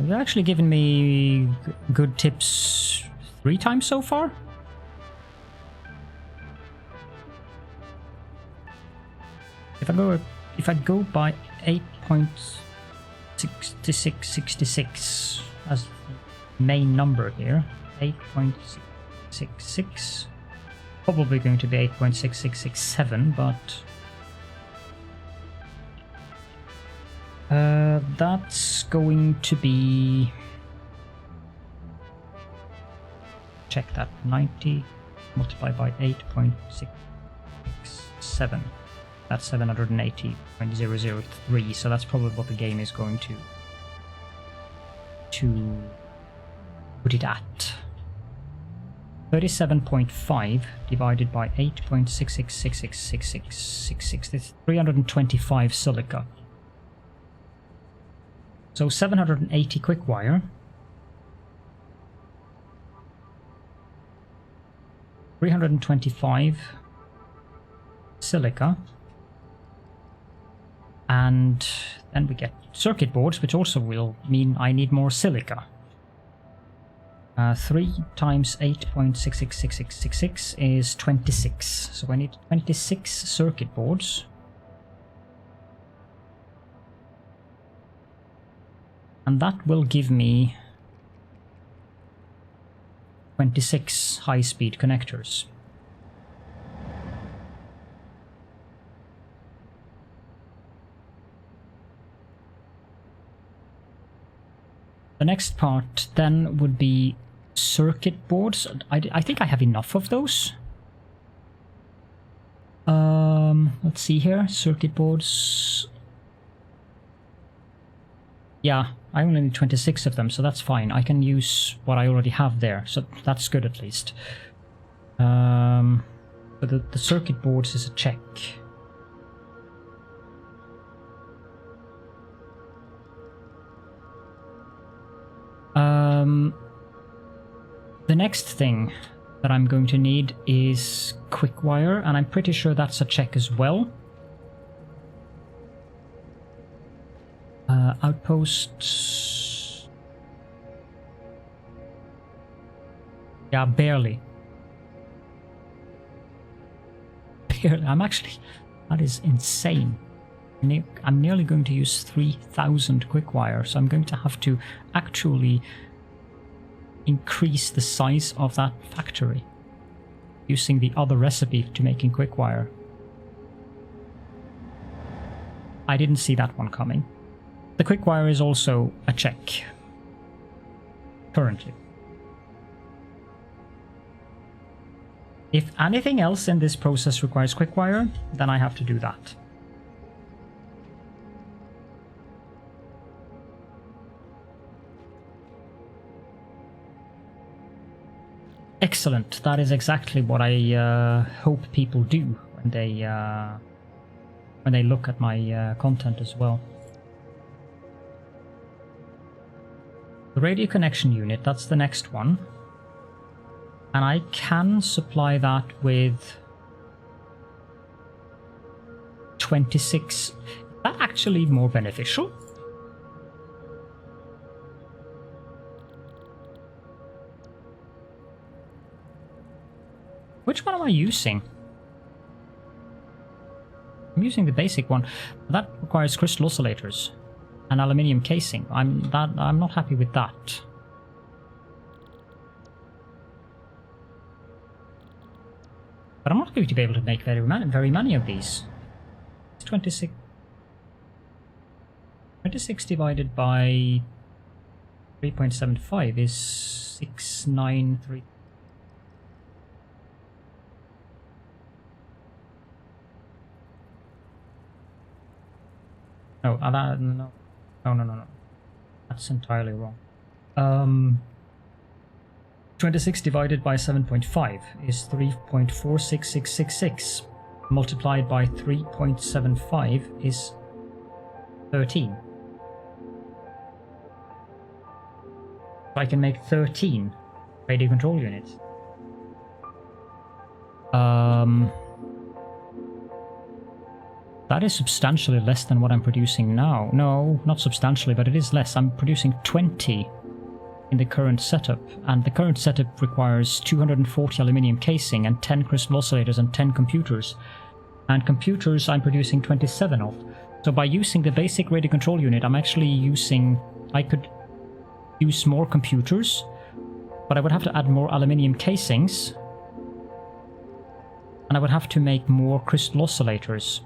Speaker 1: You've actually given me good tips 3 times so far. If I go by 8.6666 as main number here, 8.66, probably going to be 8.6667, but that's going to be, check that, 90 multiplied by 8.667, that's 780.003, so that's probably what the game is going to put it at. 37.5 divided by 8.666666, that's 325 silica. So 780 quick wire, 325 silica, and then we get circuit boards, which also will mean I need more silica. 3 times 8.666666 is 26, so I need 26 circuit boards. And that will give me 26 high-speed connectors. The next part then would be circuit boards. I think I have enough of those. Let's see here, circuit boards. Yeah, I only need 26 of them, so that's fine. I can use what I already have there, so that's good at least. But the circuit boards is a check. The next thing that I'm going to need is quick wire, and I'm pretty sure that's a check as well. Outposts. Yeah, barely. Barely. I'm actually... That is insane. I'm nearly going to use 3,000 quick wire, so I'm going to have to actually increase the size of that factory using the other recipe to making quick wire. I didn't see that one coming. The quick wire is also a check currently. If anything else in this process requires quick wire, then I have to do that. Excellent. That is exactly what I hope people do when they look at my content as well. The radio connection unit, that's the next one. And I can supply that with 26. Is that actually more beneficial? Which one am I using? I'm using the basic one. That requires crystal oscillators and aluminium casing. I'm not happy with that. But I'm not going to be able to make very many of these. It's 26. 26 divided by 3.75 is 693. No. That's entirely wrong. 26 divided by 7.5 is 3.46666. Multiplied by 3.75 is 13. So I can make 13 radio control units. That is substantially less than what I'm producing now. No, not substantially, but it is less. I'm producing 20 in the current setup, and the current setup requires 240 aluminium casing and 10 crystal oscillators and 10 computers. And computers I'm producing 27 of. So by using the basic radio control unit, I'm actually using... I could use more computers, but I would have to add more aluminium casings, and I would have to make more crystal oscillators.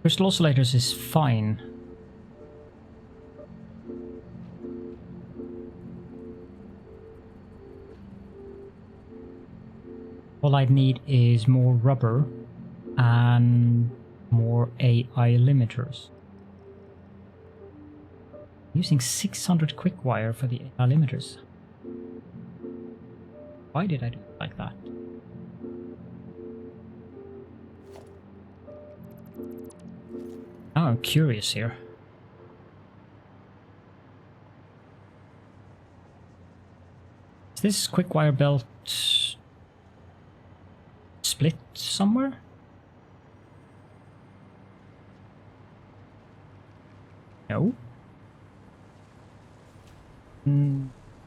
Speaker 1: Crystal oscillators is fine. All I need is more rubber and more AI limiters. Using 600 quick wire for the AI limiters. Why did I do it like that? Now I'm curious here. Is this quick wire belt split somewhere? No.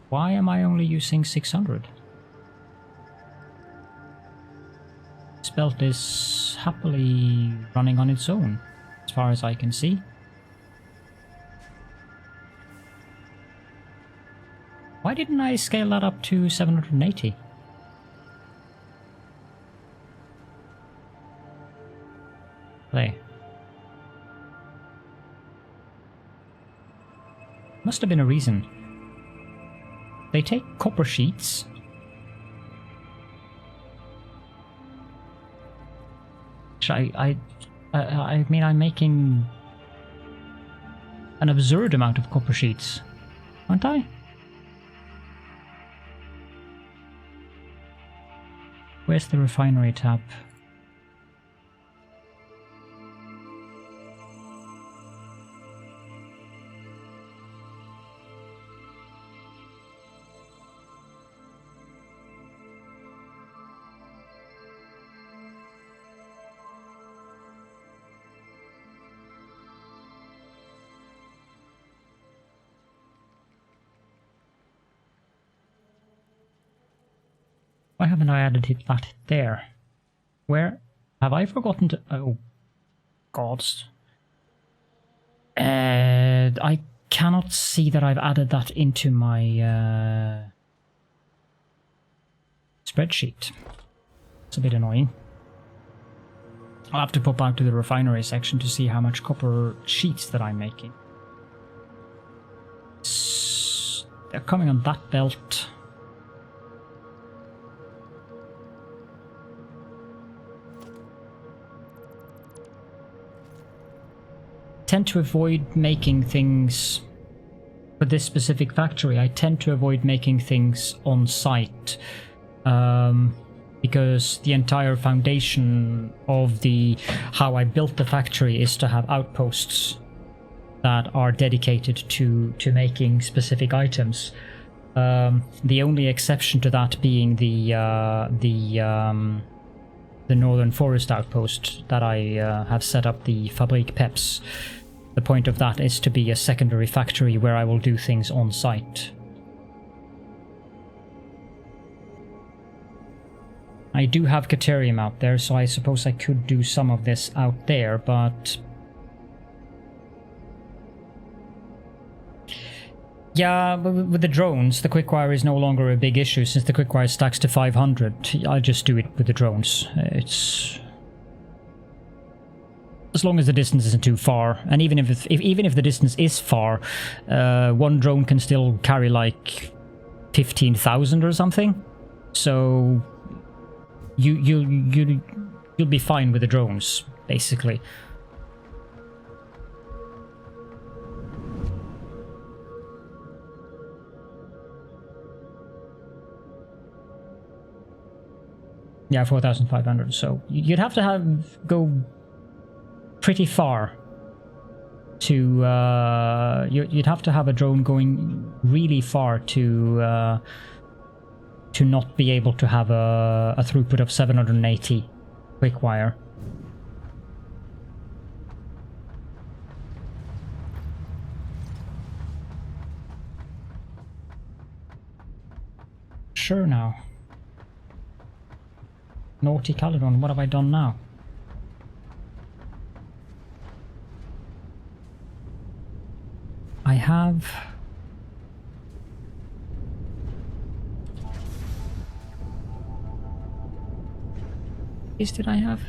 Speaker 1: Why am I only using 600? This belt is happily running on its own, as far as I can see. Why didn't I scale that up to 780? Play. Must have been a reason. They take copper sheets. I mean, I'm making an absurd amount of copper sheets, aren't I? Where's the refinery tab? Why haven't I added that there? Where have I forgotten to... Oh, gods. I cannot see that I've added that into my spreadsheet. It's a bit annoying. I'll have to pop out to the refinery section to see how much copper sheets that I'm making. They're coming on that belt. Tend to avoid making things for this specific factory. I tend to avoid making things on site because the entire foundation of how I built the factory is to have outposts that are dedicated to making specific items. The only exception to that being the Northern Forest outpost that I have set up, the Fabrik Peps. The point of that is to be a secondary factory where I will do things on site. I do have Caterium out there, so I suppose I could do some of this out there, but... Yeah, but with the drones, the quick-wire is no longer a big issue since the quick-wire stacks to 500. I'll just do it with the drones. It's... As long as the distance isn't too far, and even if the distance is far, one drone can still carry like 15,000 or something. So you'll be fine with the drones, basically. Yeah, 4,500. So you'd have to go pretty far to you'd have to have a drone going really far to not be able to have a throughput of 780 quick wire. Sure now. Naughty Caledorn, what have I done now? I have... Is did I have?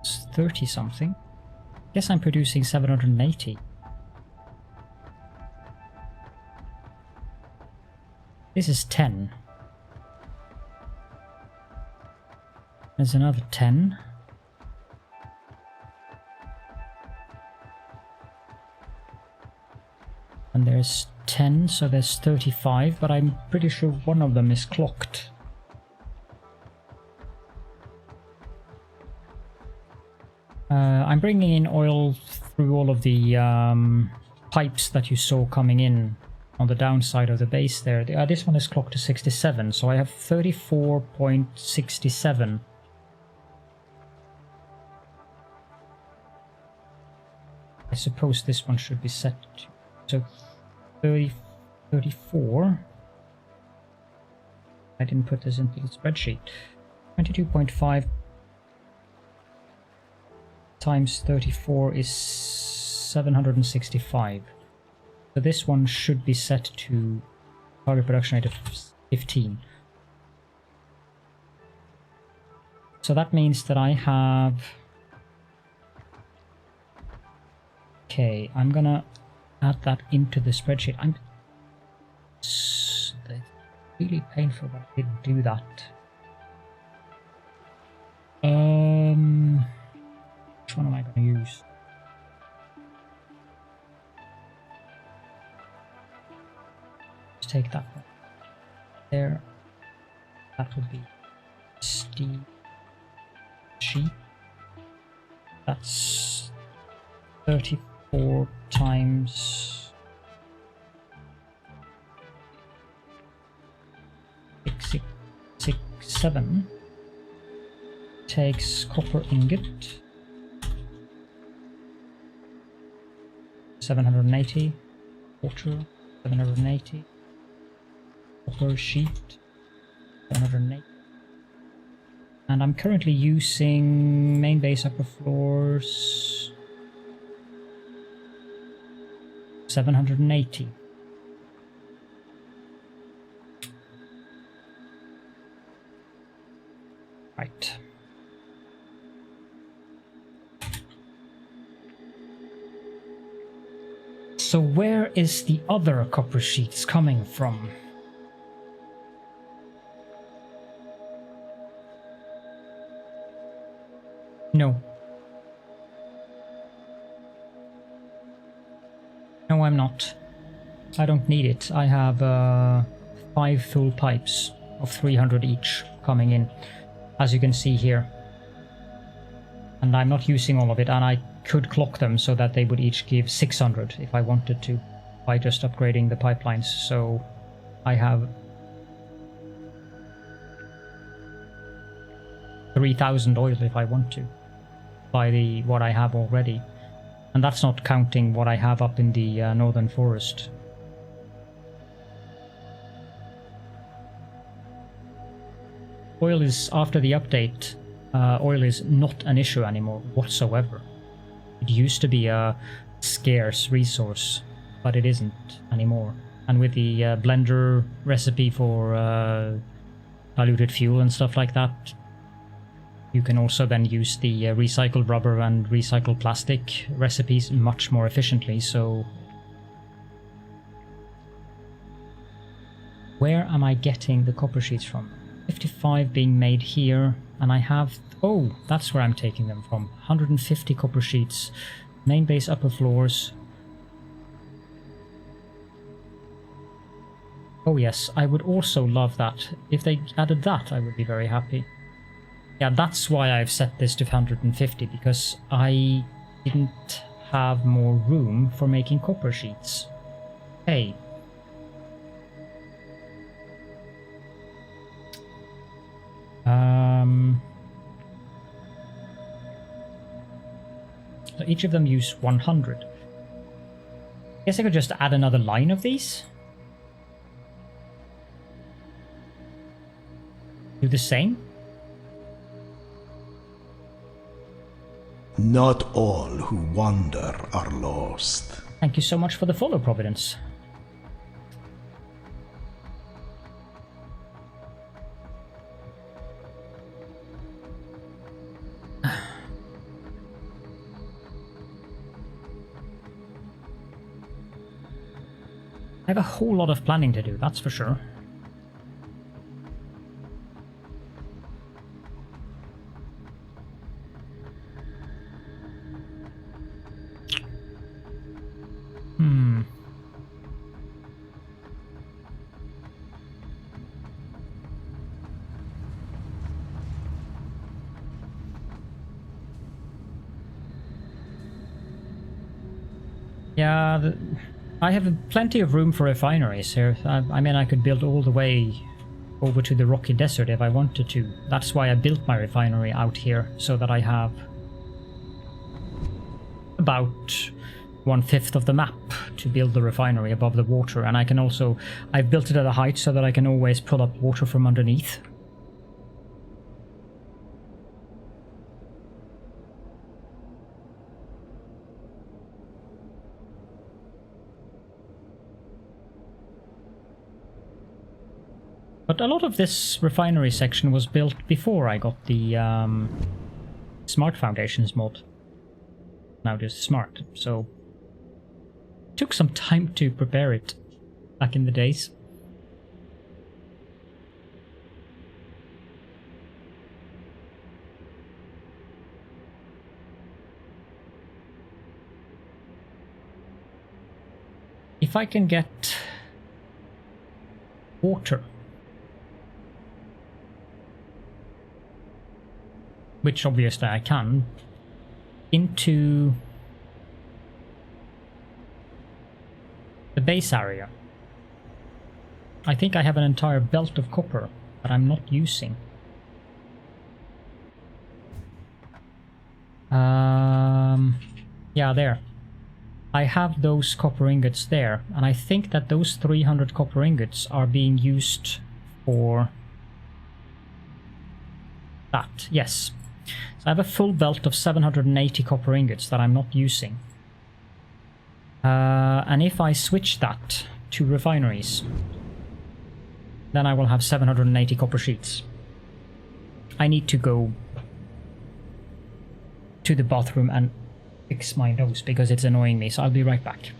Speaker 1: It's 30 something. Guess I'm producing 780. This is 10. There's another 10. And there's 10, so there's 35, but I'm pretty sure one of them is clocked. I'm bringing in oil through all of the pipes that you saw coming in on the downside of the base there. This one is clocked to 67, so I have 34.67. I suppose this one should be set to... So 34. I didn't put this into the spreadsheet. 22.5 times 34 is 765. So this one should be set to target production rate of 15. So that means that I have Okay, I'm gonna add that into the spreadsheet. It's really painful that I didn't do that. Which one am I going to use? Let's take that one. There. That would be Steve sheet. That's 34 times 667. Takes copper ingot 780, water 780, copper sheet 780, and I'm currently using main base upper floors 780. Right. So where is the other copper sheets coming from? No. No, I'm not. I don't need it. I have 5 full pipes of 300 each coming in, as you can see here. And I'm not using all of it, and I could clock them so that they would each give 600 if I wanted to, by just upgrading the pipelines. So I have 3,000 oil if I want to, by what I have already. And that's not counting what I have up in the northern forest. Oil is, after the update, oil is not an issue anymore whatsoever. It used to be a scarce resource, but it isn't anymore. And with the blender recipe for diluted fuel and stuff like that, you can also then use the recycled rubber and recycled plastic recipes much more efficiently. So where am I getting the copper sheets from? 55 being made here, and I have, oh, that's where I'm taking them from. 150 copper sheets, main base upper floors. Oh yes, I would also love that. If they added that, I would be very happy. Yeah, that's why I've set this to 150, because I didn't have more room for making copper sheets. Hey. So each of them use 100. I guess I could just add another line of these. Do the same.
Speaker 5: Not all who wander are lost.
Speaker 1: Thank you so much for the follow, Providence. I have a whole lot of planning to do, that's for sure. Yeah, I have plenty of room for refineries here. I mean, I could build all the way over to the rocky desert if I wanted to. That's why I built my refinery out here, so that I have about 1/5 of the map to build the refinery above the water. And I can also, I've built it at a height so that I can always pull up water from underneath. But a lot of this refinery section was built before I got the Smart Foundations mod. Now just Smart, so took some time to prepare it back in the days. If I can get water, which obviously I can, into the base area, I think I have an entire belt of copper that I'm not using. Yeah, there. I have those copper ingots there, and I think that those 300 copper ingots are being used for that. Yes. So I have a full belt of 780 copper ingots that I'm not using. And if I switch that to refineries, then I will have 780 copper sheets. I need to go to the bathroom and fix my nose because it's annoying me, so I'll be right back.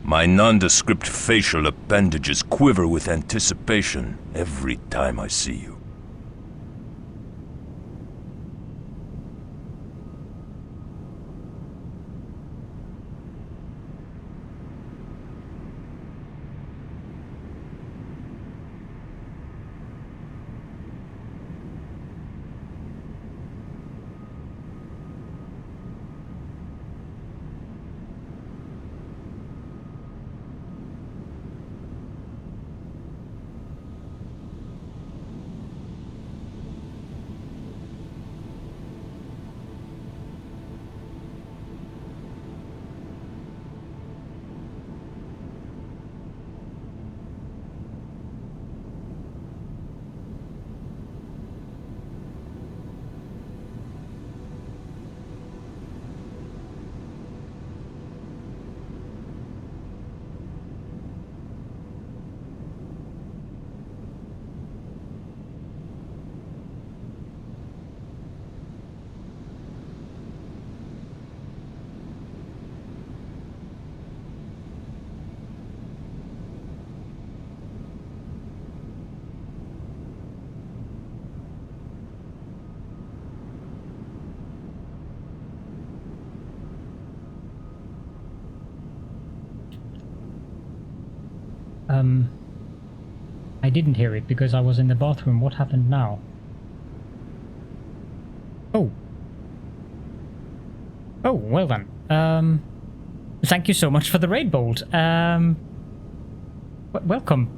Speaker 4: My nondescript facial appendages quiver with anticipation every time I see you.
Speaker 1: I didn't hear it because I was in the bathroom. What happened now? Oh. Oh, well then. Thank you so much for the raid bolt. Welcome.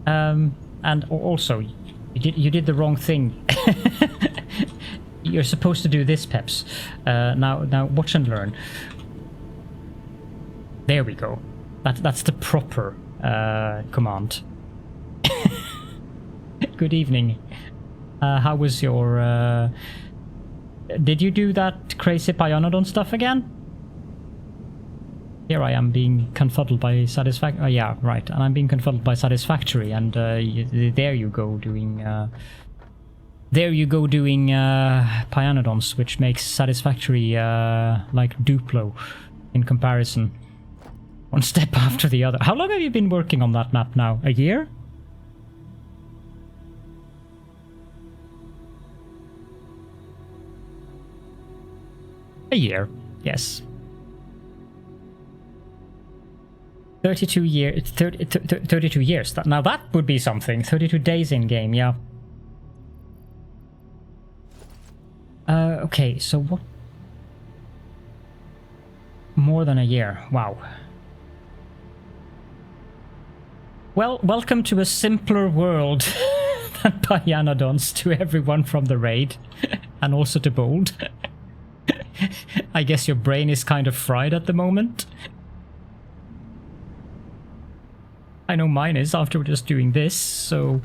Speaker 1: And also, you did the wrong thing. You're supposed to do this, Peps. Now watch and learn. There we go. That's the proper command. Good evening. How was your... Did you do that crazy Pionodon stuff again? Here I am being confuddled by Satisfactory. Yeah, right. And I'm being confuddled by Satisfactory. And there you go doing... there you go doing Pionodons, which makes Satisfactory like Duplo in comparison. One step after the other. How long have you been working on that map now? A year? A year, yes. 32 years. 32 years. Now that would be something. 32 days in game, yeah. Okay, so what? More than a year. Wow. Well, welcome to a simpler world than Pionodons to everyone from the raid, and also to Bold. I guess your brain is kind of fried at the moment. I know mine is after just doing this, so...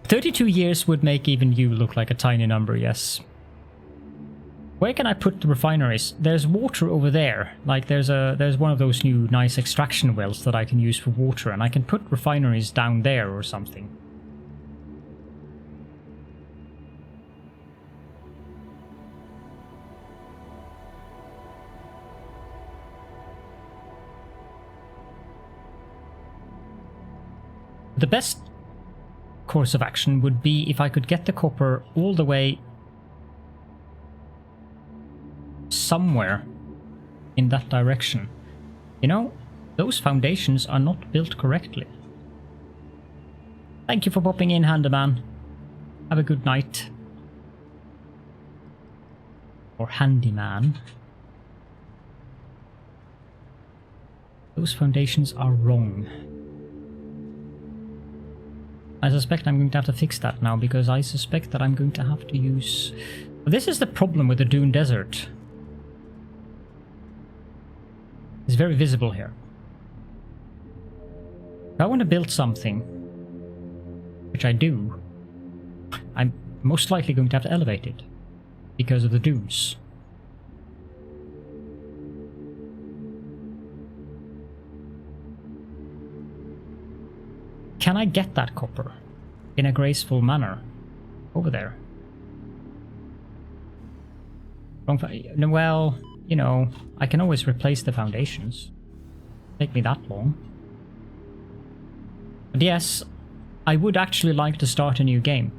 Speaker 1: 32 years would make even you look like a tiny number, yes. Where can I put the refineries? There's water over there. Like there's one of those new nice extraction wells that I can use for water, and I can put refineries down there or something. The best course of action would be if I could get the copper all the way somewhere in that direction. You know, those foundations are not built correctly. Thank you for popping in, Handyman. Have a good night. Or Handyman. Those foundations are wrong. I suspect I'm going to have to fix that now, because I suspect that I'm going to have to use... This is the problem with the Dune Desert. It's very visible here. If I want to build something, which I do, I'm most likely going to have to elevate it, because of the dunes. Can I get that copper in a graceful manner over there? Well, you know, I can always replace the foundations. Take me that long. But yes, I would actually like to start a new game.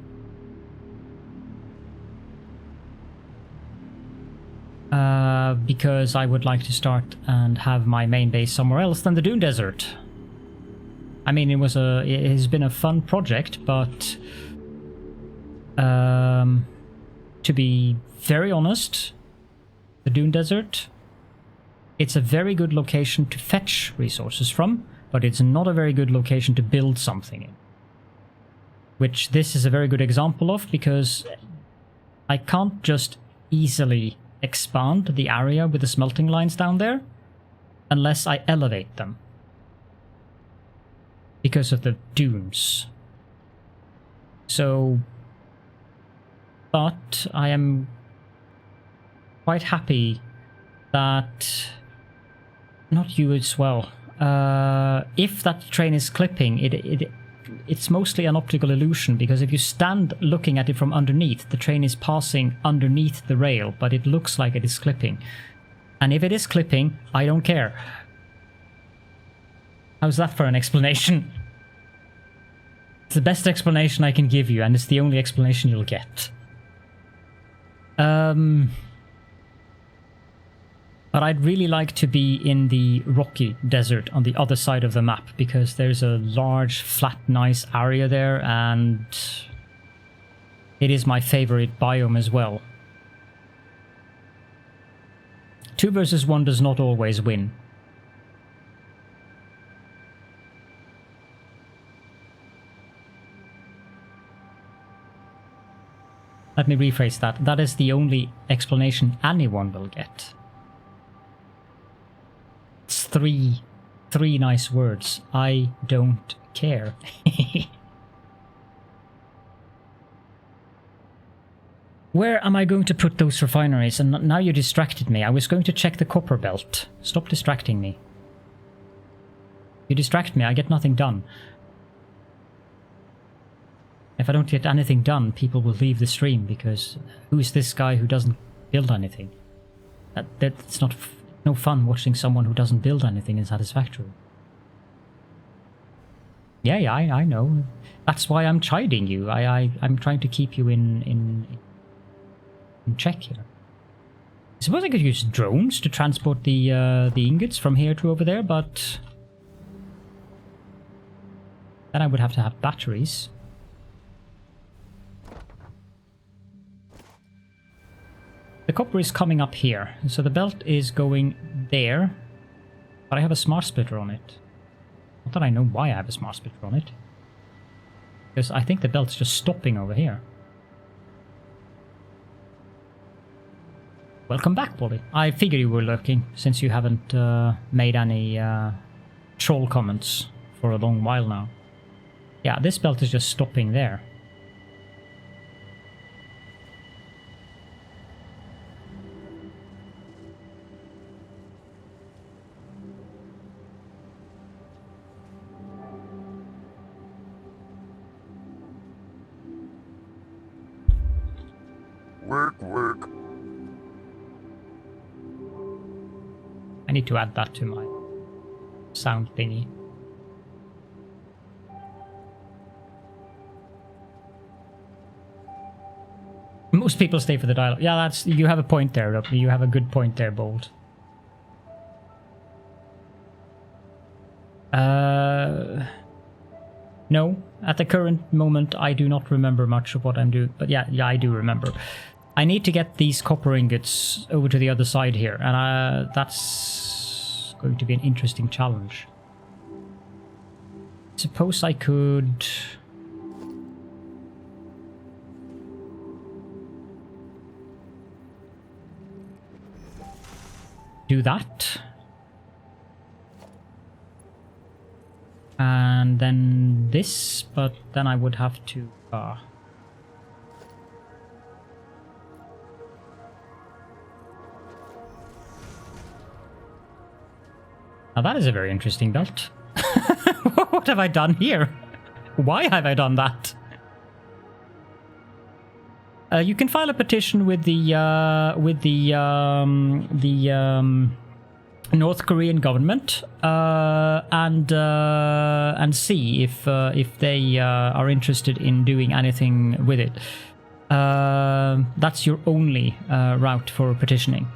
Speaker 1: Because I would like to start and have my main base somewhere else than the Dune Desert. I mean, it has been a fun project, but to be very honest, the Dune Desert, it's a very good location to fetch resources from, but it's not a very good location to build something in. Which this is a very good example of, because I can't just easily expand the area with the smelting lines down there unless I elevate them. Because of the dunes. So, but I am quite happy that, not you as well, if that train is clipping, it's mostly an optical illusion, because if you stand looking at it from underneath, the train is passing underneath the rail, but it looks like it is clipping. And if it is clipping, I don't care. How's that for an explanation? It's the best explanation I can give you, and it's the only explanation you'll get. But I'd really like to be in the rocky desert on the other side of the map, because there's a large, flat, nice area there, and it is my favorite biome as well. 2 versus 1 does not always win. Let me rephrase that. That is the only explanation anyone will get. It's three nice words. I don't care. Where am I going to put those refineries? And now you distracted me. I was going to check the copper belt. Stop distracting me. You distract me, I get nothing done. If I don't get anything done, people will leave the stream, because who is this guy who doesn't build anything? That's not no fun watching someone who doesn't build anything in Satisfactory. Yeah, I know. That's why I'm chiding you. I'm trying to keep you in check here. I suppose I could use drones to transport the ingots from here to over there, but then I would have to have batteries. The copper is coming up here, so the belt is going there, but I have a smart splitter on it. Not that I know why I have a smart splitter on it, because I think the belt's just stopping over here. Welcome back, Polly. I figured you were lurking, since you haven't made any troll comments for a long while now. Yeah, this belt is just stopping there.
Speaker 6: Work.
Speaker 1: I need to add that to my sound thingy. Most people stay for the dialogue. Yeah, that's, you have a point there. You have a good point there, Bold. No, at the current moment, I do not remember much of what I'm doing. But yeah, I do remember. I need to get these copper ingots over to the other side here, and that's going to be an interesting challenge. Suppose I could... do that. And then this, but then I would have to... Now that is a very interesting belt. What have I done here? Why have I done that? You can file a petition with the North Korean government and see if they are interested in doing anything with it. That's your only route for petitioning.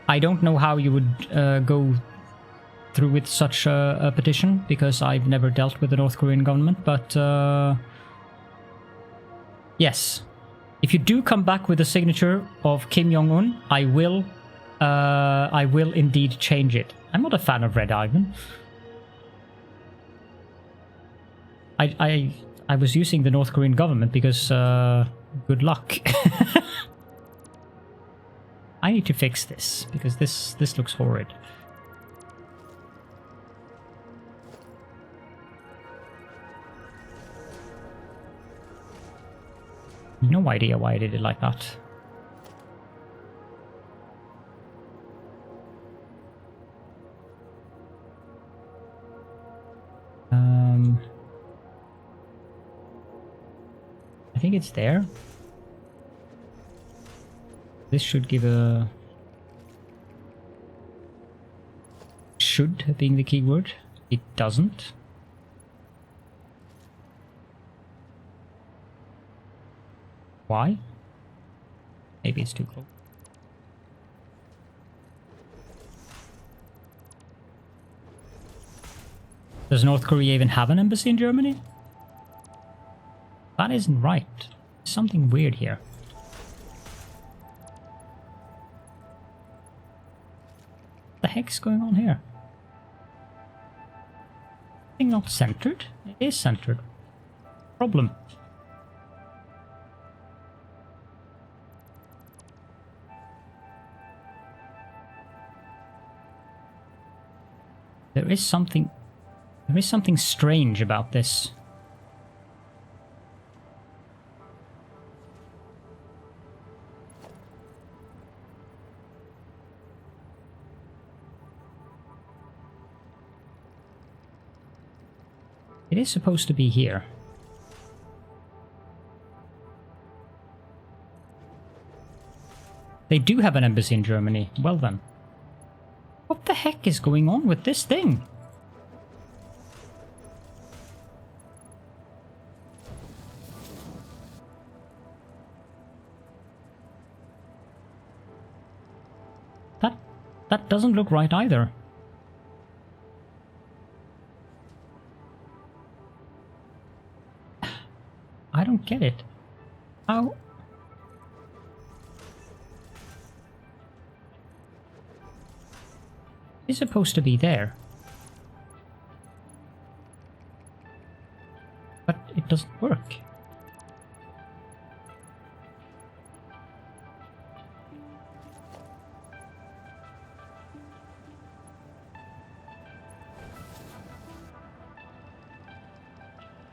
Speaker 1: I don't know how you would go through with such a petition, because I've never dealt with the North Korean government, but yes, if you do come back with a signature of Kim Jong-un, I will indeed change it. I'm not a fan of Red Ivan. I was using the North Korean government because good luck. I need to fix this, because this looks horrid. No idea why I did it like that. I think it's there. This should give a... should being the keyword. It doesn't. Why? Maybe it's too close. Does North Korea even have an embassy in Germany? That isn't right. There's something weird here. What the heck's going on here? Thing not centered? It is centered. Problem. There is something strange about this. It is supposed to be here. They do have an embassy in Germany. Well then. What the heck is going on with this thing? That doesn't look right either. I don't get it. How? It's supposed to be there. doesn't work.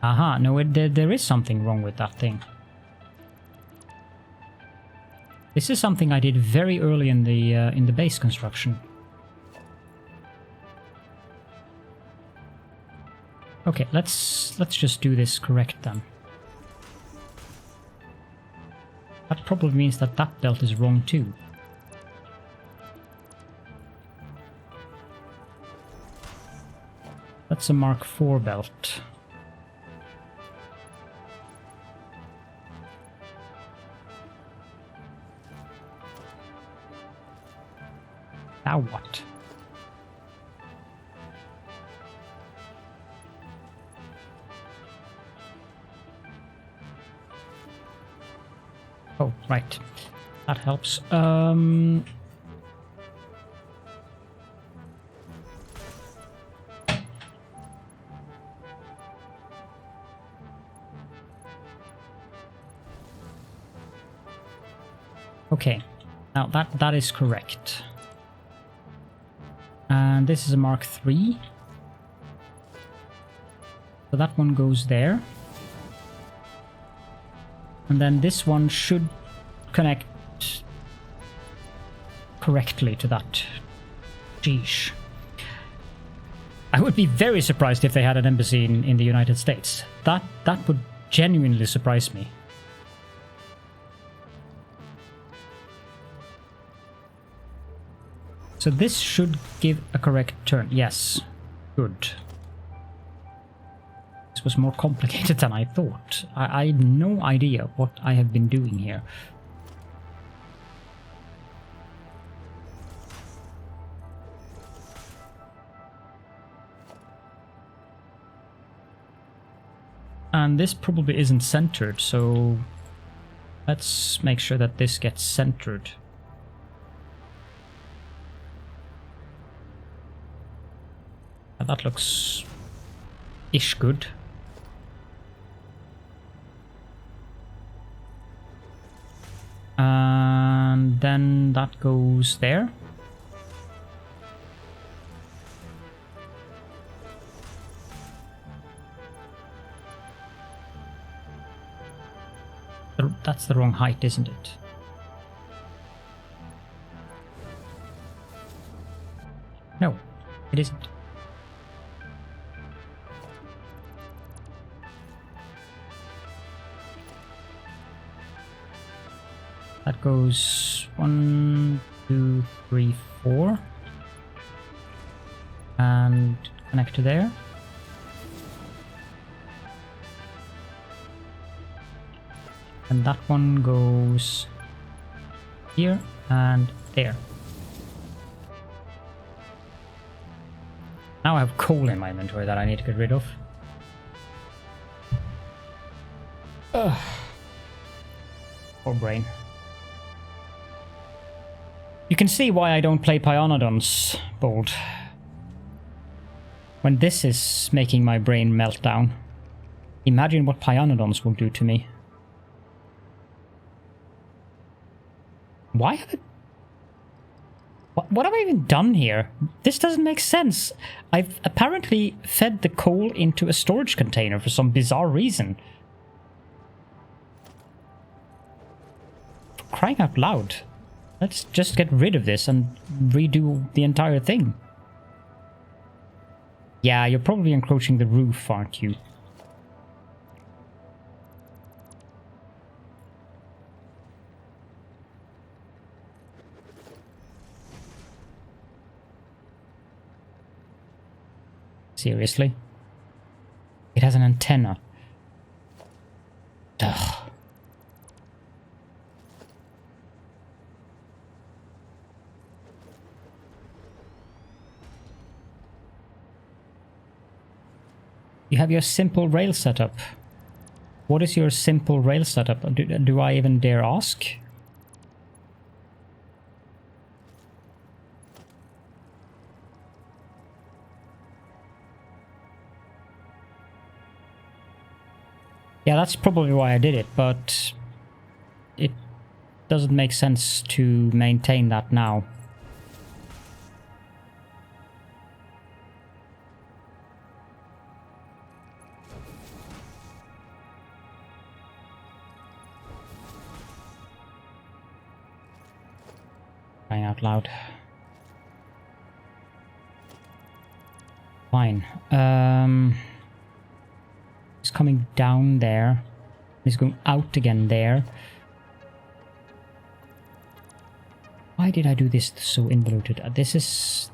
Speaker 1: Aha, no, there is something wrong with that thing. This is something I did very early in the base construction. Okay, let's just do this correct then. That probably means that that belt is wrong too. That's a Mark IV belt. Now what? Oh, right. That helps. Okay. Now that is correct. And this is a Mark III. So that one goes there. And then this one should connect correctly to that. Sheesh. I would be very surprised if they had an embassy in the United States. That would genuinely surprise me. So this should give a correct turn. Yes. Good. This was more complicated than I thought. I had no idea what I have been doing here. And this probably isn't centered, so let's make sure that this gets centered. That looks ish good. And then that goes there. That's the wrong height, isn't it? No, it isn't. That goes 1, 2, 3, 4. And connect to there. And that one goes here and there. Now I have coal in my inventory that I need to get rid of. Ugh. Poor brain. You can see why I don't play Pionodons, Bold. When this is making my brain melt down. Imagine what Pionodons will do to me. Why have it... What have I even done here? This doesn't make sense. I've apparently fed the coal into a storage container for some bizarre reason. For crying out loud. Let's just get rid of this and redo the entire thing. Yeah, you're probably encroaching the roof, aren't you? Seriously? It has an antenna. Ugh. You have your simple rail setup. What is your simple rail setup? Do I even dare ask? Yeah, that's probably why I did it, but it doesn't make sense to maintain that now. Crying out loud. Fine. He's coming down there. He's going out again there. Why did I do this so involuted? This is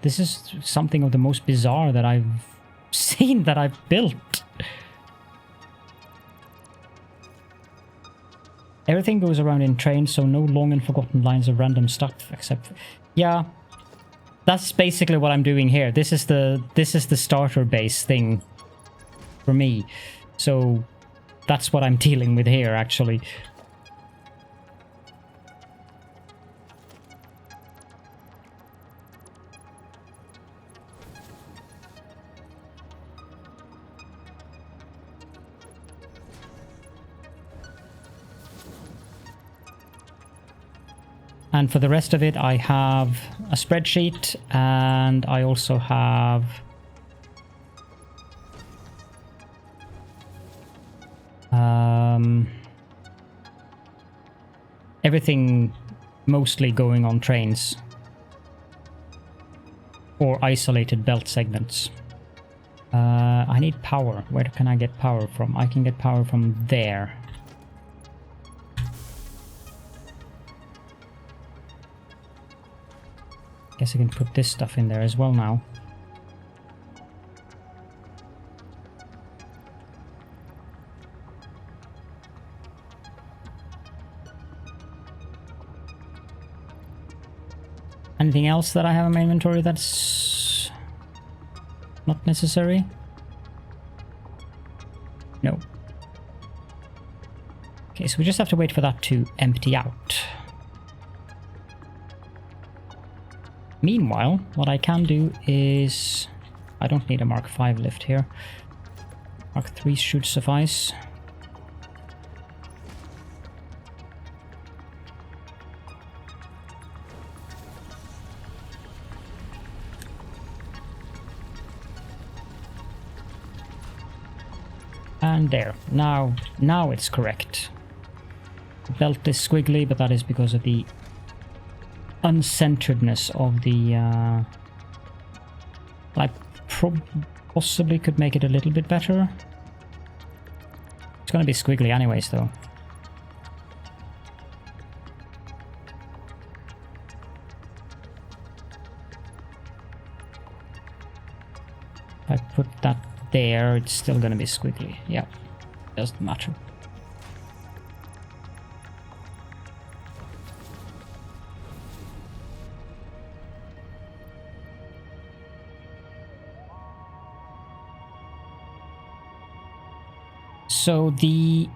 Speaker 1: something of the most bizarre that I've seen that I've built. Everything goes around in trains, so no long and forgotten lines of random stuff except... Yeah, that's basically what I'm doing here. This is the starter base thing for me. So that's what I'm dealing with here, actually. And for the rest of it, I have a spreadsheet, and I also have everything mostly going on trains or isolated belt segments. I need power. Where can I get power from? I can get power from there. Guess I can put this stuff in there as well now. Anything else that I have in my inventory that's not necessary? No. Okay, so we just have to wait for that to empty out. Meanwhile, what I can do is... I don't need a Mark 5 lift here. Mark 3 should suffice. And there. Now it's correct. The belt is squiggly, but that is because of the uncenteredness of the I possibly could make it a little bit better. It's gonna be squiggly anyways though. If I put that there, it's still gonna be squiggly. Yeah, doesn't matter. So the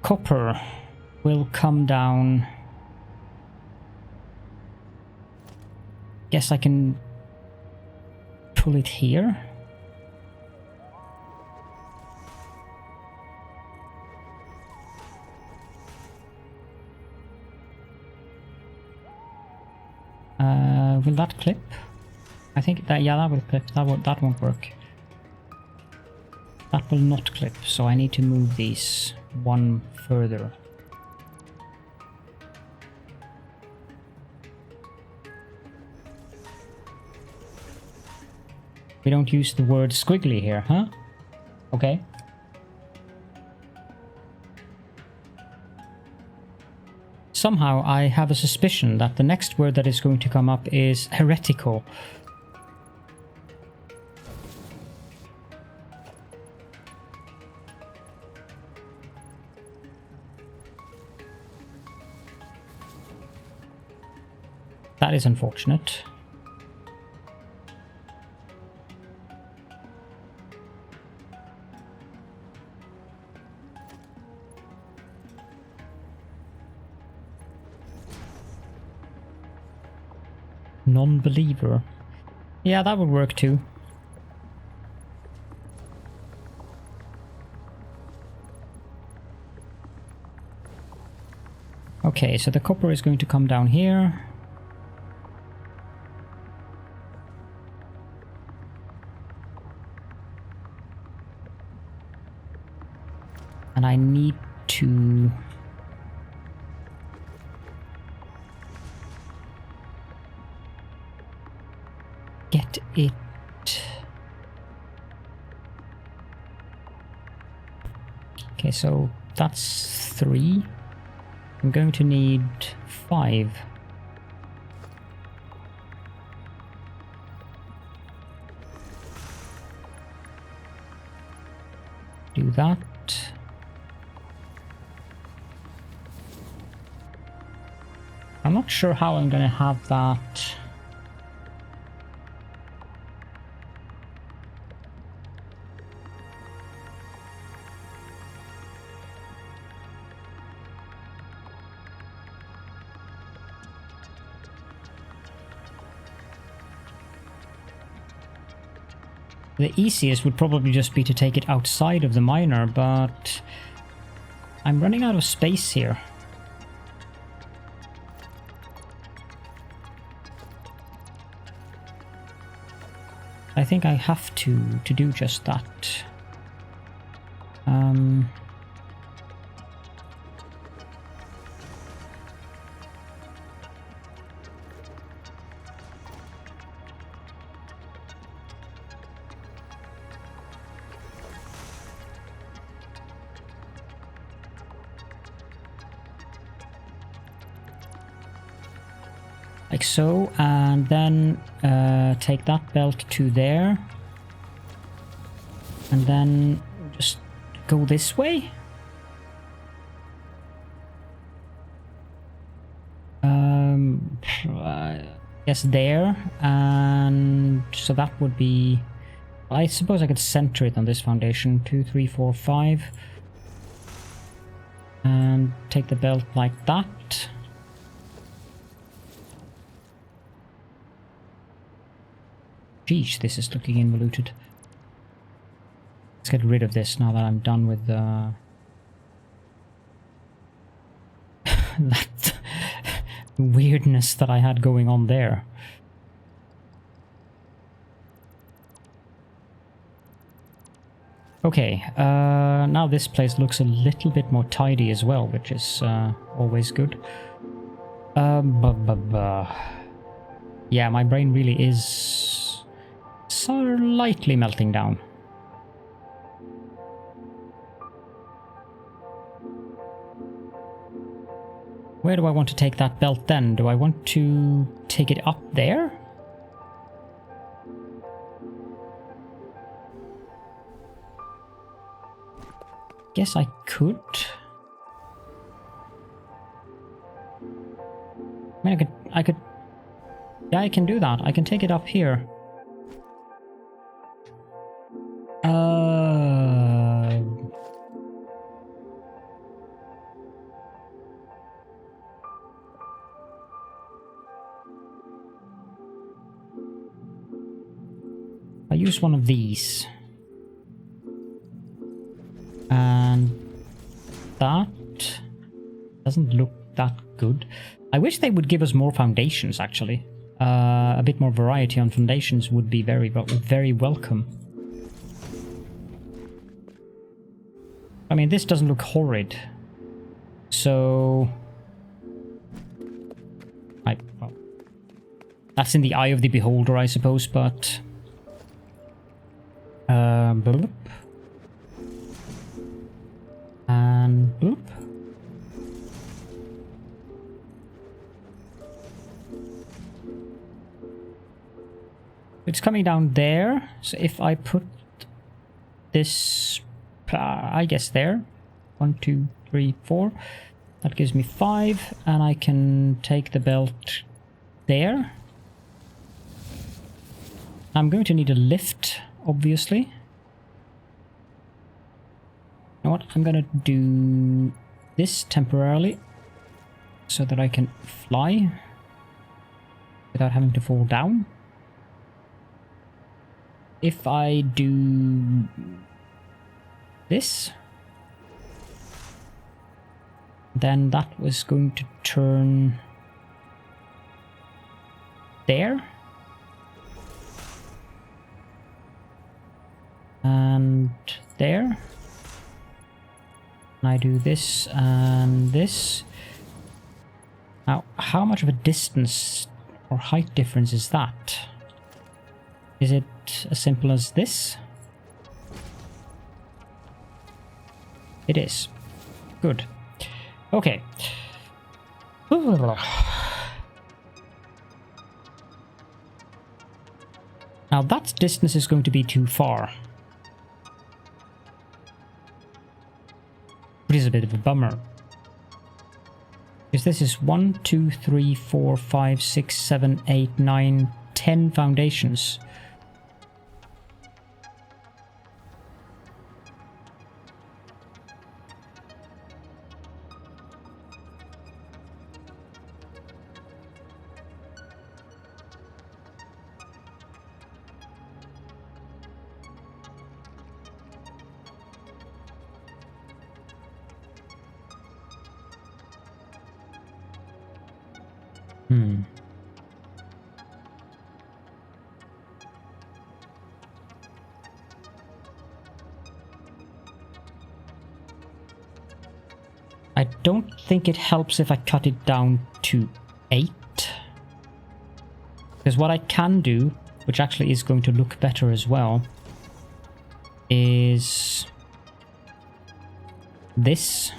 Speaker 1: copper will come down. Guess I can pull it here. Will that clip? I think that, yeah, that will clip. That won't work. That will not clip, so I need to move these one further. We don't use the word squiggly here, huh? Okay. Somehow I have a suspicion that the next word that is going to come up is heretical. That is unfortunate. Non-believer. Yeah, that would work too. Okay, so the copper is going to come down here. And I need to get it. Okay, so that's 3. I'm going to need 5. Do that. I'm not sure how I'm going to have that. The easiest would probably just be to take it outside of the miner, but I'm running out of space here. I think I have to do just that. Like so, and then take that belt to there, and then just go this way. Yes, there, and so that would be. I suppose I could center it on this foundation. 2, 3, 4, 5, and take the belt like that. Geez, this is looking involuted. Let's get rid of this now that I'm done with that weirdness that I had going on there. Okay, now this place looks a little bit more tidy as well, which is always good. Yeah, my brain really is slightly melting down. Where do I want to take that belt then? Do I want to take it up there? Guess I could. I mean, I could. Yeah, I can do that. I can take it up here. I use one of these. And that doesn't look that good. I wish they would give us more foundations, actually. A bit more variety on foundations would be very welcome. I mean, this doesn't look horrid. So... well, that's in the eye of the beholder, I suppose, but... bloop. And bloop. It's coming down there, so if I put this, I guess there, 1, 2, 3, 4, that gives me 5, and I can take the belt there. I'm going to need a lift, obviously. You know what, I'm gonna do this temporarily, so that I can fly without having to fall down. If I do this, then that was going to turn there. And there. And I do this and this. Now, how much of a distance or height difference is that? Is it as simple as this? It is. Good. Okay. Now that distance is going to be too far. Which is a bit of a bummer. Because this is 1, 2, 3, 4, 5, 6, 7, 8, 9, 10 foundations. I don't think it helps if I cut it down to 8. Because what I can do, which actually is going to look better as well, is this.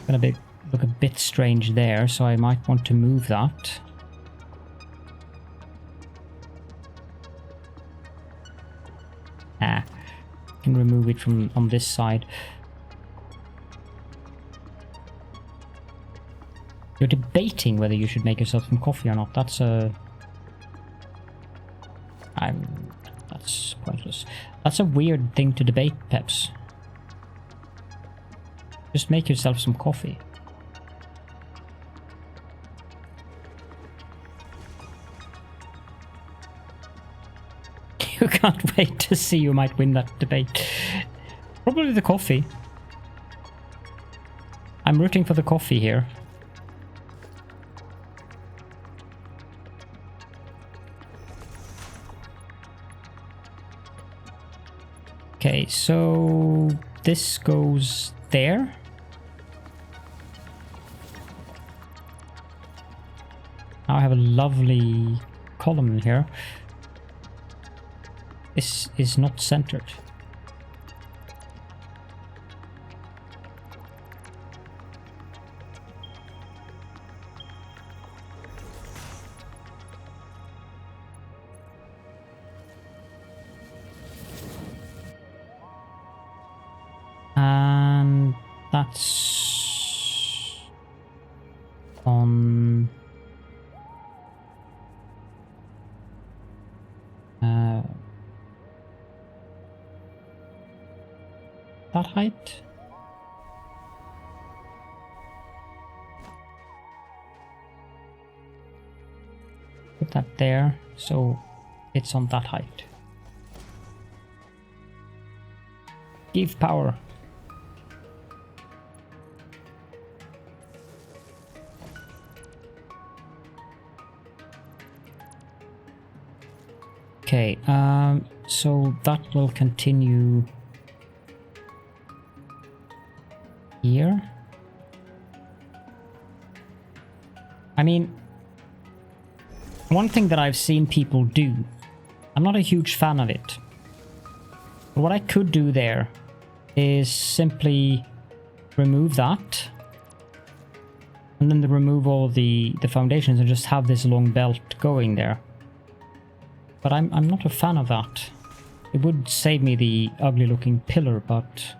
Speaker 1: Gonna look a bit strange there, so I might want to move that. Can remove it from on this side. You're debating whether you should make yourself some coffee or not. That's that's pointless. That's a weird thing to debate, Peps. Just make yourself some coffee. You can't wait to see who might win that debate. Probably the coffee. I'm rooting for the coffee here. Okay, so this goes there. Now I have a lovely column here. This is not centered. And that's on that height. Put that there, so it's on that height. Give power. Okay, so that will continue here. I mean, one thing that I've seen people do, I'm not a huge fan of it, but what I could do there is simply remove that and then remove all the foundations and just have this long belt going there. But I'm not a fan of that. It would save me the ugly looking pillar, but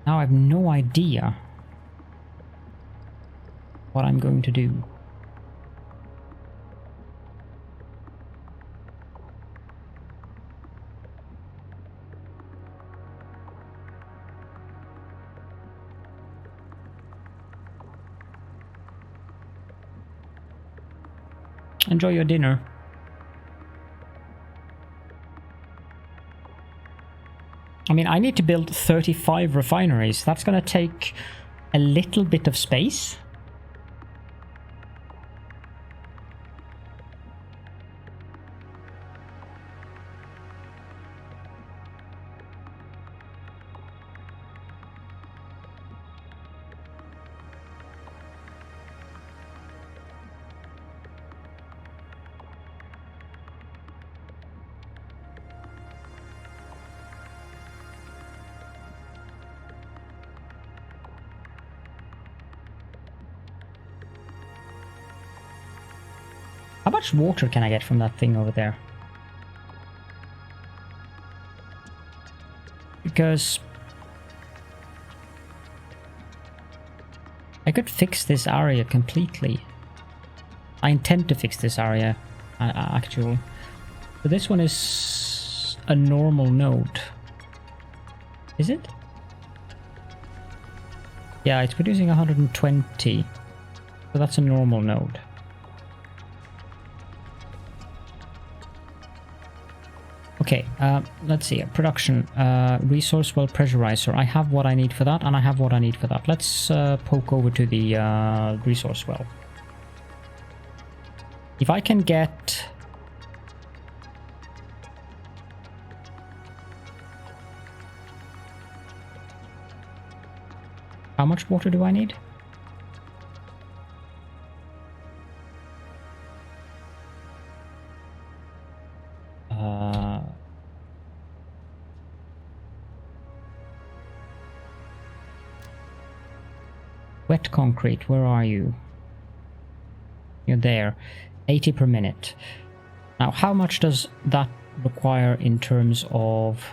Speaker 1: now I have no idea what I'm going to do. Enjoy your dinner. I mean, I need to build 35 refineries. That's going to take a little bit of space. How much water can I get from that thing over there? Because I could fix this area completely. I intend to fix this area, actually. But this one is a normal node. Is it? Yeah, it's producing 120. So that's a normal node. Okay, let's see. Production, resource well pressurizer. I have what I need for that, and I have what I need for that. Let's poke over to the resource well. If I can get... How much water do I need? Wet concrete, where are you? You're there. 80 per minute. Now, how much does that require in terms of...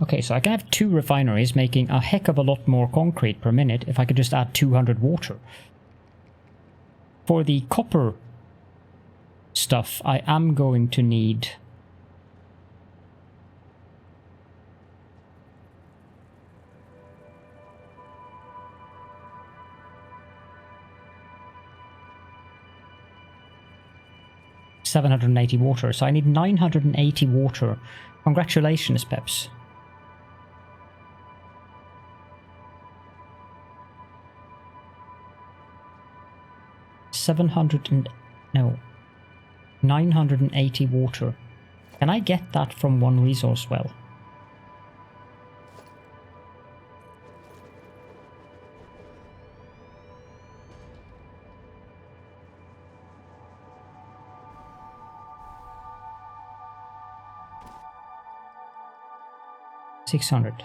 Speaker 1: Okay, so I can have 2 refineries making a heck of a lot more concrete per minute if I could just add 200 water. For the copper stuff, I am going to need... $780 water, so I need 980 water. Congratulations, Peps. No. 980 water. Can I get that from one resource well? $600.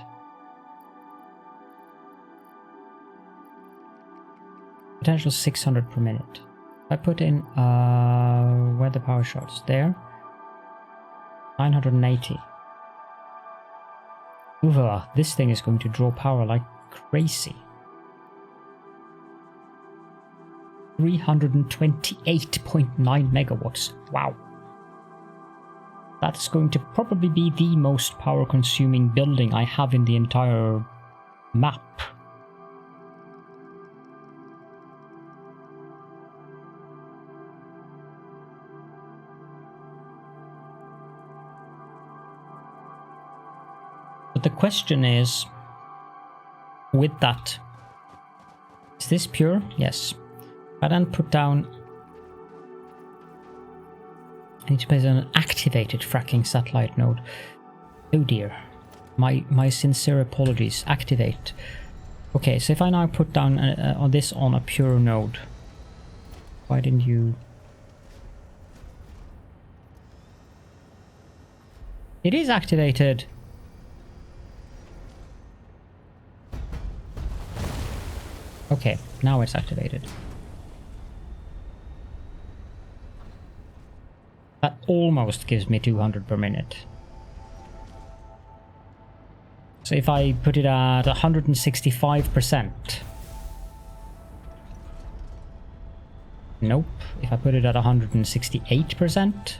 Speaker 1: Potential 600 per minute. I put in where the power shots there. 980. Ooh, this thing is going to draw power like crazy. 328.9 megawatts. Wow. That's going to probably be the most power consuming building I have in the entire map. But the question is, with that, is this pure? Yes. I then put down... I need to place an activated fracking satellite node. Oh dear. My sincere apologies. Activate. Okay, so if I now put down on this on a pure node. Why didn't you... It is activated! Okay, now it's activated. That almost gives me 200 per minute. So if I put it at 165%. Nope. If I put it at 168%.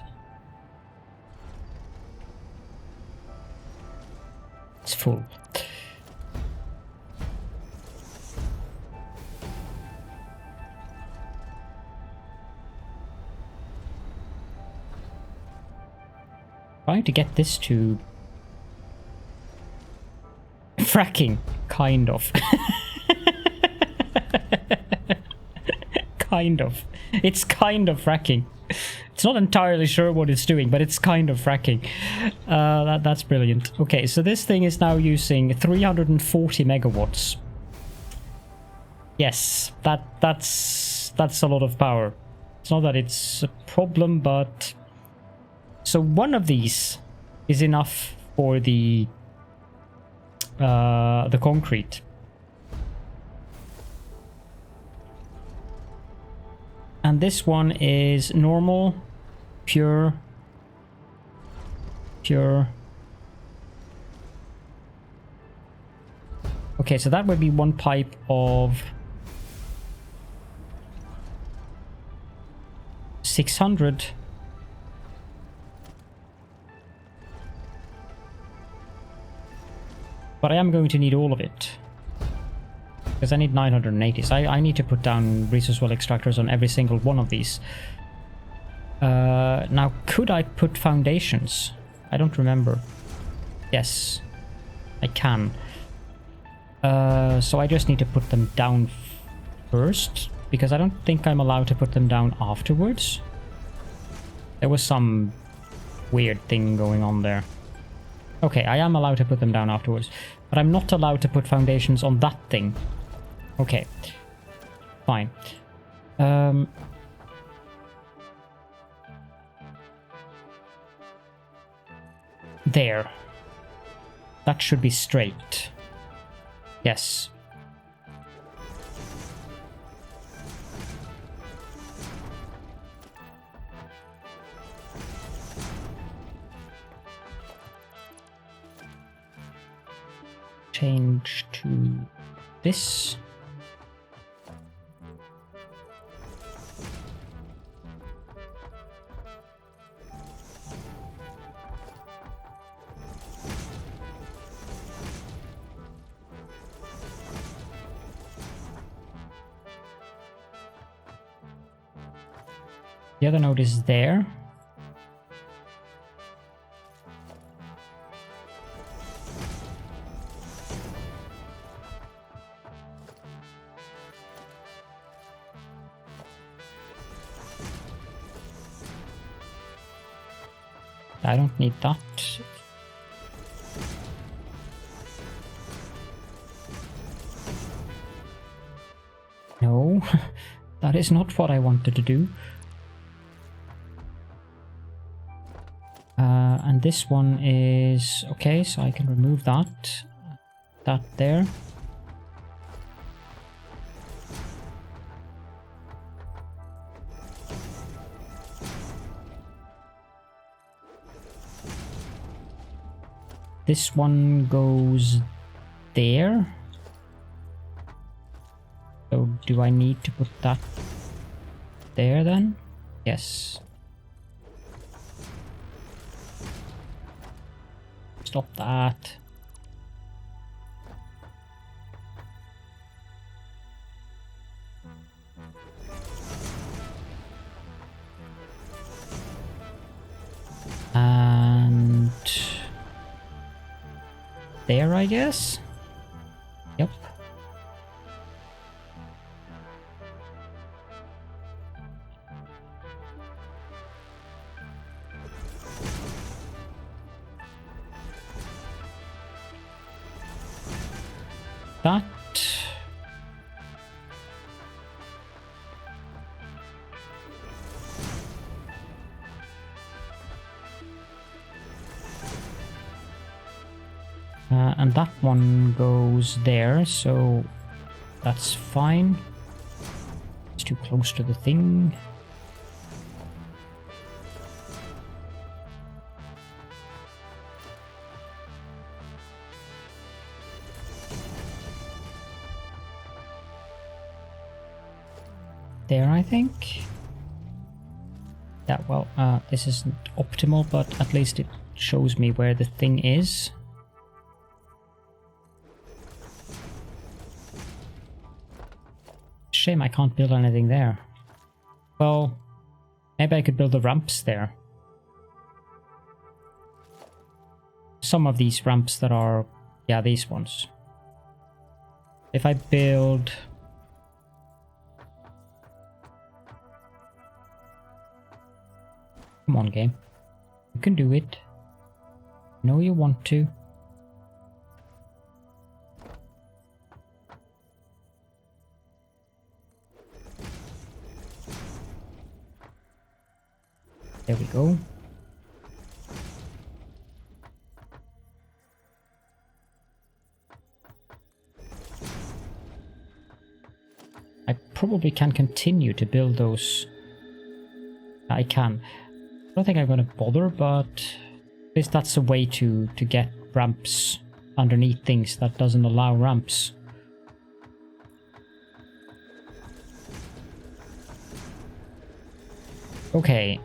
Speaker 1: It's full. trying to get this to fracking, kind of. Kind of. It's kind of fracking. It's not entirely sure what it's doing, but it's kind of fracking. That's brilliant. Okay, so this thing is now using 340 megawatts. Yes, that's a lot of power. It's not that it's a problem, but so one of these is enough for the concrete. And this one is normal, pure. Okay, so that would be one pipe of 600. But I am going to need all of it. Because I need 980, so I need to put down resource well extractors on every single one of these. Now, could I put foundations? I don't remember. Yes, I can. So I just need to put them down first, because I don't think I'm allowed to put them down afterwards. There was some weird thing going on there. Okay, I am allowed to put them down afterwards, but I'm not allowed to put foundations on that thing. Okay, fine. There. That should be straight. Yes. Change to this. The other node is there. I don't need that. No, that is not what I wanted to do. And this one is okay, so I can remove that. That there. This one goes there. So do I need to put that there then? Yes. Stop that. And there, I guess. Yep. That. And that one goes there, so that's fine. It's too close to the thing. There, I think. Yeah, well, this isn't optimal, but at least it shows me where the thing is. Shame I can't build anything there. Well, maybe I could build the ramps there. some of these ramps that are, yeah, these ones. If I build... Come on, game. You can do it. No, you want to. There we go. I probably can continue to build those. I can. I don't think I'm gonna bother, but at least that's a way to get ramps underneath things that doesn't allow ramps. Okay,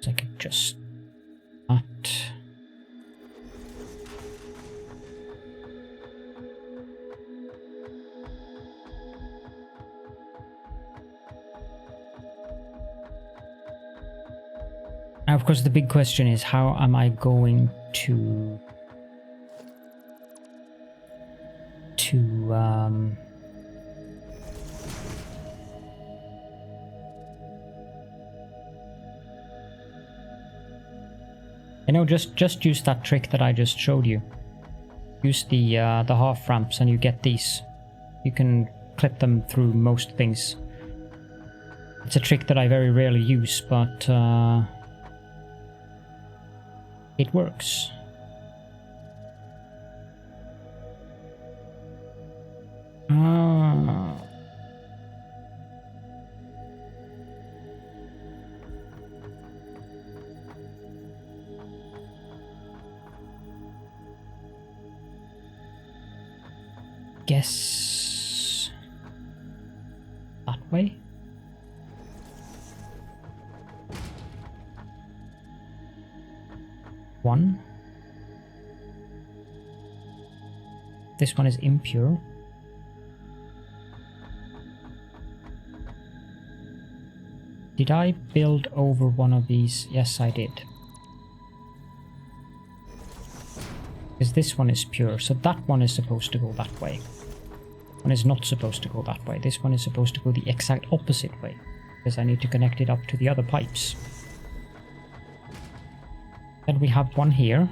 Speaker 1: I could just not. Now, of course, the big question is, how am I going to you know, just use that trick that I just showed you. Use the half ramps and you get these. You can clip them through most things. It's a trick that I very rarely use, but it works. Guess that way. One. This one is impure. Did I build over one of these? Yes, I did. Because this one is pure, so that one is supposed to go that way. One is not supposed to go that way. This one is supposed to go the exact opposite way, because I need to connect it up to the other pipes. Then we have one here.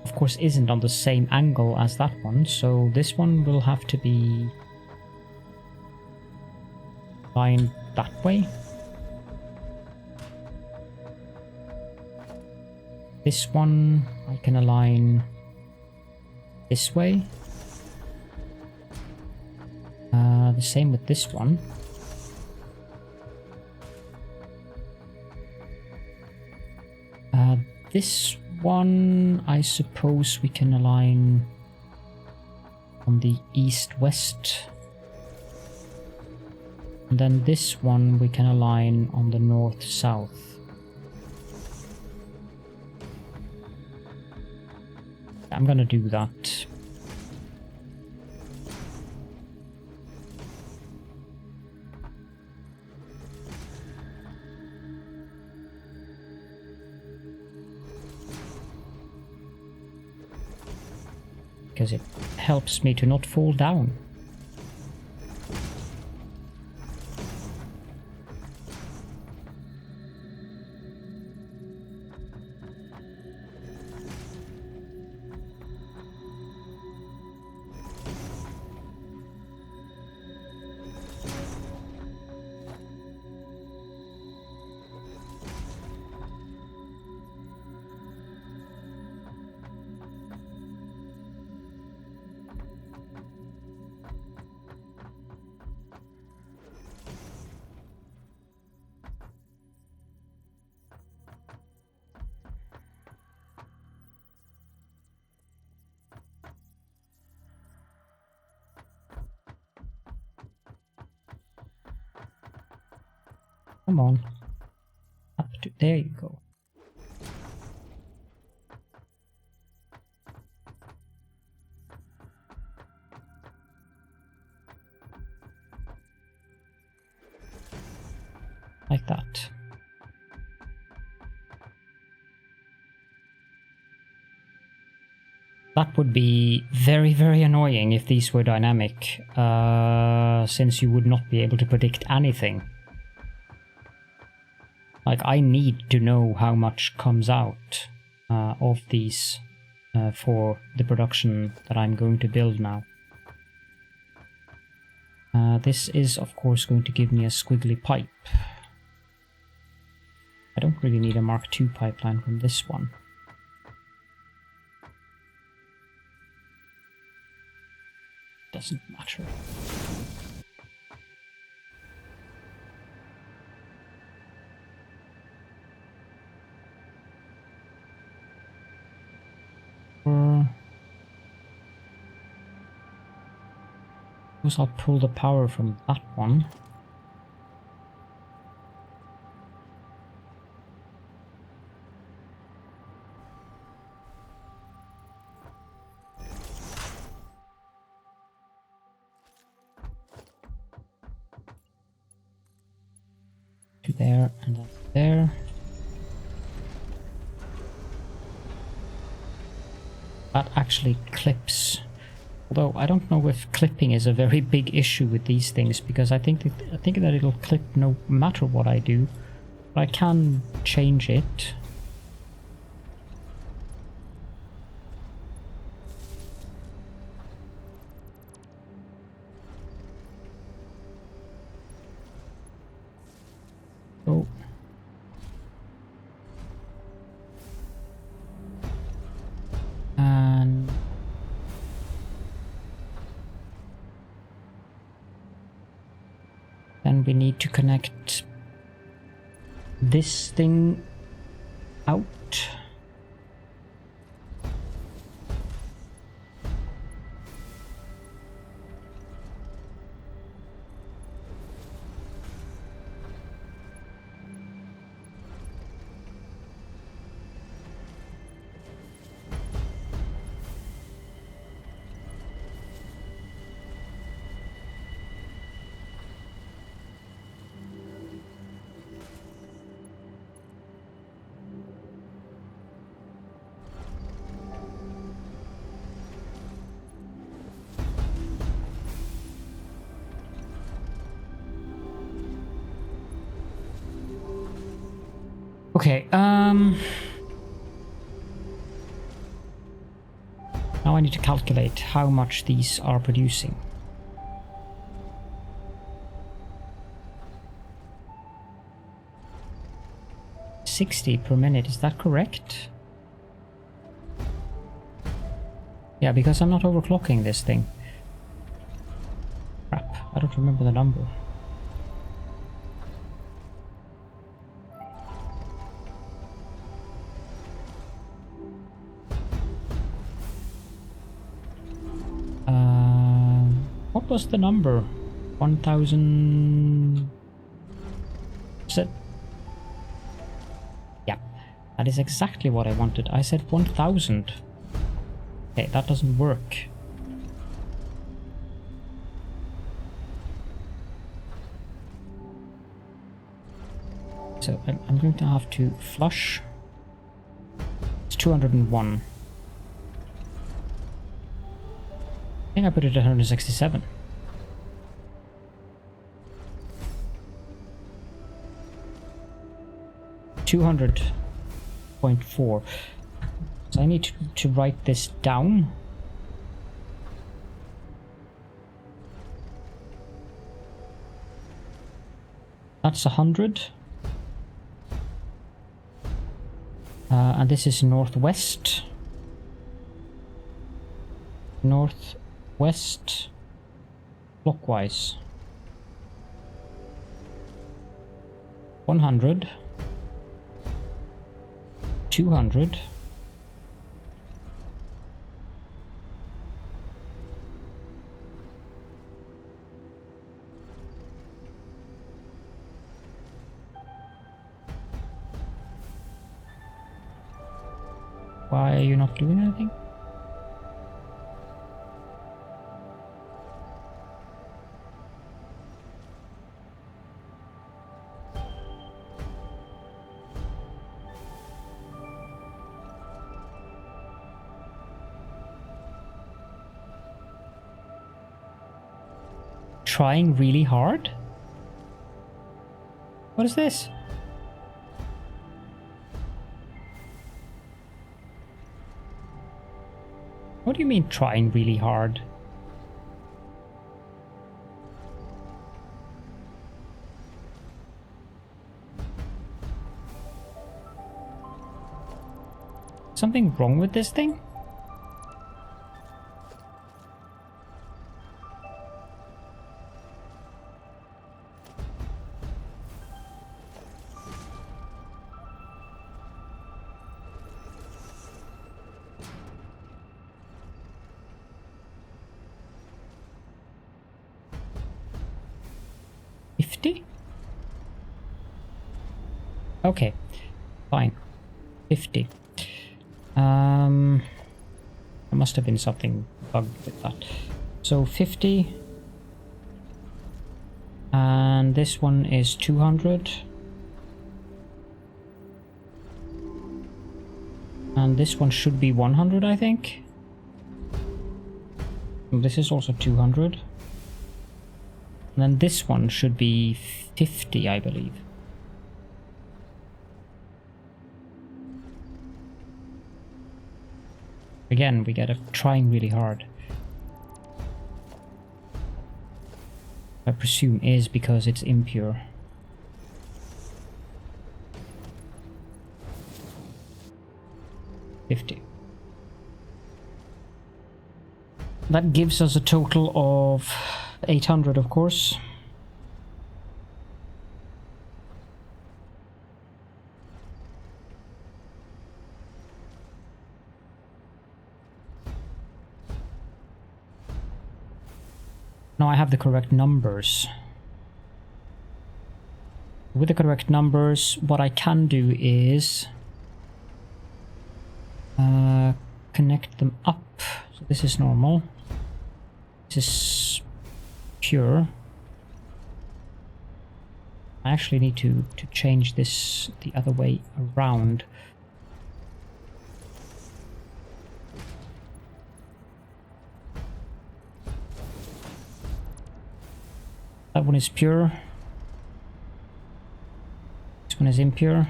Speaker 1: Of course, isn't on the same angle as that one, so this one will have to be aligned that way. This one I can align this way. The same with this one. This one, I suppose we can align on the east-west. And then this one we can align on the north-south. I'm gonna do that. Because it helps me to not fall down. Come on. Up to, there you go. like that. That would be very, very annoying if these were dynamic, since you would not be able to predict anything. Like, I need to know how much comes out of these for the production that I'm going to build now. This is, of course, going to give me a squiggly pipe. I don't really need a Mark II pipeline from this one. Doesn't matter. Suppose I'll pull the power from that one. To there and then there. That actually clips. Although I don't know if clipping is a very big issue with these things, because I think that it'll clip no matter what I do. But I can change it. Oh. And then we need to connect this thing out. Okay, now I need to calculate how much these are producing. 60 per minute, is that correct? Yeah, because I'm not overclocking this thing. Crap, I don't remember the number. What was the number? 1000... Is it? Yeah, that is exactly what I wanted. I said 1000. Okay, that doesn't work. So I'm going to have to flush. It's 201. I think I put it at 167. $200.4. So I need to write this down. That's 100. And this is northwest. Northwest clockwise. 100. 200. Why are you not doing anything? trying really hard? What is this? What do you mean trying really hard? Something wrong with this thing? Okay, fine. 50. There must have been something bugged with that. So 50. And this one is 200. And this one should be 100, I think. And this is also 200. And then this one should be 50, I believe. Again, we get a trying really hard. I presume is because it's impure. $50. That gives us a total of 800, of course. Now I have the correct numbers. With the correct numbers, what I can do is connect them up. So this is normal. This is pure. I actually need to change this the other way around. That one is pure. This one is impure.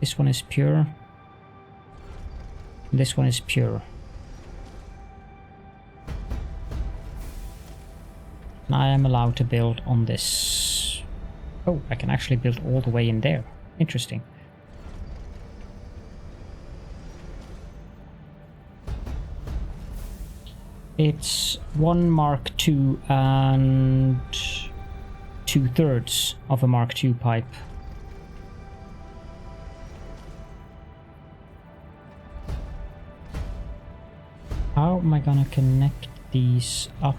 Speaker 1: This one is pure. This one is pure. And I am allowed to build on this. Oh, I can actually build all the way in there. Interesting. It's 1 Mark II and 2/3 of a Mark II pipe. How am I gonna connect these up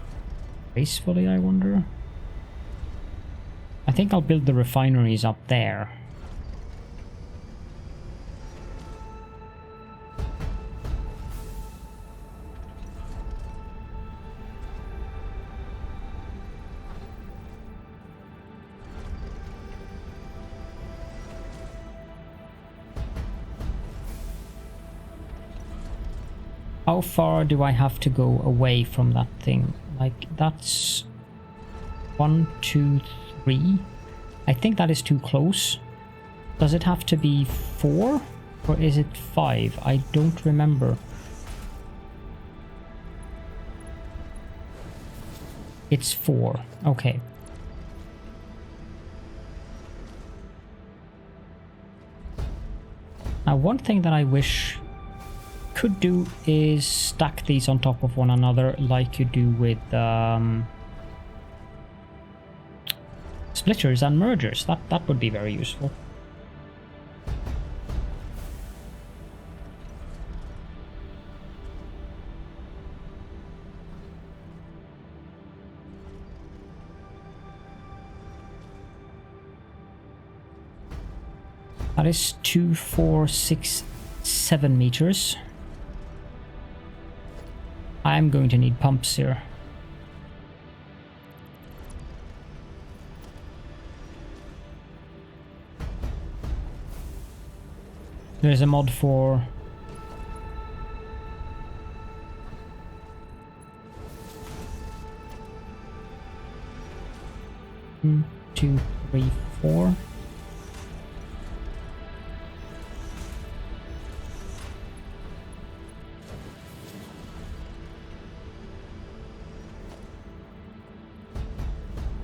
Speaker 1: gracefully, I wonder? I think I'll build the refineries up there. How far do I have to go away from that thing? Like, that's 1, 2, 3. I think that is too close. Does it have to be 4? Or is it 5? I don't remember. It's 4. Okay. Now, one thing that I wish could do is stack these on top of one another like you do with splitters and mergers. That would be very useful. That is 2, 4, 6, 7 meters. I'm going to need pumps here. There's a mod for 1, 2, 3, 4.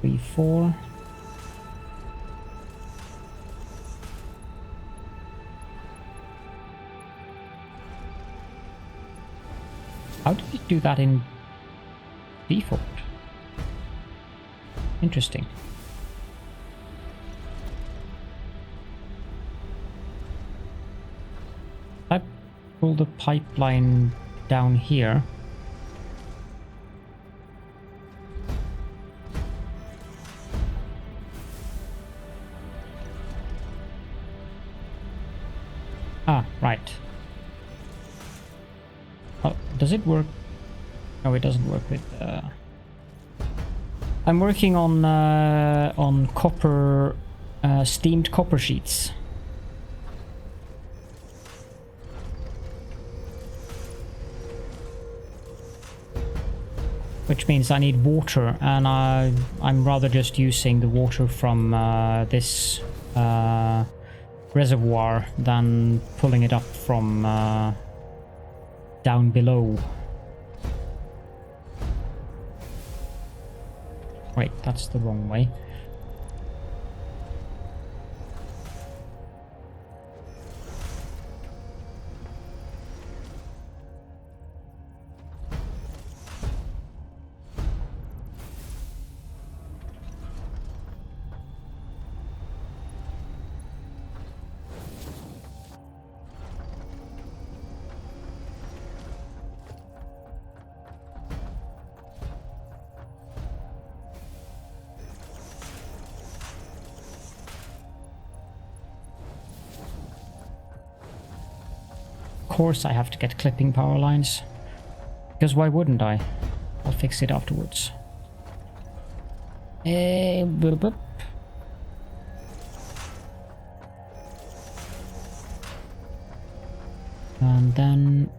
Speaker 1: Three, 4. How did it do that in default? Interesting. I pull the pipeline down here. Ah, right. Oh, does it work? No, it doesn't work with. I'm working on copper, steamed copper sheets. Which means I need water, and I'm rather just using the water from this reservoir than pulling it up from down below. Wait, that's the wrong way. Of course I have to get clipping power lines. Because why wouldn't I? I'll fix it afterwards. Boop. And then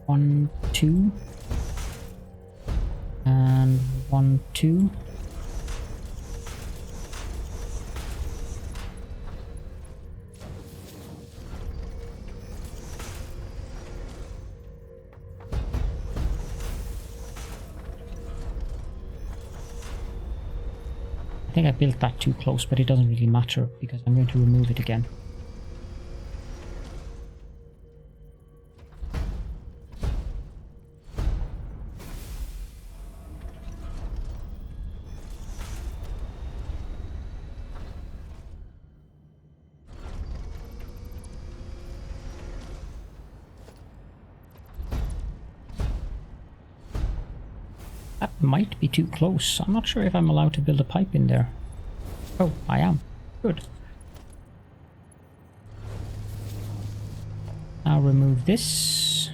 Speaker 1: 1, 2. And 1, 2. I think I built that too close, but it doesn't really matter because I'm going to remove it again. That might be too close. I'm not sure if I'm allowed to build a pipe in there. Oh, I am. Good. Now remove this.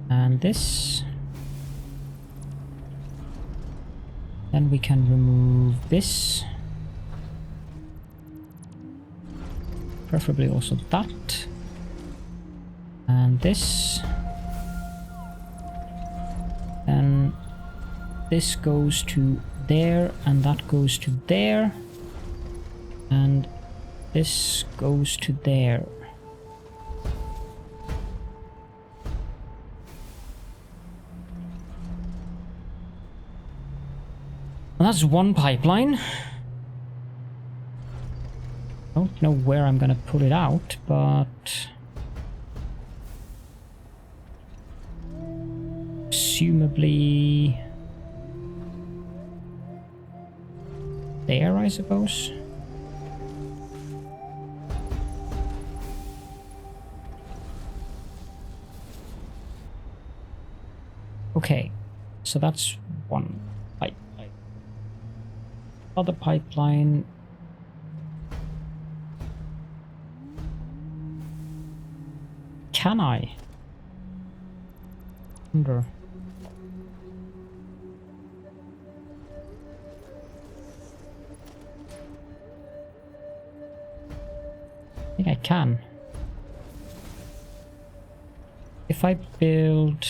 Speaker 1: And this. Then we can remove this. Preferably also that. And this. And this goes to there, and that goes to there, and this goes to there. Well, that's one pipeline. Don't know where I'm gonna pull it out, but presumably there, I suppose. Okay, so that's one pipeline. Other pipeline. Can I? Wonder. I think I can. If I build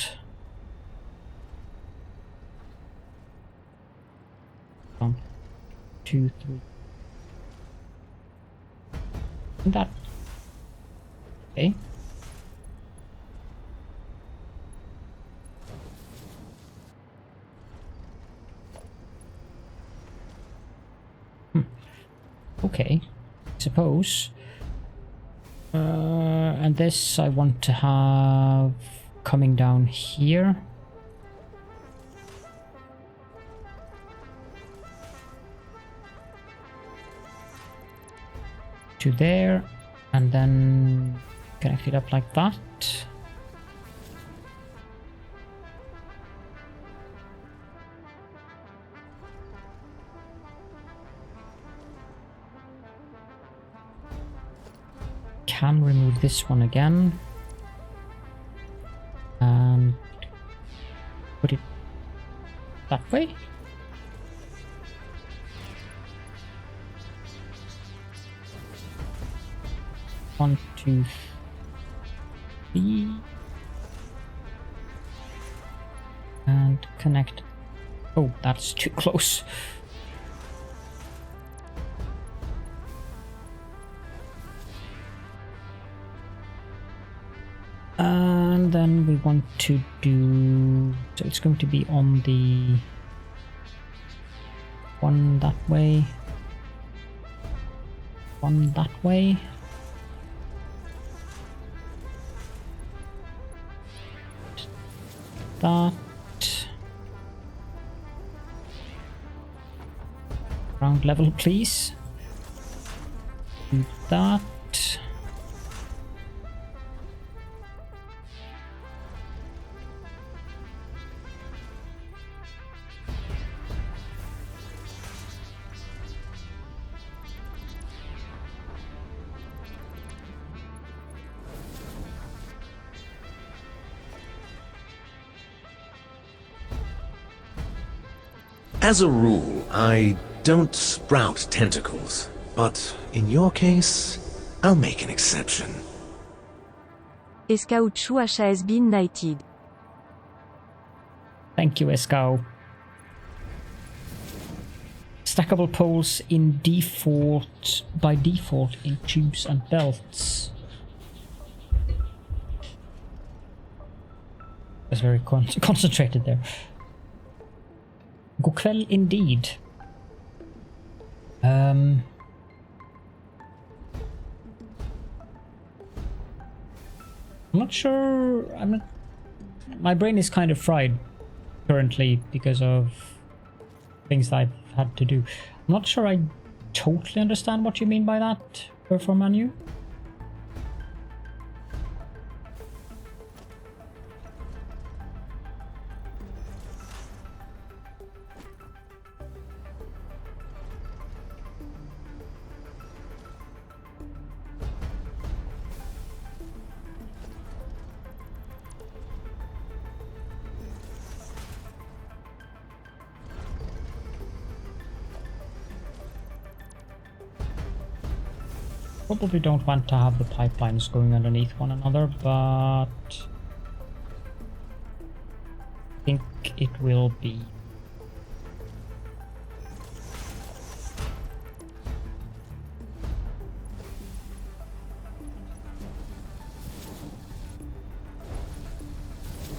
Speaker 1: 2, 3. Isn't that okay? Okay, suppose. And this I want to have coming down here. To there, and then connect it up like that. Can remove this one again and put it that way. One, two, three, and connect. Oh, that's too close. And then we want to do, so it's going to be on the one that way, one that way. That. Ground level, please. Do that.
Speaker 2: As a rule, I don't sprout tentacles, but in your case, I'll make an exception.
Speaker 3: Escauchu has been knighted.
Speaker 1: Thank you, Escau. Stackable poles in default, by default in tubes and belts. That's very concentrated there. God kväll indeed. I'm not sure. My brain is kind of fried currently because of things that I've had to do. I'm not sure I totally understand what you mean by that, perform menu. Probably don't want to have the pipelines going underneath one another, but I think it will be.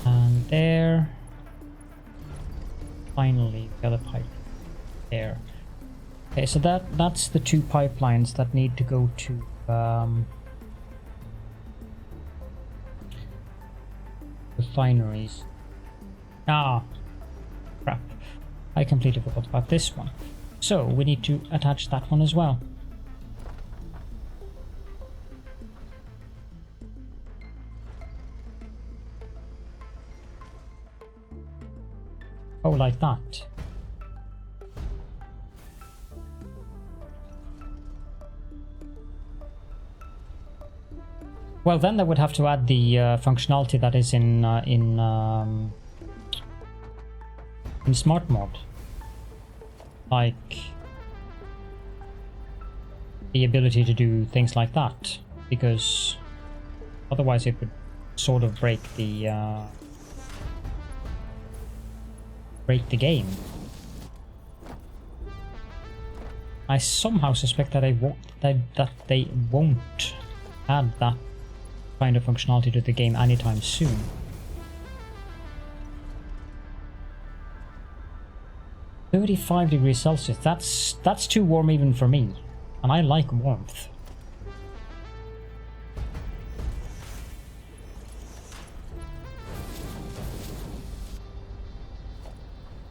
Speaker 1: And there. Finally, the other pipe there. Okay, so that's the two pipelines that need to go to refineries. Ah, crap. I completely forgot about this one. So we need to attach that one as well. Oh, like that. Well, then they would have to add the functionality that is in Smart Mod, like the ability to do things like that, because otherwise it would sort of break the game. I somehow suspect that they won't add that kind of functionality to the game anytime soon. (35°C, that's too warm even for me, and I like warmth.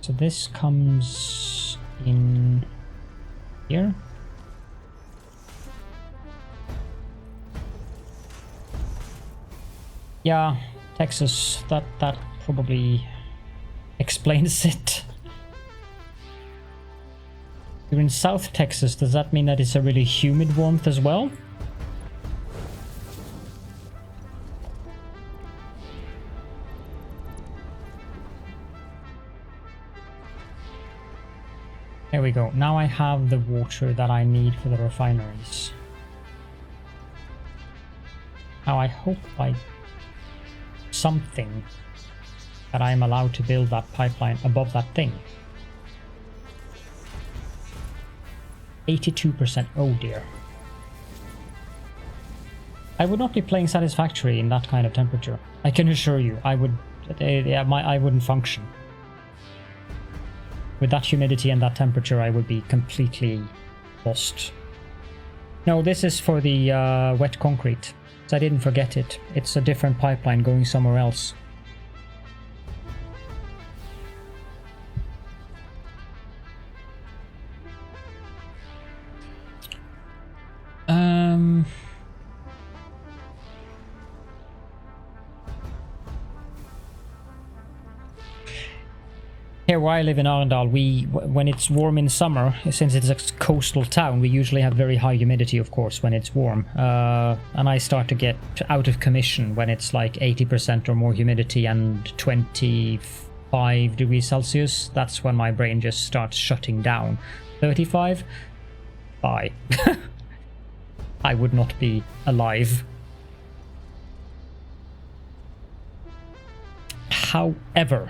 Speaker 1: So this comes in here. Yeah, Texas, that probably explains it. You're in South Texas, does that mean that it's a really humid warmth as well? There we go. Now I have the water that I need for the refineries. Now I hope by something that I am allowed to build that pipeline above that thing. 82%. Oh dear. I would not be playing Satisfactory in that kind of temperature. I can assure you, I wouldn't function. With that humidity and that temperature, I would be completely lost. No, this is for the wet concrete. So I didn't forget it. It's a different pipeline going somewhere else. Here where I live in Arendal, when it's warm in summer, since it's a coastal town, we usually have very high humidity, of course, when it's warm. And I start to get out of commission when it's like 80% or more humidity and 25°C. That's when my brain just starts shutting down. 35? Bye. I would not be alive. However,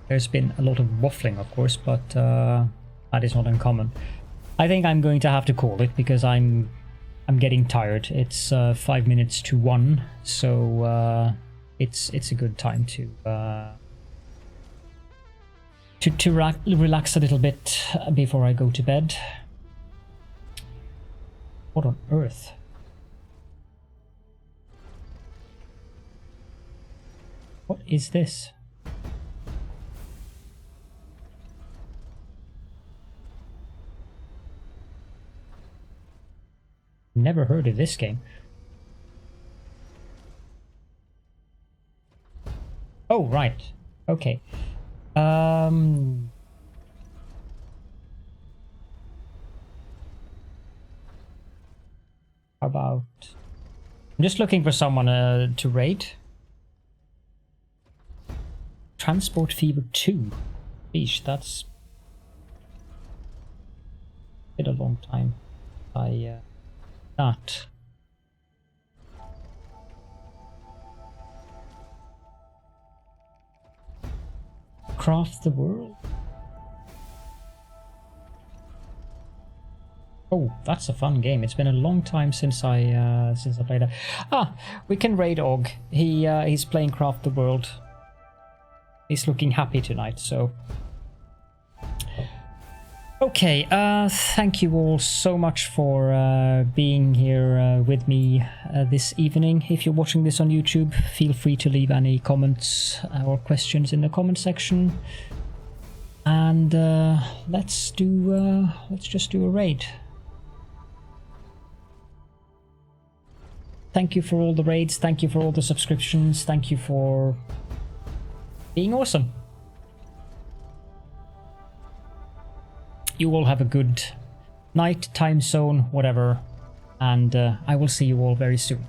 Speaker 1: there's been a lot of waffling, of course, but that is not uncommon. I think I'm going to have to call it because I'm getting tired. It's 5 minutes to 1, so it's a good time to relax a little bit before I go to bed. What on earth? What is this? Never heard of this game. Oh, right. Okay. How about... I'm just looking for someone to raid. Transport Fever 2. Eesh, that's been a long time. That. Craft the World. Oh, that's a fun game. It's been a long time since I played it. Ah, we can raid Og. He's playing Craft the World. He's looking happy tonight, so... Okay, thank you all so much for being here with me this evening. If you're watching this on YouTube, feel free to leave any comments or questions in the comment section. And let's just do a raid. Thank you for all the raids, thank you for all the subscriptions, thank you for being awesome. You all have a good night, time zone, whatever, and I will see you all very soon.